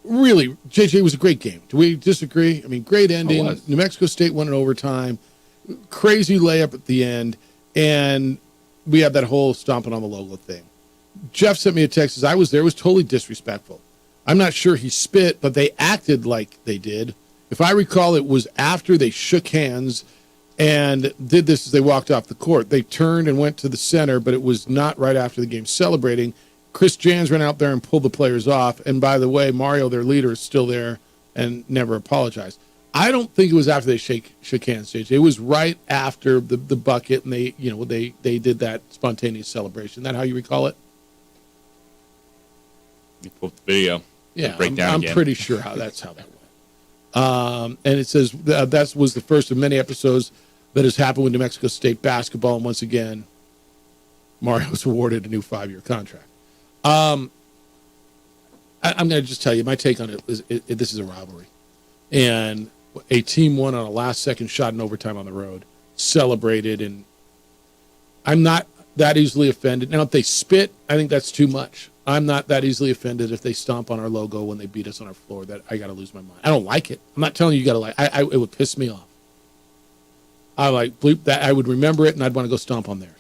really, JJ, it was a great game. Do we disagree? I mean, great ending. New Mexico State won in overtime. Crazy layup at the end. And we have that whole stomping on the logo thing. Jeff sent me a text. Says, I was there. It was totally disrespectful. I'm not sure he spit, but they acted like they did. If I recall, it was after they shook hands and did this as they walked off the court. They turned and went to the center, but it was not right after the game celebrating. Chris Jans ran out there and pulled the players off. And by the way, Mario, their leader, is still there and never apologized. I don't think it was after they shook hands, JJ. It was right after the bucket, and they did that spontaneous celebration. Is that how you recall it? You pulled the video. Yeah, I'm pretty sure that's how that went. And it says that was the first of many episodes that has happened with New Mexico State basketball. And once again, Mario was awarded a new 5-year contract. I'm going to just tell you, my take on it is this is a rivalry. And a team won on a last-second shot in overtime on the road, celebrated, and I'm not that easily offended. Now, if they spit, I think that's too much. I'm not that easily offended if they stomp on our logo when they beat us on our floor. That I got to lose my mind. I don't like it. I'm not telling you got to like. It would piss me off. I like bleep that. I would remember it, and I'd want to go stomp on theirs.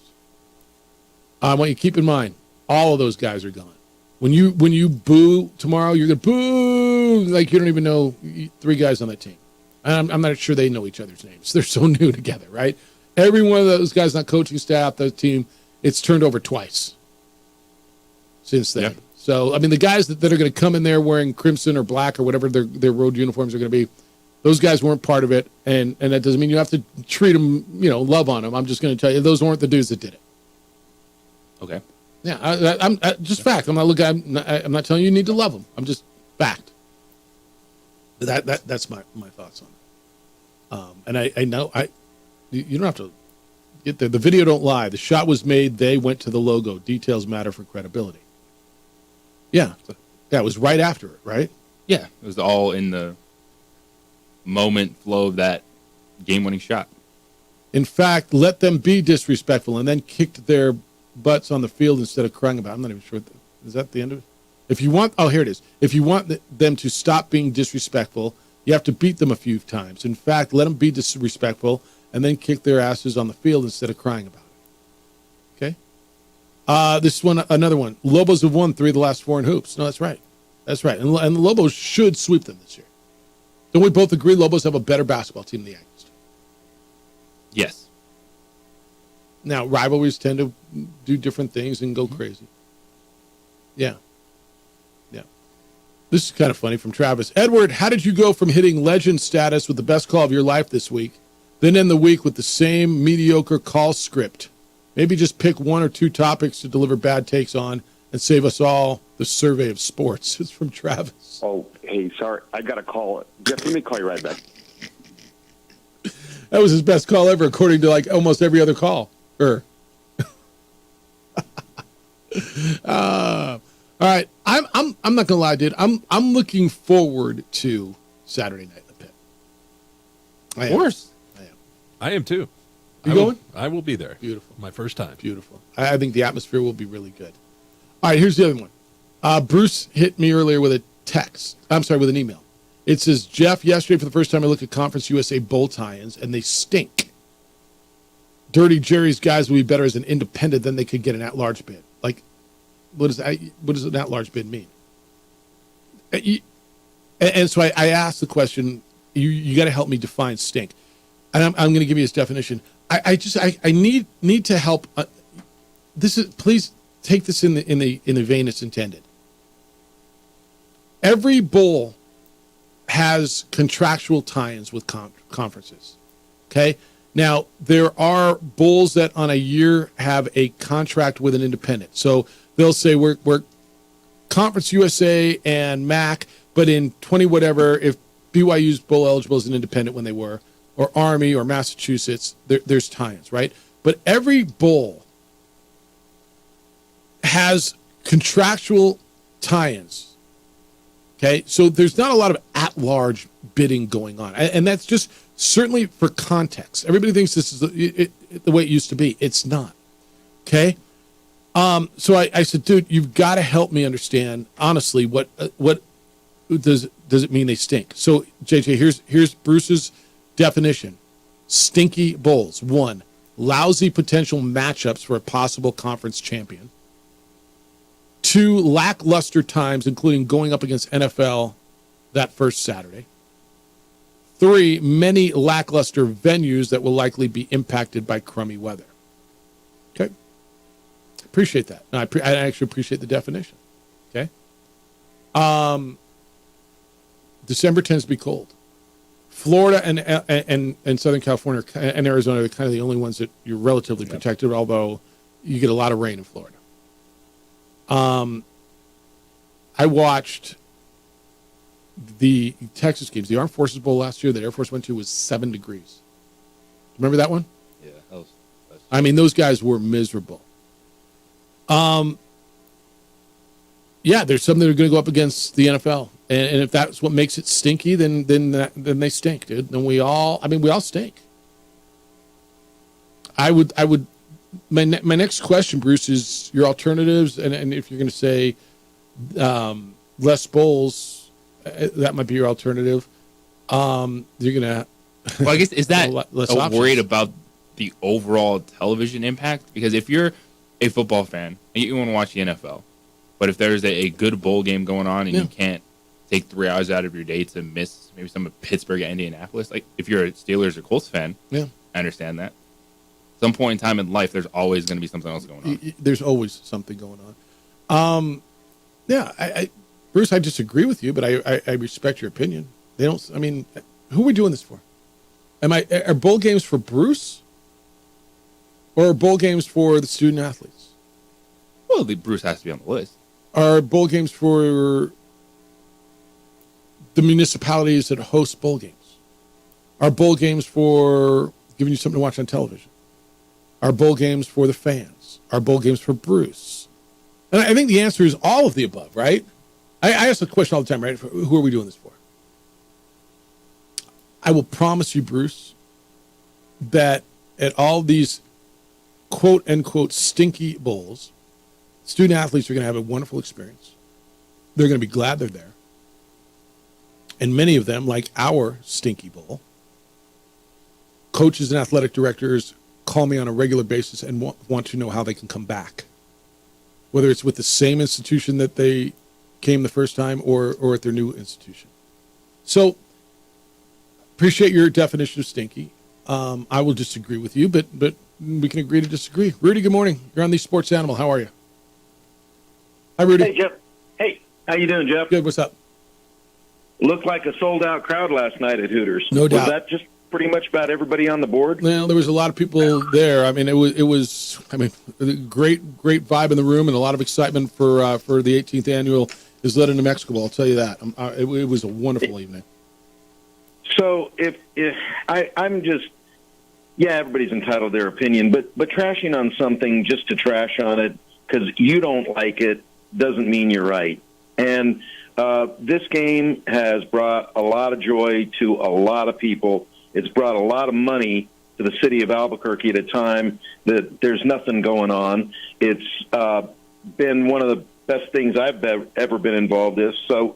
I want you to keep in mind, all of those guys are gone. When you boo tomorrow, you're gonna boo like you don't even know 3 guys on that team. I'm not sure they know each other's names. They're so new together, right? Every one of those guys on coaching staff, the team, it's turned over twice since then. Yep. So, I mean, the guys that are going to come in there wearing crimson or black or whatever their road uniforms are going to be, those guys weren't part of it, and that doesn't mean you have to treat them, love on them. I'm just going to tell you, those weren't the dudes that did it. Okay. Yeah, I'm just fact. I'm not telling you need to love them. I'm just fact. That's my thoughts on it. And I know you don't have to get there. The video don't lie. The shot was made. They went to the logo. Details matter for credibility. Yeah, it was right after it, right? Yeah, it was all in the moment flow of that game-winning shot. In fact, let them be disrespectful and then kicked their butts on the field instead of crying about it. I'm not even sure. Is that the end of it? Here it is. If you want them to stop being disrespectful, you have to beat them a few times. In fact, let them be disrespectful and then kick their asses on the field instead of crying about it. Okay? This one, another one. Lobos have won 3 of the last 4 in hoops. No, that's right. That's right. And the Lobos should sweep them this year. Don't we both agree Lobos have a better basketball team than the Yankees? Yes. Now, rivalries tend to do different things and go crazy. Yeah. Yeah. This is kind of funny from Travis. Edward, how did you go from hitting legend status with the best call of your life this week, then end the week with the same mediocre call script? Maybe just pick 1 or 2 topics to deliver bad takes on and save us all the survey of sports. It's from Travis. Oh, hey, sorry. I got a call. Jeff, let me call you right back. That was his best call ever, according to like almost every other call. All right. I'm not gonna lie, dude. I'm looking forward to Saturday night in the Pit. Of course. I am too. You going? I will be there. Beautiful. My first time. Beautiful. I think the atmosphere will be really good. All right, here's the other one. Bruce hit me earlier with a text. I'm sorry, with an email. It says, Jeff, yesterday for the first time I looked at Conference USA bowl tie-ins, and they stink. Dirty Jerry's guys will be better as an independent than they could get an at-large bid. Like, what does an at-large bid mean? And so I asked the question, you got to help me define stink. And I'm going to give you his definition. I need to help. Please take this in the vein it's intended. Every bowl has contractual tie-ins with conferences. Okay. Now there are bowls that on a year have a contract with an independent. So they'll say we're Conference USA and MAC, but in 20 whatever, if BYU's bowl eligible as an independent when they were, or Army or Massachusetts, there's tie-ins, right? But every bowl has contractual tie-ins. Okay, so there's not a lot of at-large bidding going on, and that's just certainly for context. Everybody thinks this is the way it used to be. It's not. Okay, so I said, dude, you've got to help me understand honestly what does it mean they stink? So JJ, here's Bruce's definition: stinky bowls. 1, lousy potential matchups for a possible conference champion. 2, lackluster times, including going up against NFL that first Saturday. 3, many lackluster venues that will likely be impacted by crummy weather. Okay. Appreciate that. No, I actually appreciate the definition. Okay. December tends to be cold. Florida and Southern California and Arizona are kind of the only ones that you're relatively protected, although you get a lot of rain in Florida. I watched the Texas games. The Armed Forces Bowl last year that Air Force went to was 7 degrees. Remember that one? Yeah. I mean, those guys were miserable. Yeah, there's some that are going to go up against the NFL, and if that's what makes it stinky, then they stink, dude. Then we all stink. I would. My next question, Bruce, is your alternatives, and if you're going to say less bowls, that might be your alternative. You're going to. Well, I guess is that less worried about the overall television impact? Because if you're a football fan and you want to watch the NFL, but if there's a good bowl game going on and you can't take 3 hours out of your day to miss maybe some of Pittsburgh and Indianapolis, like if you're a Steelers or Colts fan, I understand that. Some point in time in life, there's always going to be something else going on. There's always something going on. Bruce, I disagree with you, but I respect your opinion. They don't. I mean, who are we doing this for? Are bowl games for Bruce, or are bowl games for the student athletes? Well, Bruce has to be on the list. Are bowl games for the municipalities that host bowl games? Are bowl games for giving you something to watch on television? Are bowl games for the fans? Are bowl games for Bruce? And I think the answer is all of the above, right? I ask the question all the time, right? Who are we doing this for? I will promise you, Bruce, that at all these quote-unquote stinky bowls, student athletes are going to have a wonderful experience. They're going to be glad they're there. And many of them, like our stinky bowl, coaches and athletic directors call me on a regular basis and want to know how they can come back. whether it's with the same institution that they came the first time or at their new institution. So appreciate your definition of stinky. I will disagree with you, but we can agree to disagree. Rudy, good morning. You're on the Sports Animal. How are you? Hi, Rudy. Hey, Jeff. Hey, how you doing, Jeff? Good. What's up? Looked like a sold-out crowd last night at Hooters. No doubt. Was that just pretty much about everybody on the board? Well, there was a lot of people there. I mean, it was a great vibe in the room and a lot of excitement for the 18th annual Isleta New Mexico Bowl. I'll tell you that. It was a wonderful evening. So if I'm just, everybody's entitled to their opinion, but trashing on something just to trash on it because you don't like it doesn't mean you're right. And this game has brought a lot of joy to a lot of people. It's brought a lot of money to the city of Albuquerque at a time that there's nothing going on. It's been one of the best things I've ever been involved in. So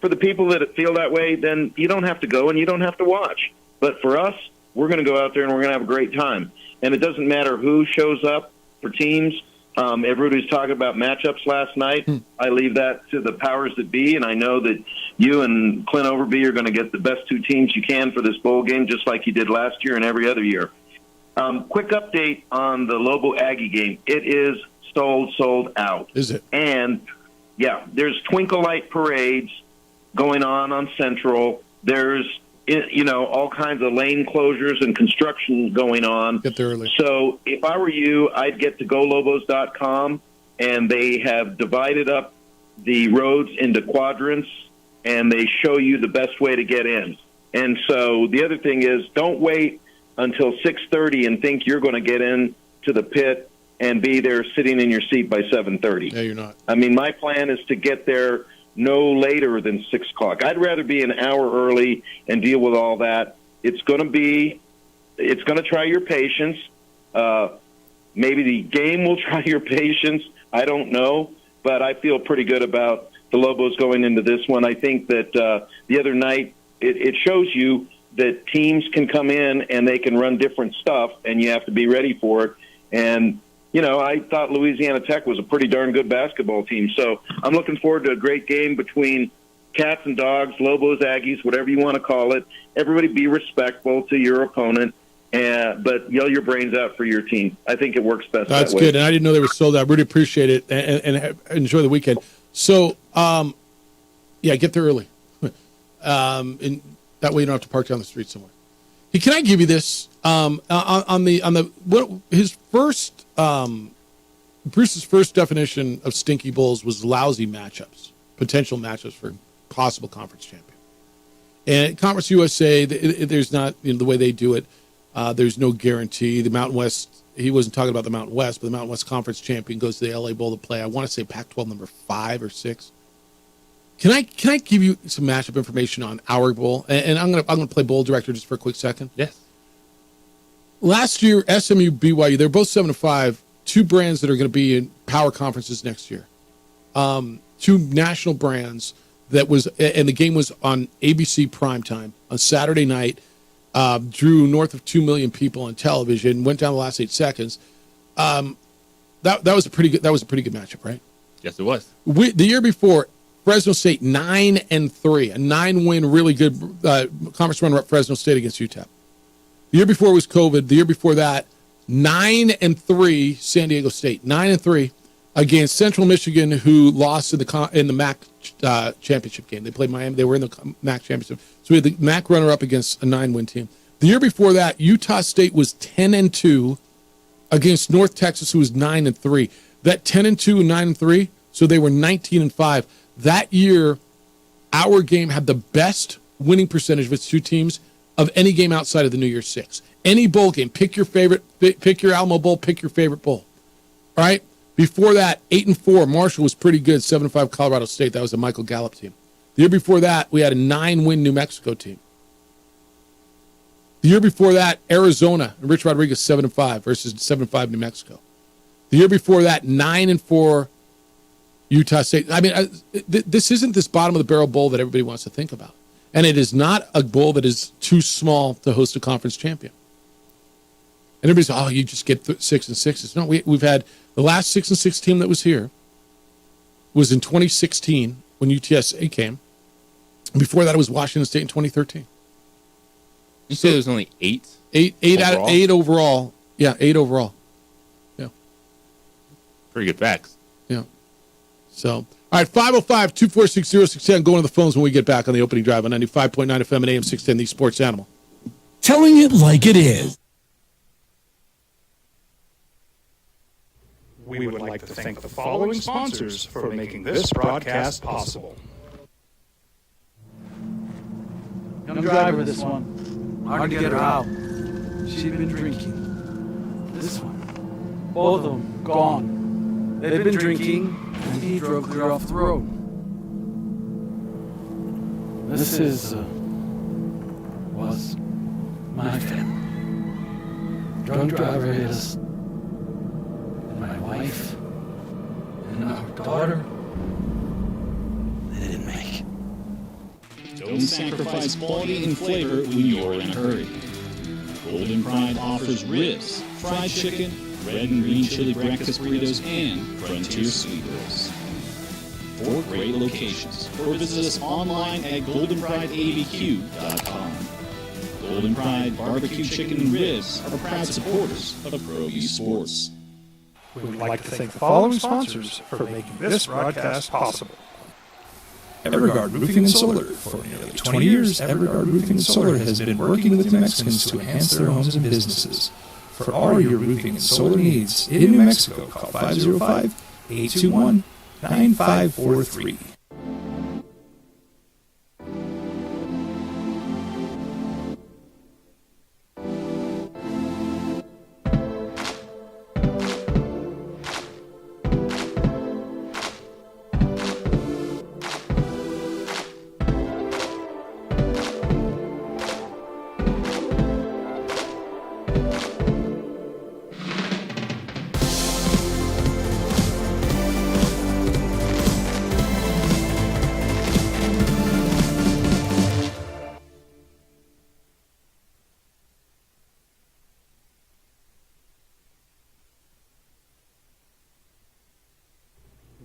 for the people that feel that way, then you don't have to go and you don't have to watch. But for us, we're going to go out there and we're going to have a great time. And it doesn't matter who shows up for teams. Everybody's talking about matchups last night. I leave that to the powers that be, and I know that you and Clint Overby are going to get the best two teams you can for this bowl game, just like you did last year and every other year. Quick update on the Lobo Aggie game. It is sold out. Is it? And, there's twinkle light parades going on Central. There's, all kinds of lane closures and construction going on. Get there early. So if I were you, I'd get to golobos.com, and they have divided up the roads into quadrants, and they show you the best way to get in. And so the other thing is, don't wait until 6:30 and think you're going to get in to the pit and be there sitting in your seat by 7:30. Yeah, you're not. I mean, my plan is to get there no later than 6 o'clock. I'd rather be an hour early and deal with all that. It's going to try your patience. Maybe the game will try your patience. I don't know, but I feel pretty good about the Lobos going into this one. I think that the other night it shows you that teams can come in and they can run different stuff, and you have to be ready for it. And I thought Louisiana Tech was a pretty darn good basketball team. So I'm looking forward to a great game between cats and dogs, Lobos, Aggies, whatever you want to call it. Everybody be respectful to your opponent, but yell your brains out for your team. I think it works best That's that way. good, and I didn't know they were sold out. I really appreciate it, and enjoy the weekend. So, get there early. And that way you don't have to park down the street somewhere. Hey, can I give you this? Bruce's first definition of stinky bowls was lousy matchups, potential matchups for possible conference champion. And Conference USA, there's not, the way they do it, there's no guarantee. The Mountain West, he wasn't talking about the Mountain West, but the Mountain West Conference champion goes to the LA Bowl to play, I want to say Pac-12 number 5 or 6. Can I give you some matchup information on our bowl? And I'm gonna play bowl director just for a quick second. Yes. Last year, SMU, BYU, they're both 7-5. Two brands that are going to be in power conferences next year. Two national brands and the game was on ABC primetime on Saturday night. Drew north of 2 million people on television. Went down the last 8 seconds. That was a pretty good matchup, right? Yes, it was. The year before, Fresno State 9-3, a 9-win, really good conference runner-up Fresno State against UTEP. The year before was COVID. The year before that, 9-3 San Diego State, 9-3 against Central Michigan, who lost in the MAC championship game. They played Miami. They were in the MAC championship. So we had the MAC runner-up against a 9-win team. The year before that, Utah State was 10-2 against North Texas, who was 9-3. That 10-2 and 9-3, so they were 19-5. That year, our game had the best winning percentage of its two teams of any game outside of the New Year's Six. Any bowl game, pick your favorite, pick your Alamo Bowl, pick your favorite bowl. All right? Before that, 8-4, Marshall was pretty good, 7-5 Colorado State. That was a Michael Gallup team. The year before that, we had a 9-win New Mexico team. The year before that, Arizona and Rich Rodriguez 7-5 versus 7-5 New Mexico. The year before that, 9-4 Utah State. I mean, this isn't this bottom of the barrel bowl that everybody wants to think about. And it is not a bowl that is too small to host a conference champion. And everybody's, oh, you just get 6 and 6s. No, we've had the last 6 and 6 team that was here was in 2016 when UTSA came. Before that, it was Washington State in 2013. You say there was only 8? 8 out of 8 overall. Yeah, 8 overall. Yeah. Pretty good facts. Yeah. So, all right, 505-246-0610. Going to the phones when we get back on the opening drive on 95.9 FM and AM 610, the Sports Animal. Telling it like it is. We would like to thank the following sponsors for making this broadcast possible. Young driver, this one. Hard to get her out. She'd been drinking. This one. Both of them gone. They'd been drinking, and he drove clear off the road. This was my family. Drunk driver hit us. And my wife and our daughter, they didn't make it. Don't sacrifice quality and flavor when you're in a hurry. Golden Pride offers ribs, fried chicken, red and green chili breakfast burritos, and Frontier sweet rolls. 4 great locations, or visit us online at goldenprideabq.com. Golden Pride Barbecue Chicken and Ribs are proud supporters of ProView Sports. We would like to thank the following sponsors for making this broadcast possible. Everguard Roofing and Solar. For nearly 20 years, Everguard Roofing and Solar has been working with New Mexicans to enhance their homes and businesses. For all your roofing and solar needs in New Mexico, call 505-821-9543.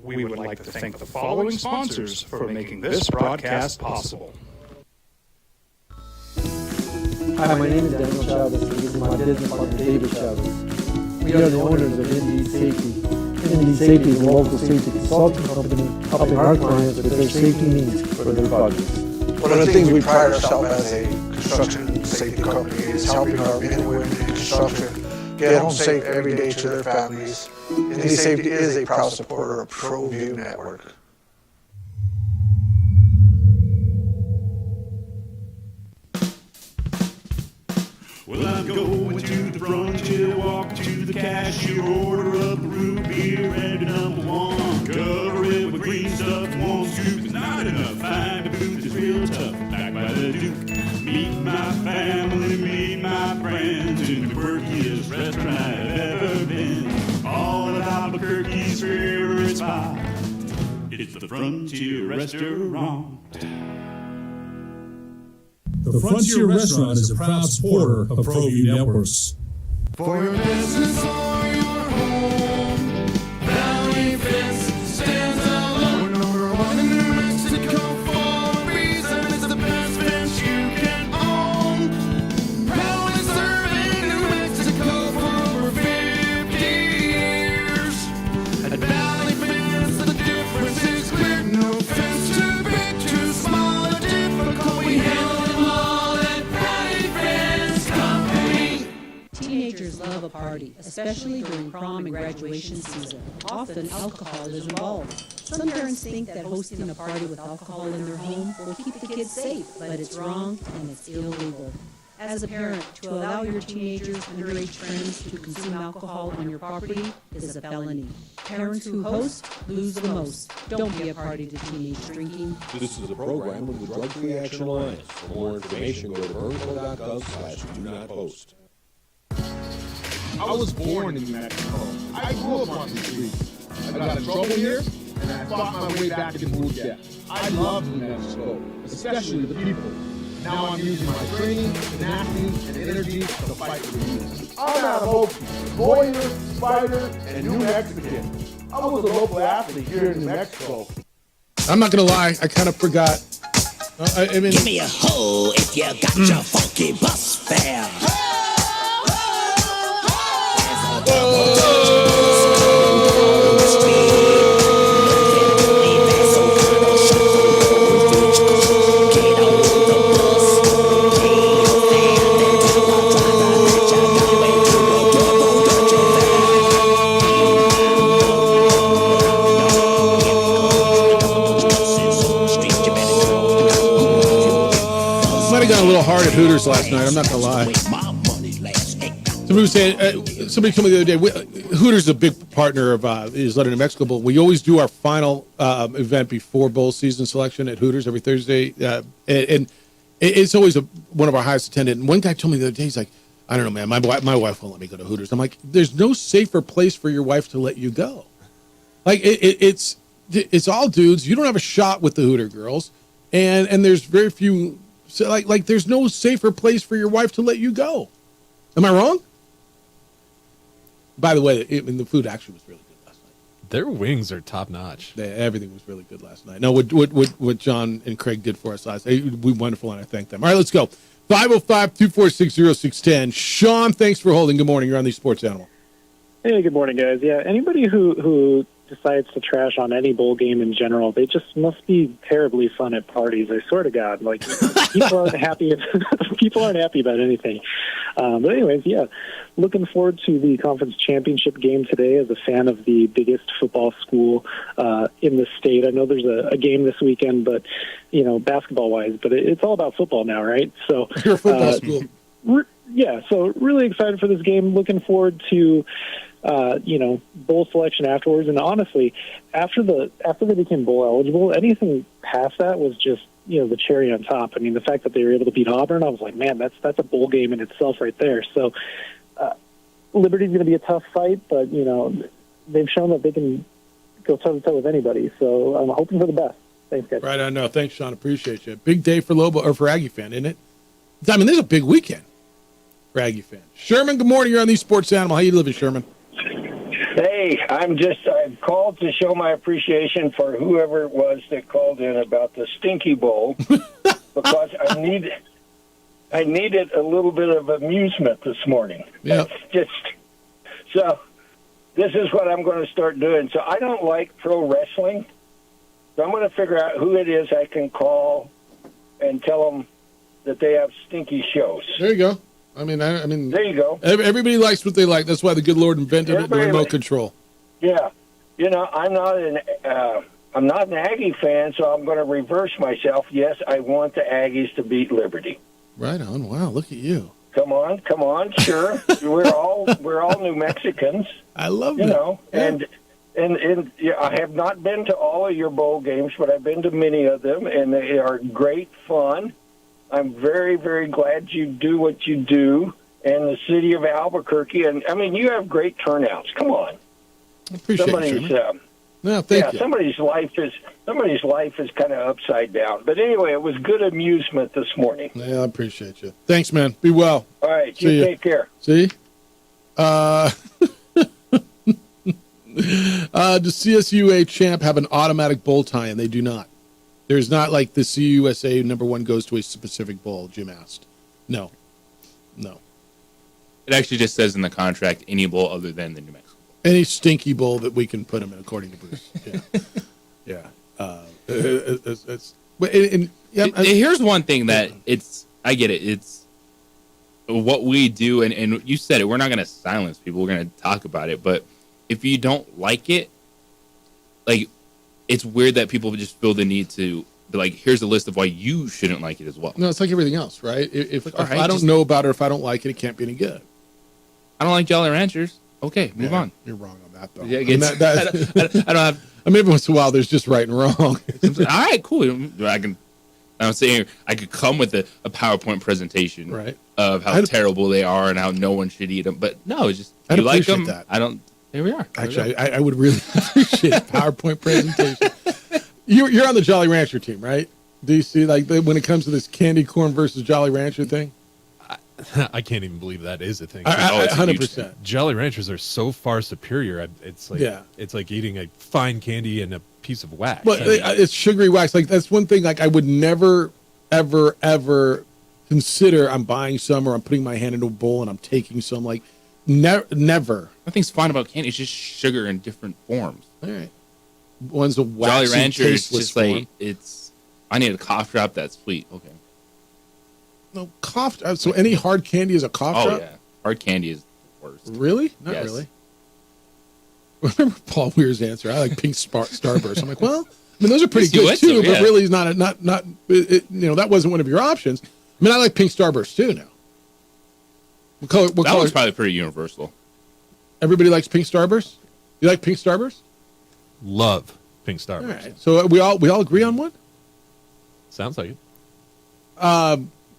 We would like to thank the following sponsors for making this broadcast possible. Hi, my name is Daniel Chavez, and this is my business partner, David Chavez. We are the owners of Indeed Safety. Indeed Safety is a local safety consulting company helping our clients with their safety needs for their projects. One of the things we pride ourselves as a construction safety company is helping our men and women in construction get home safe every day to their families. Indeed Safety is a proud supporter of ProView Network. Well, I'm going to the frontier, walk to the cashier, order up a root beer and a number 1. Cover it with green stuff, 1 scoop is not enough. Find a booth that's real tough, back by the Duke. Meet my family, meet my friends in the quirkiest restaurant I've ever been. All of Albuquerque's favorite spot, it's the Frontier Restaurant. The Frontier Restaurant is a proud supporter of ProView Networks. For your business or your home, Valley Fence stands alone. We're #1 in New Mexico for a reason. It's the best fence you can own. Proudly serving New Mexico for over 50 years. At Valley Fence, the difference is clear. No fence too big, too small, or difficult. We handle Teenagers love a party, especially during prom and graduation season. Often alcohol is involved. Some parents think that hosting a party with alcohol in their home will keep the kids safe, but it's wrong and it's illegal. As a parent, to allow your teenagers, underage friends to consume alcohol on your property is a felony. Parents who host lose the most. Don't be a party to teenage drinking. This is a program of the Drug Free Action Alliance. For more information, go to burnco.gov/do-not-post. I was born in New Mexico. I grew up on the streets. I got in trouble here, and I fought my way back and moved back. I love New Mexico, especially the people. Now I'm using my training, tenacity, and energy to fight for the youth. I'm Adam Oki, lawyer, fighter, and New Mexican. I was a local athlete here in New Mexico. I'm not gonna lie, I kind of forgot. I mean, Give me a hoe if you got your funky bus fare. might have gone a little hard at Hooters last night. I'm not gonna lie. Somebody was saying, somebody told me the other day, Hooters is a big partner of is Letter New Mexico Bowl. We always do our final event before bowl season selection at Hooters every Thursday, and it's always one of our highest attended. And one guy told me the other day, he's like, I don't know, man, my wife won't let me go to Hooters. I'm like, there's no safer place for your wife to let you go. Like it's all dudes. You don't have a shot with the Hooter girls, and there's very few. So like there's no safer place for your wife to let you go. Am I wrong? By the way, the food actually was really good last night. Their wings are top notch. Everything was really good last night. No, what John and Craig did for us last night, we wonderful, and I thank them. All right, let's go. 505-246-0610. Sean, thanks for holding. Good morning. You're on the Sports Animal. Hey, good morning, guys. Yeah, anybody who decides to trash on any bowl game in general, they just must be terribly fun at parties. I swear to God, like people aren't happy. People aren't happy about anything. But anyways, yeah, looking forward to the conference championship game today as a fan of the biggest football school in the state. I know there's a game this weekend, but basketball-wise, but it's all about football now, right? So you're a football school. Yeah, so really excited for this game. Looking forward to bowl selection afterwards. And honestly, after they became bowl eligible, anything past that was just the cherry on top. I mean, the fact that they were able to beat Auburn, I was like, man, that's a bowl game in itself right there. So Liberty's going to be a tough fight, but they've shown that they can go toe to toe with anybody. So I'm hoping for the best. Thanks, guys. Right, I know. Thanks, Sean. Appreciate you. Big day for Lobo or for Aggie fan, isn't it? I mean, there's a big weekend for Aggie fan. Sherman, good morning. You're on the Sports Animal. How you living, Sherman? Hey, I've called to show my appreciation for whoever it was that called in about the Stinky Bowl because I needed a little bit of amusement this morning. Yeah. So this is what I'm going to start doing. So I don't like pro wrestling. So I'm going to figure out who it is I can call and tell them that they have stinky shows. There you go. I mean, there you go. Everybody likes what they like. That's why the good Lord invented it, the remote control. Yeah, I'm not an Aggie fan, so I'm going to reverse myself. Yes, I want the Aggies to beat Liberty. Right on. Wow, look at you. Come on, sure. we're all New Mexicans. I love that. And I have not been to all of your bowl games, but I've been to many of them, and they are great fun. I'm very, very glad you do what you do, and the city of Albuquerque. And I mean, you have great turnouts. Come on, I appreciate it. Thank you. Somebody's life is kind of upside down. But anyway, it was good amusement this morning. Yeah, I appreciate you. Thanks, man. Be well. All right, See you ya. take care. See? Does CSUA champ have an automatic bowl tie? And they do not. There's not like the CUSA number one goes to a specific bowl, Jim asked. No. It actually just says in the contract any bowl other than the New Mexico Bowl. Any stinky bowl that we can put him in, according to Bruce. Yeah. Here's one thing that I get it. It's what we do, and you said it. We're not going to silence people. We're going to talk about it. But if you don't like it, like, it's weird that people just feel the need to be like, here's a list of why you shouldn't like it as well. No, it's like everything else, right? If All right, I don't know about it, if I don't like it, it can't be any good. I don't like Jolly Ranchers. Okay, move on. You're wrong on that, though. Yeah, I don't have. I mean, every once in a while, there's just right and wrong. All right, cool. I'm saying I could come with a PowerPoint presentation of how terrible they are and how no one should eat them. But no, it's just you like them. That. I don't. Here we are. Actually, I would really appreciate a PowerPoint presentation. You're on the Jolly Rancher team, right? Do you see, like, when it comes to this candy corn versus Jolly Rancher thing? I can't even believe that is a thing. 100%. Jolly Ranchers are so far superior. It's like it's like eating a fine candy and a piece of wax. But it's sugary wax. Like, that's one thing. Like, I would never, ever, ever consider I'm buying some or I'm putting my hand into a bowl and I'm taking some. Like, never. Nothing's fine about candy. It's just sugar in different forms. All right. One's a waxy, Jolly Rancher is tasteless just like form. I need a cough drop that's sweet. Okay. No, cough. So any hard candy is a cough drop? Oh, yeah. Hard candy is the worst. Really? Not Yes. really. Remember Paul Weir's answer? I like pink Starburst. I'm like, well, I mean, those are pretty Yes, you good would, too, so, yeah. but really, that wasn't one of your options. I mean, I like pink Starburst too now. What color? That one's probably pretty universal. Everybody likes pink Starburst. You like pink Starburst? Love pink Starburst. All right. So we all agree on one. Sounds like it.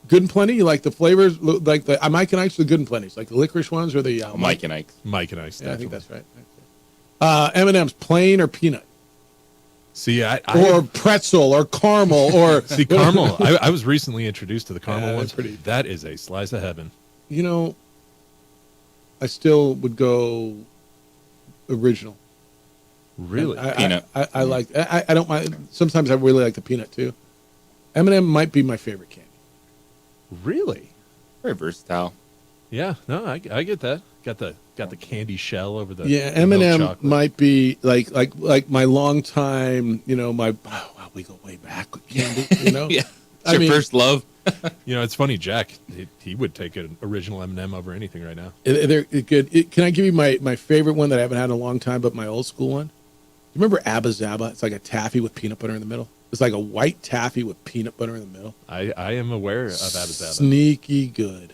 Good and Plenty. You like the flavors, like the Mike and Ike's, the Good and Plenty's, like the licorice ones or the Mike and Ike. Mike and Ike's. Yeah, I think that's right. M&M's, plain or peanut? See, or pretzel or caramel or see caramel. I was recently introduced to the caramel Yeah, ones. pretty- That is a slice of heaven. You know, I still would go original. Really? Peanut. I like. I don't mind. Sometimes I really like the peanut too. M&M might be my favorite candy. Really? Very versatile. Yeah. No, I get that. Got the candy shell over the Yeah, the milk M&M chocolate. might be like my long time. You know, we go way back with candy. You know, Yeah. It's your first love. You know, it's funny. Jack, he would take an original M&M over anything right now. They're good. Can I give you my favorite one that I haven't had in a long time, but my old school one? You remember Abba Zaba? It's like a taffy with peanut butter in the middle. It's like a white taffy with peanut butter in the middle. I am aware of Abba Zaba. Sneaky good.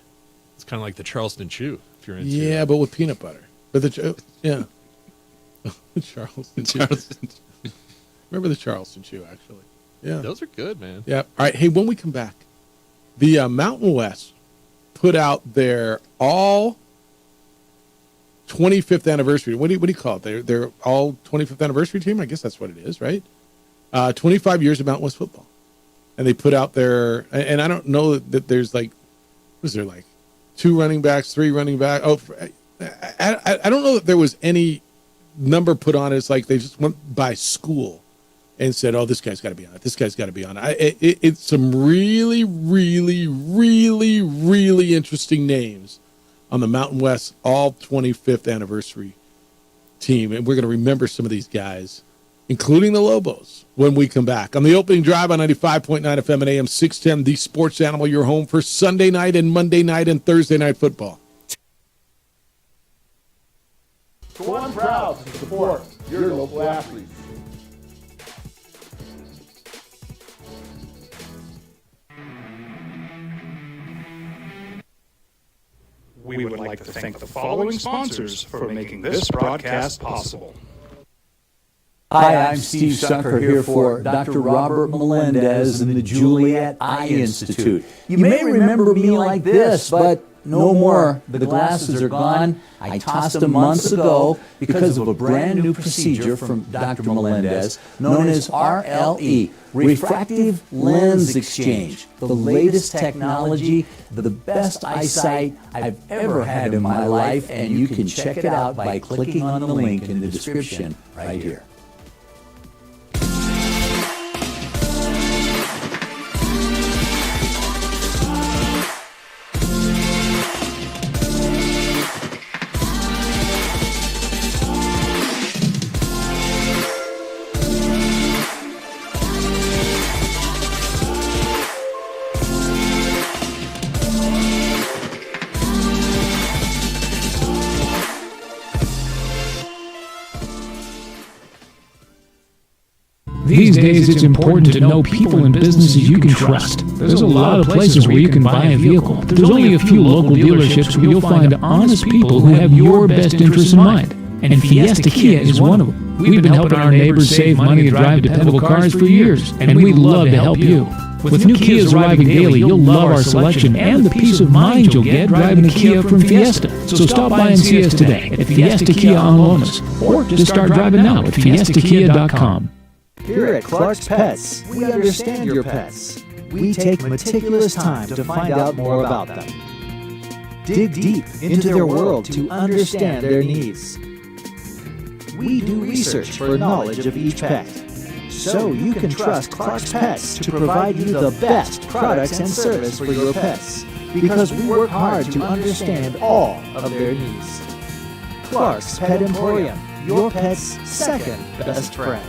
It's kind of like the Charleston Chew. If you're into Yeah, but with peanut butter. But yeah. Charleston Chew. Remember the Charleston Chew, actually. Yeah. Those are good, man. Yeah. All right. Hey, when we come back, the Mountain West put out their all 25th anniversary. What do you call it? They're all 25th anniversary team. I guess that's what it is, right? 25 years of Mountain West football, and they put out their. And I don't know that there's like, was there like 2 running backs, 3 running back? Oh, I don't know that there was any number put on it. It's like they just went by school and said, "Oh, this guy's got to be on it. This guy's got to be on it." It's some really, really, really, really interesting names on the Mountain West all 25th anniversary team, and we're going to remember some of these guys, including the Lobos, when we come back on the opening drive on 95.9 FM and AM 610. The Sports Animal, your home for Sunday night and Monday night and Thursday night football. So I'm proud to support your local athletes. We would like to thank the following sponsors for making this broadcast possible. Hi, I'm Steve Sucker here for Dr. Robert Melendez and the Juliet Eye Institute. You may remember me like this, but no more. The glasses are gone. I tossed them months ago because of a brand new procedure from Dr. Melendez known as RLE, Refractive Lens Exchange. The latest technology, the best eyesight I've ever had in my life, and you can check it out by clicking on the link in the description right here. These days, it's important to know people and businesses you can trust. There's a lot of places where you can buy a vehicle. There's only a few local dealerships where you'll find honest people who have your best interests in mind. And Fiesta Kia is one of them. We've been helping our neighbors save money and drive dependable cars for years, and we'd love to help you. With new Kias arriving daily, you'll love our selection and the peace of mind you'll get driving a Kia from Fiesta. So stop by and see us today at Fiesta Kia on Lomas, or just start driving now at fiestakia.com. Here at Clark's Pets, we understand your pets. We take meticulous time to find out more about them. Dig deep into their world to understand their needs. We do research for knowledge of each pet, so you can trust Clark's Pets to provide you the best products and service for your pets, because we work hard to understand all of their needs. Clark's Pet Emporium, your pet's second best friend.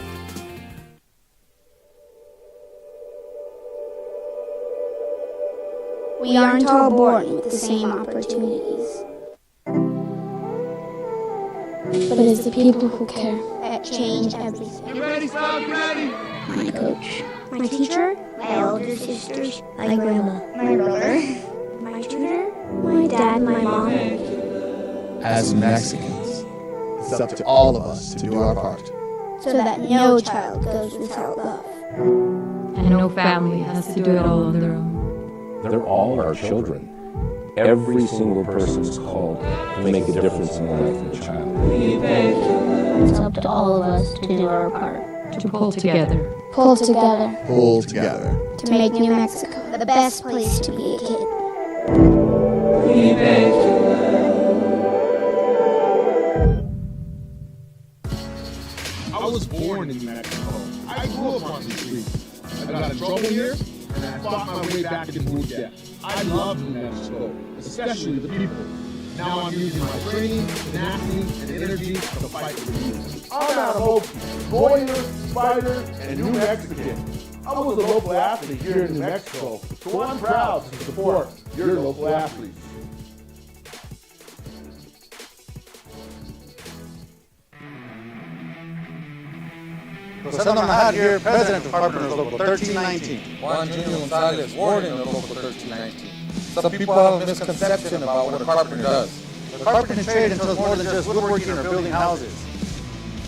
We aren't all born with the same opportunities. But it's the people who care that change everything. You ready, son? Ready? My coach, my teacher, my older sisters, my grandma, my brother, my tutor, my dad, my mom. As Mexicans, it's up to all of us to do our part. So that no child goes without love. And no family has to do it all on their own. They're all our children. Every single person is called to make a difference in the life of a child. It's up to all of us to do our part. To pull together. Pull together. Pull together. To make New Mexico the best place to be a kid. I was born in New Mexico. I grew up on these streets. I got in trouble here, and I fought my way back and moved there. I love New Mexico, especially the people. Now I'm using my training, tenacity, and energy to fight for you. I'm Adam Oakey, lawyer, fighter, and New Mexican. I was a local athlete here in New Mexico, so I'm proud to support your local athletes. José Mahad here, President of Carpenters Local 1319. Juan Junior Gonzalez, Warden of Local 1319. Some people have a misconception about what a carpenter does. The carpentering trade entails more than just woodworking or building houses.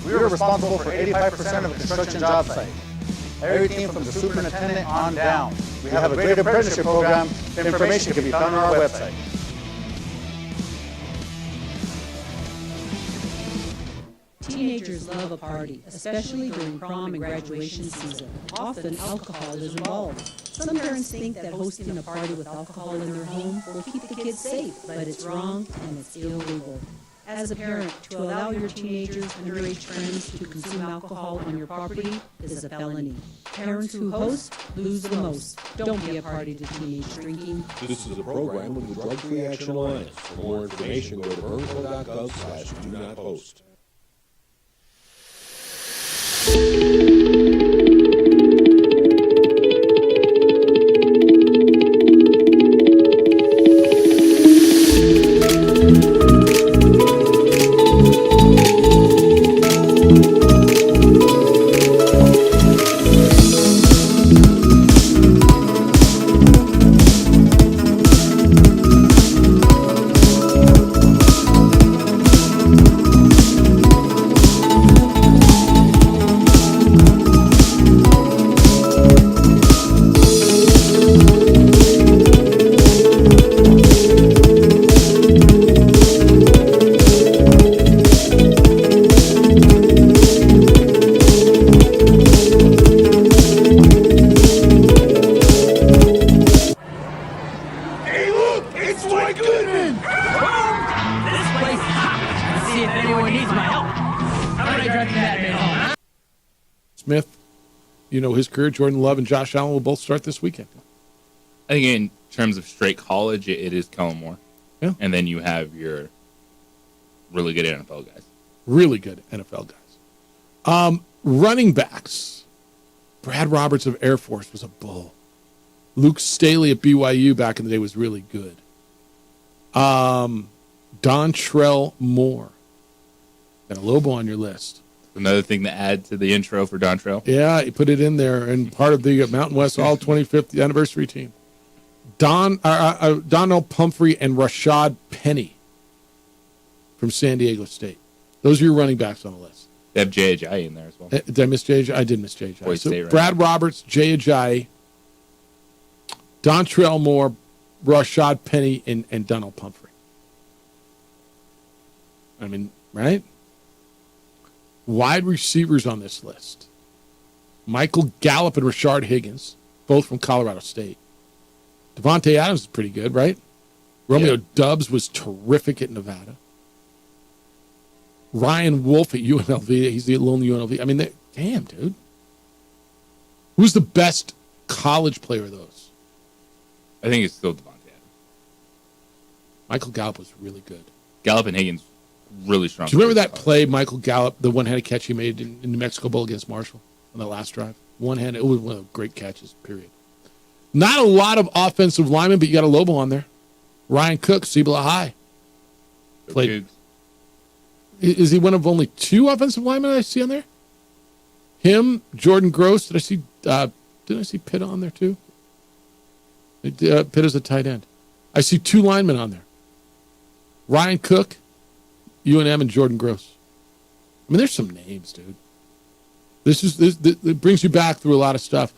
We are responsible for 85% of a construction job site. Everything from the superintendent on down. We have a great apprenticeship program. The information can be found on our website. Teenagers love a party, especially during prom and graduation season. Often alcohol is involved. Some parents think that hosting a party with alcohol in their home will keep the kids safe, but it's wrong and it's illegal. As a parent, to allow your teenagers, underage friends to consume alcohol on your property is a felony. Parents who host lose the most. Don't be a party to teenage drinking. This is a program of the Drug Free Action Alliance. For more information, go to burnsville.gov/do-not-host. Smith, you know his career. Jordan Love and Josh Allen will both start this weekend. I think in terms of straight college, it is Kellen Moore. Yeah. And then you have your really good NFL guys. Really good NFL guys. Running backs. Brad Roberts of Air Force was a bull. Luke Staley at BYU back in the day was really good. Dontrell Moore. Got a Lobo on your list. Another thing to add to the intro for Dontrell. Yeah, he put it in there and part of the Mountain West All 25th anniversary team. Donnell Pumphrey and Rashad Penny from San Diego State. Those are your running backs on the list. They have Jay Ajayi in there as well. Did I miss Jay Ajayi? I did miss Jay Ajayi. Boise State, right? Brad Roberts, Jay Ajayi, Dontrell Moore, Rashad Penny, and Donnell Pumphrey. I mean, right? Wide receivers on this list. Michael Gallup and Rashard Higgins, both from Colorado State. Devontae Adams is pretty good, right? Romeo Dubs was terrific at Nevada. Ryan Wolf at UNLV. He's the lone UNLV. I mean, damn, dude. Who's the best college player of those? I think it's still Devontae Adams. Michael Gallup was really good. Gallup and Higgins, really strong. Do you remember that play, Michael Gallup, the one-handed catch he made in New Mexico Bowl against Marshall on the last drive? One-handed. It was one of the great catches, period. Not a lot of offensive linemen, but you got a Lobo on there. Ryan Cook, Cibola High. Played. Is he one of only 2 offensive linemen I see on there? Him, Jordan Gross. Didn't I see Pitt on there too? Pitt is a tight end. I see 2 linemen on there. Ryan Cook, UNM, and Jordan Gross. I mean, there's some names, dude. It brings you back through a lot of stuff.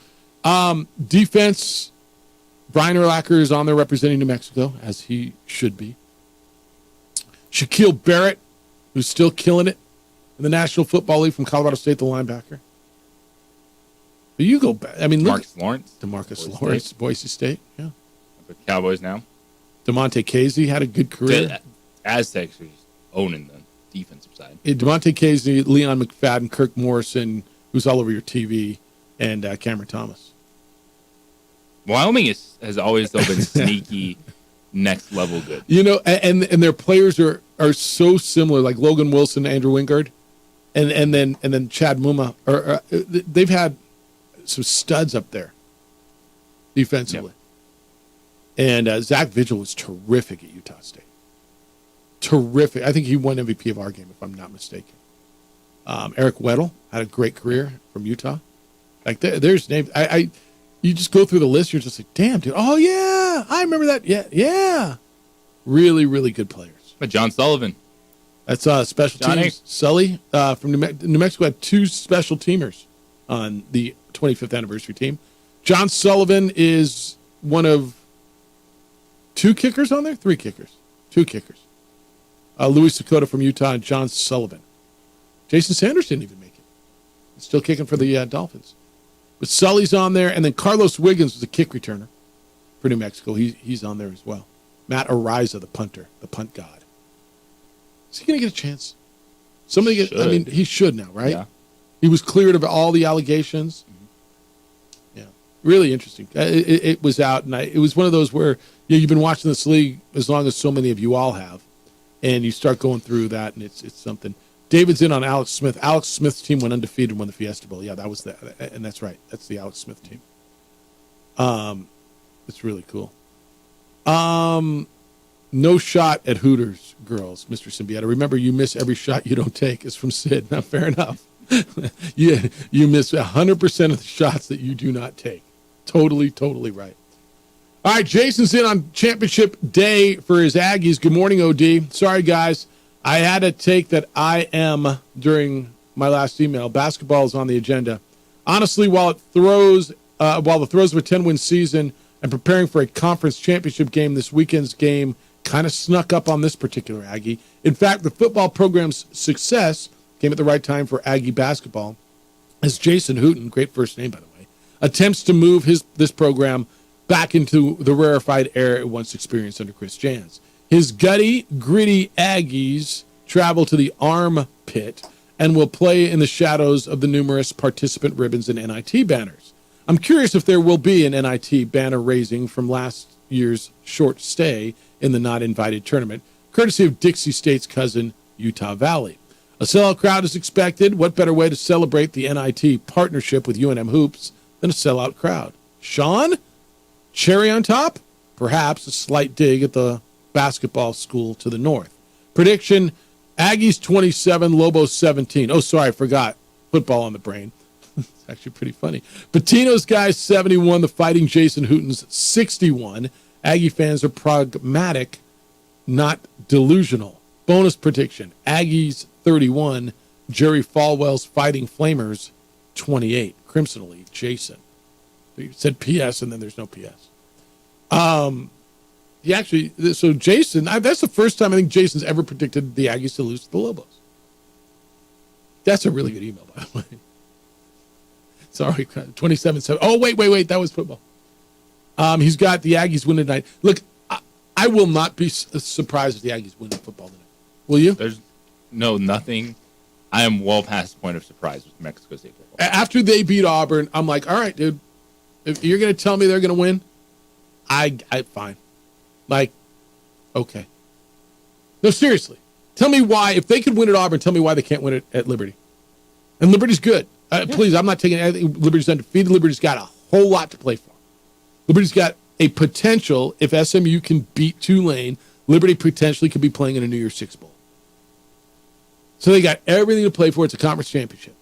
Defense, Brian Urlacher is on there representing New Mexico, as he should be. Shaquille Barrett, who's still killing it in the National Football League from Colorado State, the linebacker. But you go back. I mean, look. Marcus Lawrence. DeMarcus Lawrence, Boise State. Yeah. The Cowboys now. DeMonte Casey had a good career. The Aztecs are just owning the defensive side. DeMonte Casey, Leon McFadden, Kirk Morrison, who's all over your TV, and Cameron Thomas. Wyoming has always though been sneaky, next level good. You know, and their players are so similar, like Logan Wilson, Andrew Wingard, and then Chad Muma. They've had some studs up there defensively. Yep. And Zach Vigil was terrific at Utah State. Terrific. I think he won MVP of our game, if I'm not mistaken. Eric Weddle had a great career from Utah. Like there's names. You just go through the list. You're just like, damn, dude. Oh yeah, I remember that. Yeah. Really, really good players. But John Sullivan. That's special teams. Sully from New Mexico had 2 special teamers on the 25th anniversary team. John Sullivan is one of 2 kickers on there? 3 kickers. 2 kickers. Louis Dakota from Utah and John Sullivan. Jason Sanders didn't even make it. He's still kicking for the Dolphins. But Sully's on there, and then Carlos Wiggins was a kick returner for New Mexico. He's on there as well. Matt Ariza, the punter, the punt god. Is he going to get a chance? I mean, he should now, right? Yeah. He was cleared of all the allegations. Mm-hmm. Yeah, really interesting. It was out, and it was one of those where you've been watching this league as long as so many of you all have, and you start going through that, and it's something. David's in on Alex Smith. Alex Smith's team went undefeated and won the Fiesta Bowl. Yeah, that was that, and that's right. That's the Alex Smith team. It's really cool. No shot at Hooters, girls, Mr. Symbieta. Remember, you miss every shot you don't take. Is from Sid. Now, fair enough. You miss 100% of the shots that you do not take. Totally right. All right, Jason's in on championship day for his Aggies. Good morning, OD. Sorry, guys. I had to take that I am during my last email. Basketball is on the agenda. Honestly, while the throes of a 10-win season and preparing for a conference championship game, this weekend's game kind of snuck up on this particular Aggie. In fact, the football program's success came at the right time for Aggie basketball, as Jason Hooten, great first name by the way, attempts to move this program back into the rarefied air it once experienced under Chris Jans. His gritty Aggies travel to the Arm Pit and will play in the shadows of the numerous participant ribbons and NIT banners. I'm curious if there will be an NIT banner raising from last year's short stay in the not-invited tournament, courtesy of Dixie State's cousin, Utah Valley. A sellout crowd is expected. What better way to celebrate the NIT partnership with UNM Hoops than a sellout crowd? Sean? Cherry on top? Perhaps a slight dig at the basketball school to the north. Prediction, Aggies 27, Lobos 17. Oh, sorry, I forgot. Football on the brain. It's actually pretty funny. Patino's guys 71, the Fighting Jason Hooten's 61. Aggie fans are pragmatic, not delusional. Bonus prediction, Aggies 31, Jerry Falwell's Fighting Flamers 28. Crimson Elite, Jason. You said PS and then there's no PS. So Jason, that's the first time I think Jason's ever predicted the Aggies to lose to the Lobos. That's a really good email, by the way. Sorry, 27-7. Oh, wait. That was football. He's got the Aggies winning tonight. Look, I will not be surprised if the Aggies win football tonight. Will you? There's nothing. I am well past the point of surprise with Mexico State football. After they beat Auburn, I'm like, all right, dude. If you're going to tell me they're going to win, I fine. Like, okay. No, seriously. Tell me why. If they could win at Auburn, tell me why they can't win it at Liberty. And Liberty's good. Please, I'm not taking anything. Liberty's undefeated. Liberty's got a whole lot to play for. Liberty's got a potential, if SMU can beat Tulane, Liberty potentially could be playing in a New Year's Six Bowl. So they got everything to play for. It's a conference championship.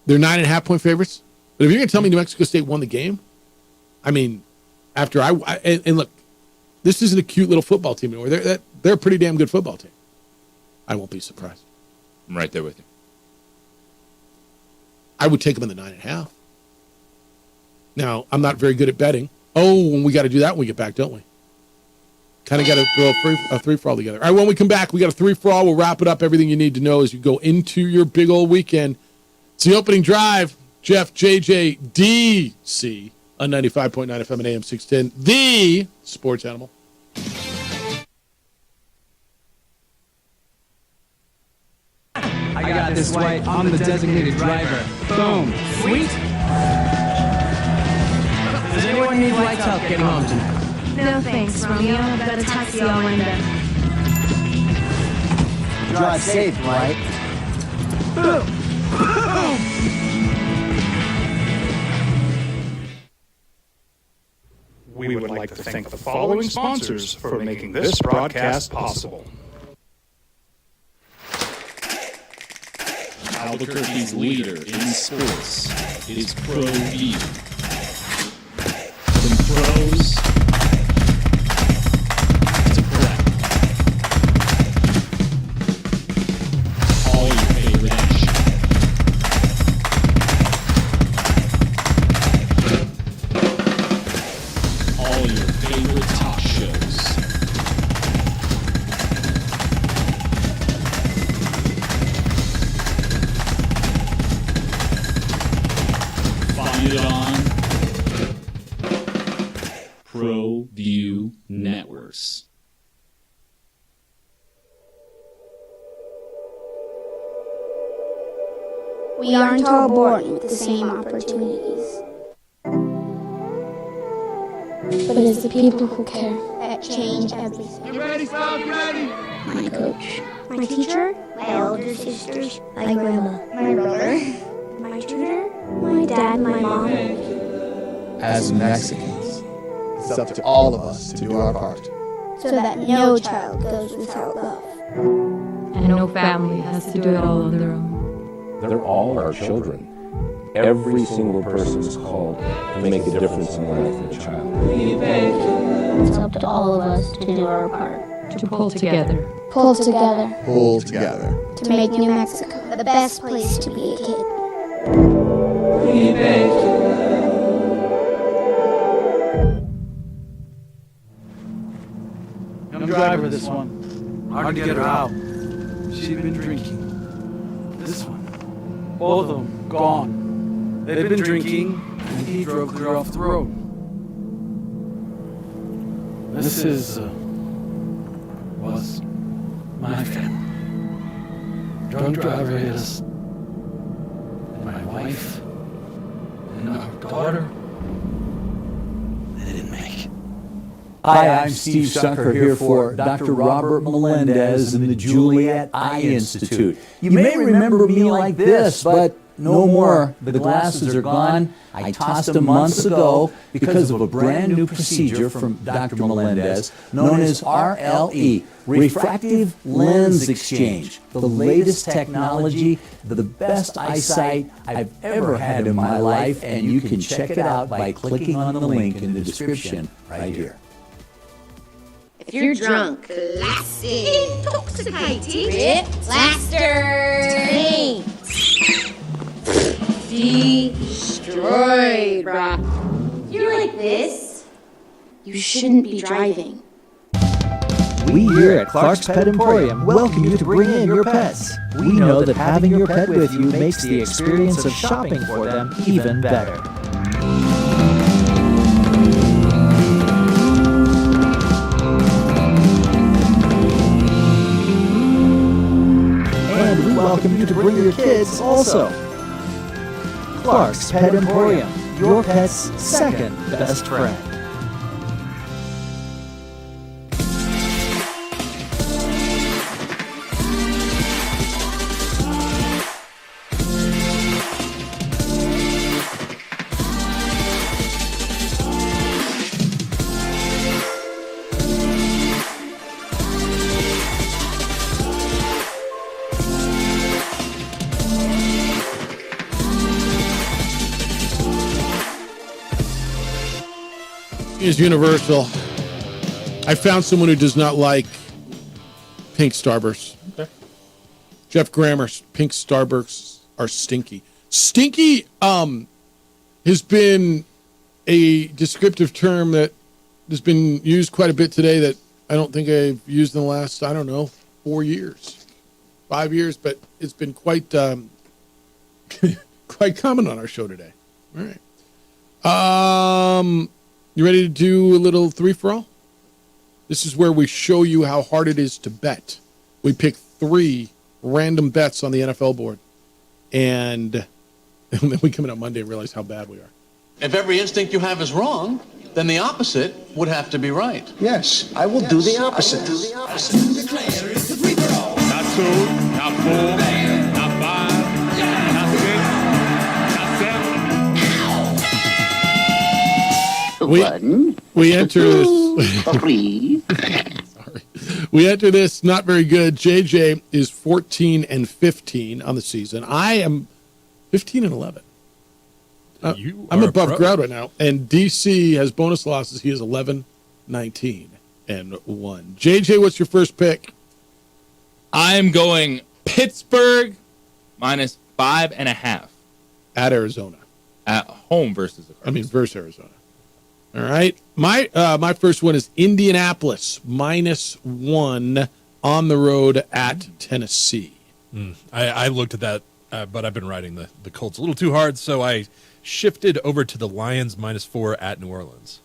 They're 9.5-point favorites. But if you're going to tell me New Mexico State won the game, I mean, after and look, this isn't a cute little football team anymore. They're a pretty damn good football team. I won't be surprised. I'm right there with you. I would take them in the 9.5. Now, I'm not very good at betting. Oh, and we got to do that when we get back, don't we? Kind of got to throw a three-for-all together. All right, when we come back, we got a three-for-all. We'll wrap it up. Everything you need to know as you go into your big old weekend. It's the opening drive. Jeff, JJ, DC on 95.9 FM and AM 610. The Sports Animal. I got this white. I'm the designated driver. Boom. Sweet. Does anyone need lights help getting home tonight? No thanks, Romeo. I've got a taxi all lined up. Drive safe, right? We would like to thank the following sponsors for making this broadcast possible. Albuquerque's leader in sports is ProView. From pros to prep. All your favorite action. All your favorite talk shows. Find it on ProView Networks. We aren't all born with the same opportunities. But it's the people who care that change everything. You ready, fellas? Ready? My coach, my teacher, my older sisters, my grandma, my brother, my tutor, my dad, my mom. As Mexicans, it's up to all of us to do our part. So that no child goes without love. And no family has to do it all on their own. They're all our children. Every single person is called to make a difference in the life of a child. It's up to all of us to do our part. To pull together. Pull together. Pull together. To make New Mexico the best place to be a kid. Young driver, this one. Hard to get her out. She'd been drinking. This one. Both of them gone. They'd been drinking, and he drove clear off the road. This was my family. Drunk driver hit us. And my wife and our daughter, they didn't make it. Hi, I'm Steve Sucker here for Dr. Robert Melendez and the Juliet Eye Institute. You may remember me like this, but no more. The glasses are gone. I tossed them months ago because of a brand new procedure from Dr. Melendez known as RLE, Refractive Lens Exchange. The latest technology, the best eyesight I've ever had in my life, and you can check it out by clicking on the link in the description right here. If you're drunk, classic, intoxicated, Rip, plaster, destroyed, bruh. You're like this, you shouldn't be driving. We here at Clark's Pet Emporium welcome you to bring in your pets. We know that having your pet with you makes the experience of shopping for them even better. And we welcome you to bring your kids also. Clark's Pet Emporium, your pet's second best friend. Is universal. I found someone who does not like pink Starbursts. Okay. Jeff Grammer's pink Starbursts are stinky. Stinky has been a descriptive term that has been used quite a bit today that I don't think I've used in the last, 4 years, 5 years, but it's been quite quite common on our show today. All right. You ready to do a little 3-for-all? This is where we show you how hard it is to bet. We pick 3 random bets on the NFL board. And then we come in on Monday and realize how bad we are. If every instinct you have is wrong, then the opposite would have to be right. Yes, I will do the opposite. Not 2, not 4, not 5, not 6, not 7. We enter this. 3. Sorry. We enter this not very good. JJ is 14-15 on the season. I am 15-11. I'm above ground right now. And DC has bonus losses. He is 11-19-1. JJ, what's your first pick? I'm going Pittsburgh minus 5.5 at Arizona. At home versus the Cardinals. Versus Arizona. All right. My first one is Indianapolis -1 on the road at Tennessee. I looked at that, but I've been riding the Colts a little too hard, so I shifted over to the Lions -4 at New Orleans.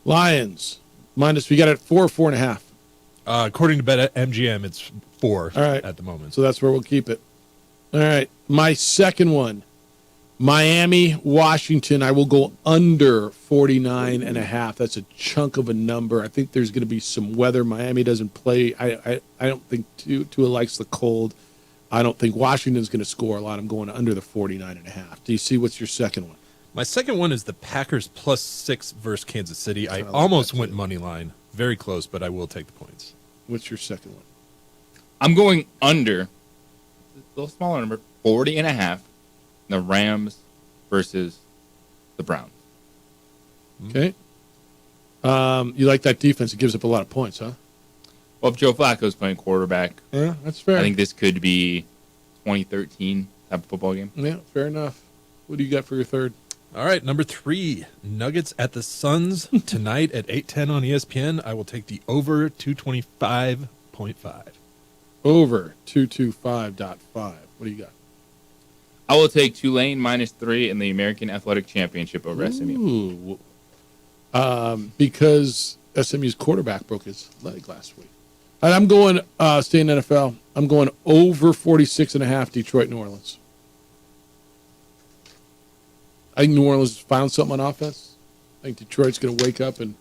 Lions minus, we got it at 4 or 4.5. According to BetMGM, it's 4 All right. at the moment. So that's where we'll keep it. All right. My second one, Miami, Washington. I will go under 49.5. That's a chunk of a number. I think there's going to be some weather. Miami doesn't play. I don't think Tua likes the cold. I don't think Washington's going to score a lot. I'm going under the 49.5. DC, what's your second one? My second one is the Packers +6 versus Kansas City. I almost went money line. Very close, but I will take the points. What's your second one? I'm going under, a little smaller number, 40.5. The Rams versus the Browns. Okay. You like that defense? It gives up a lot of points, huh? Well, if Joe Flacco's playing quarterback, yeah, that's fair. I think this could be 2013 type of football game. Yeah, fair enough. What do you got for your third? All right, number 3, Nuggets at the Suns tonight at 8:10 on ESPN. I will take the over 225.5. Over 225.5. What do you got? I will take Tulane -3 in the American Athletic Championship over SMU. Because SMU's quarterback broke his leg last week. All right, I'm going, staying in NFL, I'm going over 46.5 Detroit, New Orleans. I think New Orleans found something on offense. I think Detroit's going to wake up and,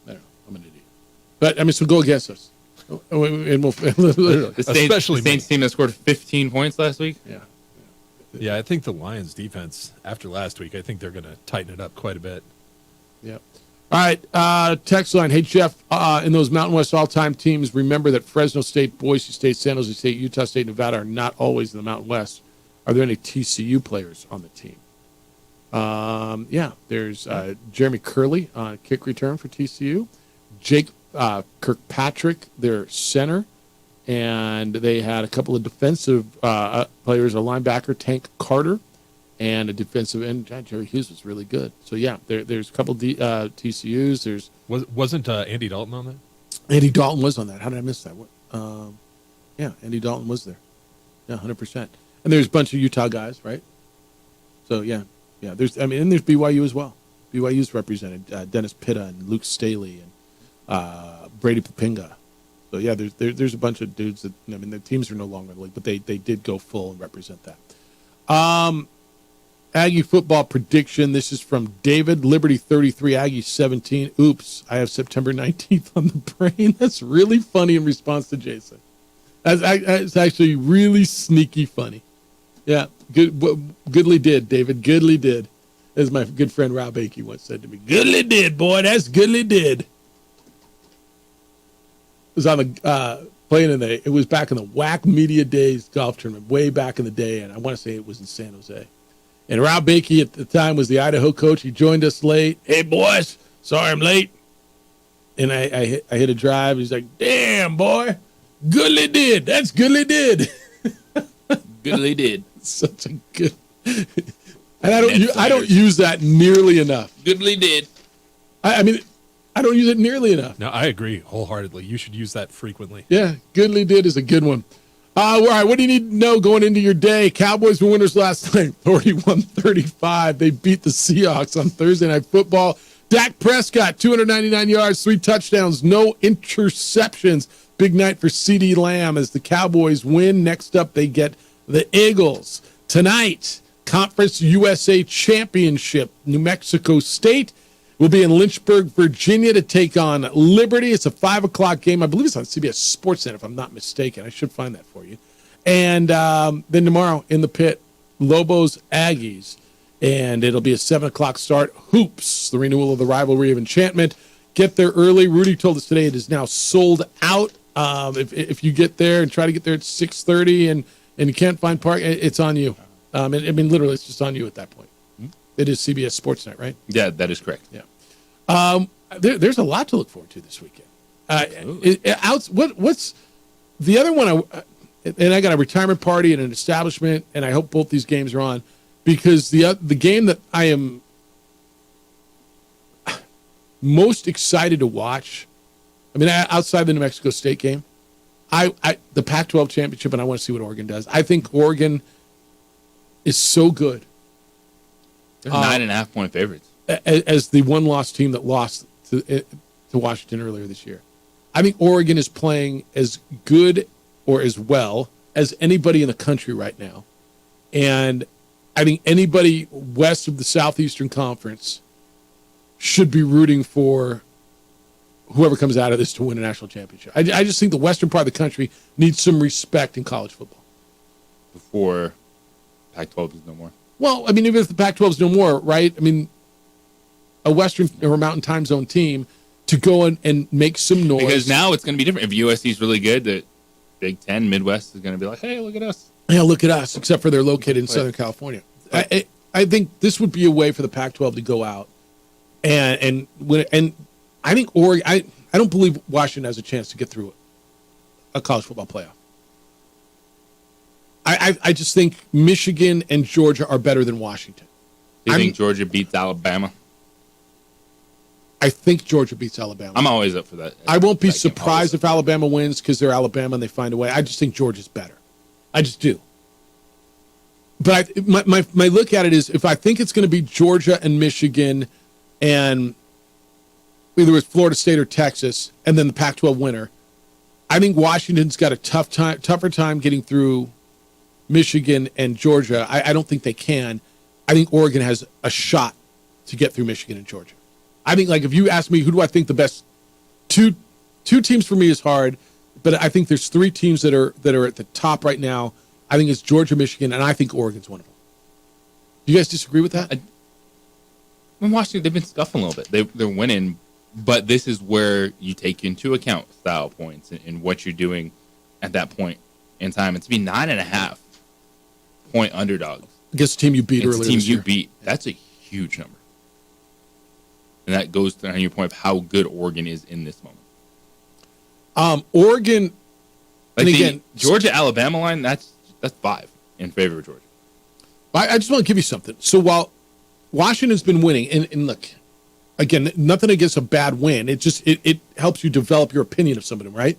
I don't know, I'm an idiot. But, so go against us. And we'll The Saints team that scored 15 points last week? Yeah, I think the Lions defense, after last week, I think they're going to tighten it up quite a bit. Yep. All right, text line. Hey, Jeff, in those Mountain West all-time teams, remember that Fresno State, Boise State, San Jose State, Utah State, Nevada are not always in the Mountain West. Are there any TCU players on the team? Yeah, there's Jeremy Curley on kick return for TCU. Jake Kirkpatrick, their center. And they had a couple of defensive players, a linebacker, Tank Carter, and a defensive end. Jerry Hughes was really good. So, yeah, there's a couple TCUs. Wasn't Andy Dalton on that? Andy Dalton was on that. How did I miss that? Yeah, Andy Dalton was there. Yeah, 100%. And there's a bunch of Utah guys, right? So yeah. And there's BYU as well. BYU's represented Dennis Pitta and Luke Staley and Brady Papinga. So yeah, there's a bunch of dudes that the teams are no longer in the league, but they did go full and represent that. Aggie football prediction. This is from David. Liberty 33, Aggie 17. Oops, I have September 19th on the brain. That's really funny in response to Jason. That's actually really sneaky funny. Yeah, goodly did, David. Goodly did. As my good friend Rob Akey once said to me, goodly did, boy. That's goodly did. It was on the it was back in the WAC Media Days golf tournament, way back in the day, and I want to say it was in San Jose. And Rob Bakey at the time was the Idaho coach. He joined us late. Hey, boys, sorry I'm late. And I hit a drive. He's like, damn, boy, goodly did. That's goodly did. Goodly did. Such a good. And I don't use that nearly enough. Goodly did. I mean, I don't use it nearly enough. No, I agree wholeheartedly. You should use that frequently. Yeah, goodly did is a good one. All right, what do you need to know going into your day? Cowboys were winners last night, 41-35. They beat the Seahawks on Thursday Night Football. Dak Prescott, 299 yards, 3 touchdowns, no interceptions. Big night for CeeDee Lamb as the Cowboys win. Next up, they get the Eagles. Tonight, Conference USA Championship, New Mexico State will be in Lynchburg, Virginia to take on Liberty. It's a 5 o'clock game. I believe it's on CBS SportsNet, if I'm not mistaken. I should find that for you. And then tomorrow in the pit, Lobos Aggies. And it'll be a 7 o'clock start. Hoops, the renewal of the rivalry of enchantment. Get there early. Rudy told us today it is now sold out. If you get there and try to get there at 6:30 and you can't find park, it's on you. I mean, literally, it's just on you at that point. It is CBS SportsNet, right? Yeah, that is correct. Yeah. There's a lot to look forward to this weekend. What's the other one? I got a retirement party and an establishment, and I hope both these games are on because the game that I am most excited to watch. I mean, outside the New Mexico State game, the Pac-12 championship, and I want to see what Oregon does. I think Oregon is so good. They're 9.5 point favorites. As the one-loss team that lost to Washington earlier this year. I think Oregon is playing as good or as well as anybody in the country right now. And I think anybody west of the Southeastern Conference should be rooting for whoever comes out of this to win a national championship. I just think the western part of the country needs some respect in college football. Before Pac-12 is no more. Well, I mean, even if the Pac-12 is no more, right? I mean, a Western or Mountain Time Zone team to go and make some noise. Because now it's going to be different. If USC is really good, the Big Ten, Midwest is going to be like, hey, look at us. Yeah, look at us, except for they're located in Southern California. I think this would be a way for the Pac-12 to go out and I think Oregon. I don't believe Washington has a chance to get through a college football playoff. I just think Michigan and Georgia are better than Washington. Do you think Georgia beats Alabama? I think Georgia beats Alabama. I'm always up for that. I won't be surprised if Alabama wins because they're Alabama and they find a way. I just think Georgia's better. I just do. But my look at it is if I think it's going to be Georgia and Michigan and either it's Florida State or Texas and then the Pac-12 winner, I think Washington's got a tougher time getting through Michigan and Georgia. I don't think they can. I think Oregon has a shot to get through Michigan and Georgia. I think, like, if you ask me, who do I think the best two teams for me is hard, but I think there's 3 teams that are at the top right now. I think it's Georgia, Michigan, and I think Oregon's one of them. Do you guys disagree with that? In Washington, they've been scuffing a little bit. They're winning, but this is where you take into account style points and what you're doing at that point in time. And to be 9.5 point underdogs against a team you beat earlier this year. That's a huge number. And that goes to your point of how good Oregon is in this moment. Oregon, like and again, Georgia-Alabama line, that's 5 in favor of Georgia. I just want to give you something. So while Washington's been winning, and look, Again, nothing against a bad win. It just it helps you develop your opinion of somebody, right?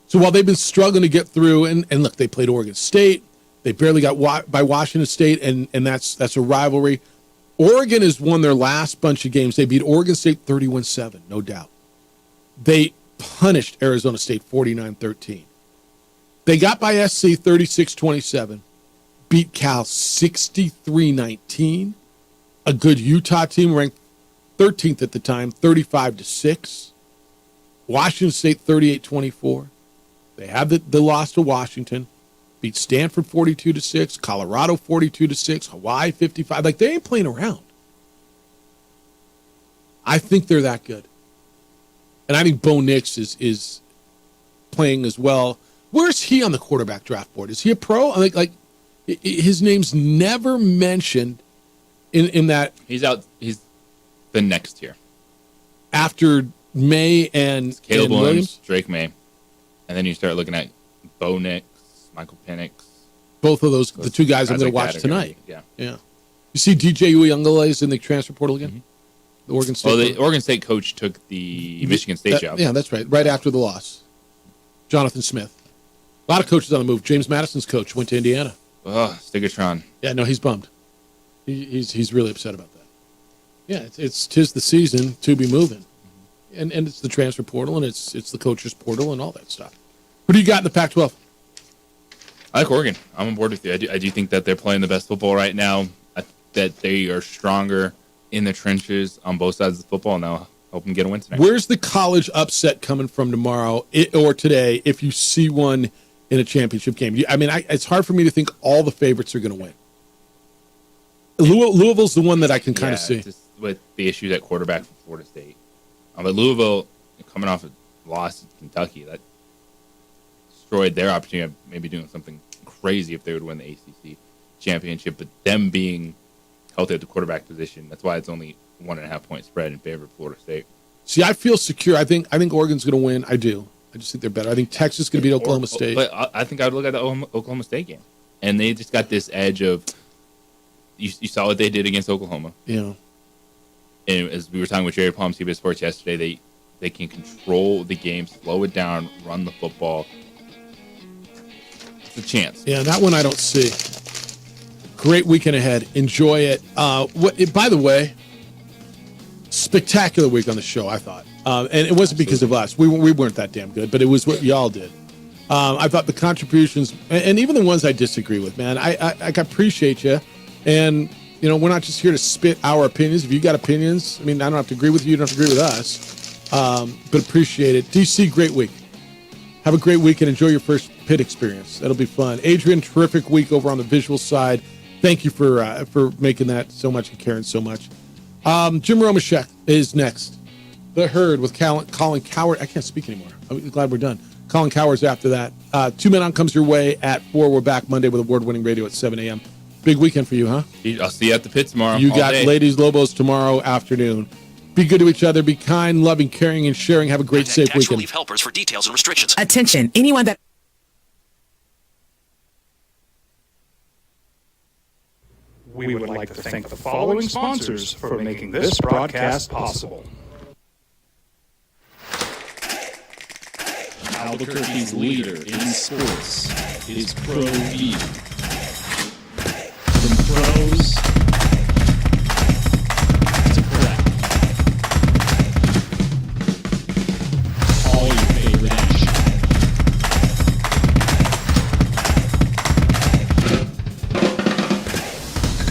So while they've been struggling to get through, and look, they played Oregon State. They barely got by Washington State, and that's a rivalry. Oregon has won their last bunch of games. They beat Oregon State 31-7, no doubt. They punished Arizona State 49-13. They got by SC 36-27, beat Cal 63-19. A good Utah team ranked 13th at the time, 35-6. Washington State 38-24. They have the loss to Washington. Beat Stanford 42-6, Colorado 42-6, Hawaii 55. Like, they ain't playing around. I think they're that good. And I think Bo Nix is playing as well. Where's he on the quarterback draft board? Is he a pro? Like his name's never mentioned in that. He's out. He's the next year. After May and Caleb and Williams, Drake May. And then you start looking at Bo Nix, Michael Penix. Both of those, the two guys I'm going to watch tonight. Yeah. You see DJ Uiagalelei is in the transfer portal again? Mm-hmm. The Oregon State. Well, the Oregon State coach took the Michigan State job. Yeah, that's right. Right after the loss. Jonathan Smith. A lot of coaches on the move. James Madison's coach went to Indiana. Oh, Stigatron. Yeah, no, he's bummed. He's really upset about that. Yeah, it's 'tis the season to be moving. And it's the transfer portal, and it's the coaches portal and all that stuff. Who do you got in the Pac-12? I like Oregon. I'm on board with you. I do think that they're playing the best football right now, that they are stronger in the trenches on both sides of the football, and I'll help them get a win tonight. Where's the college upset coming from tomorrow or today if you see one in a championship game? It's hard for me to think all the favorites are going to win. Louisville's the one that I can kind of see. Just with the issues at quarterback for Florida State. But Louisville, coming off a loss to Kentucky, that destroyed their opportunity of maybe doing something crazy if they would win the ACC championship. But them being healthy at the quarterback position, that's why it's only 1.5 point spread in favor of Florida State. See, I feel secure. I think Oregon's going to win. I do. I just think they're better. I think Texas is going to beat Oklahoma State. But I think I would look at the Oklahoma State game, and they just got this edge of you saw what they did against Oklahoma. Yeah. And as we were talking with Jerry Palm, CBS Sports yesterday, they can control the game, slow it down, run the football. It's a chance. Yeah, that one I don't see. Great weekend ahead. Enjoy it. By the way, spectacular week on the show, I thought. And it wasn't because of us. We weren't that damn good, but it was what y'all did. I thought the contributions, and even the ones I disagree with, man, I appreciate you. And, we're not just here to spit our opinions. If you got opinions, I don't have to agree with you. You don't have to agree with us. But appreciate it. DC, great week. Have a great week and enjoy your first pit experience. That'll be fun. Adrian, terrific week over on the visual side. Thank you for making that so much and caring so much. Jim Romashek is next. The Herd with Colin Coward. I can't speak anymore. I'm glad we're done. Colin Coward's after that. 2 Men On comes your way at 4. We're back Monday with award-winning radio at 7 a.m. Big weekend for you, huh? I'll see you at the pit tomorrow. You got day. Ladies Lobos tomorrow afternoon. Be good to each other. Be kind, loving, caring, and sharing. Have a great, safe Tax weekend. Relief Helpers for details and restrictions. Attention, anyone that... We would like to thank the following sponsors for making this broadcast possible. Albuquerque's leader in sports is Pro View. From pros to prep. All your favorite action.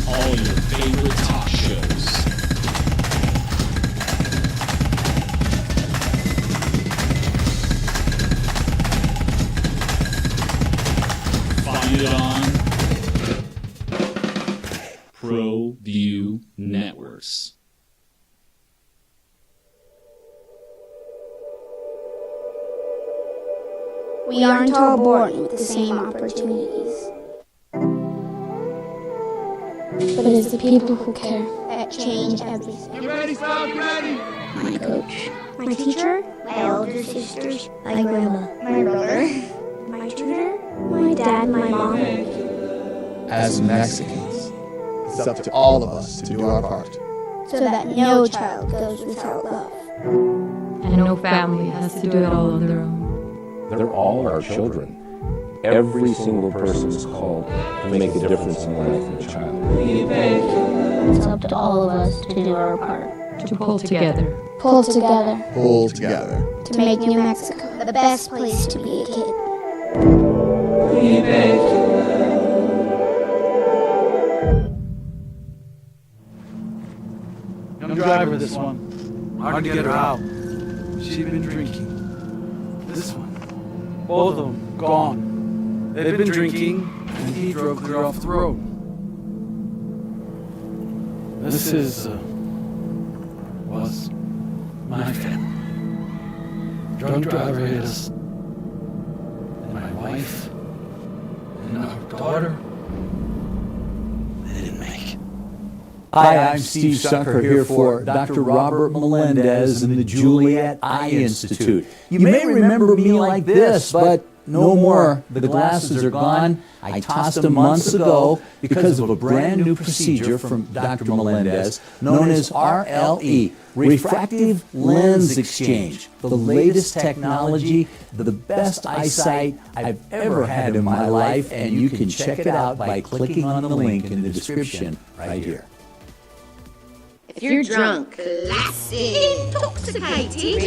All your favorite talk shows. Find it on Pro View Networks. We aren't all born with the same opportunities. But it's the people who care that change everything. Get ready, Sal, get ready! My coach, my teacher, my older sisters, my grandma, my brother, my tutor, my dad, my mom, and me. As Mexicans, it's up to all of us to do our part so that no child goes without love. And no family has to do it all on their own. They're all our children. Every single person is called to make a difference in the life of a child. It's up to all of us to do our part. To pull together. Pull together. Pull together. To make New Mexico the best place to be a kid. Young driver, this one. Hard to get her out. She'd been drinking. This one. Both of them gone. They'd been drinking, and he drove her off the road. This was my family. Drunk driver hit us. And my wife. And our daughter. They didn't make it. Hi, I'm Steve Sucker here for Dr. Robert Melendez and the Juliet Eye Institute. You may remember me like this, but no more. The glasses are gone. I tossed them months ago because of a brand new procedure from Dr. Melendez known as RLE, Refractive Lens Exchange. The latest technology, the best eyesight I've ever had in my life, and you can check it out by clicking on the link in the description right here. If you're drunk, classy, intoxicated,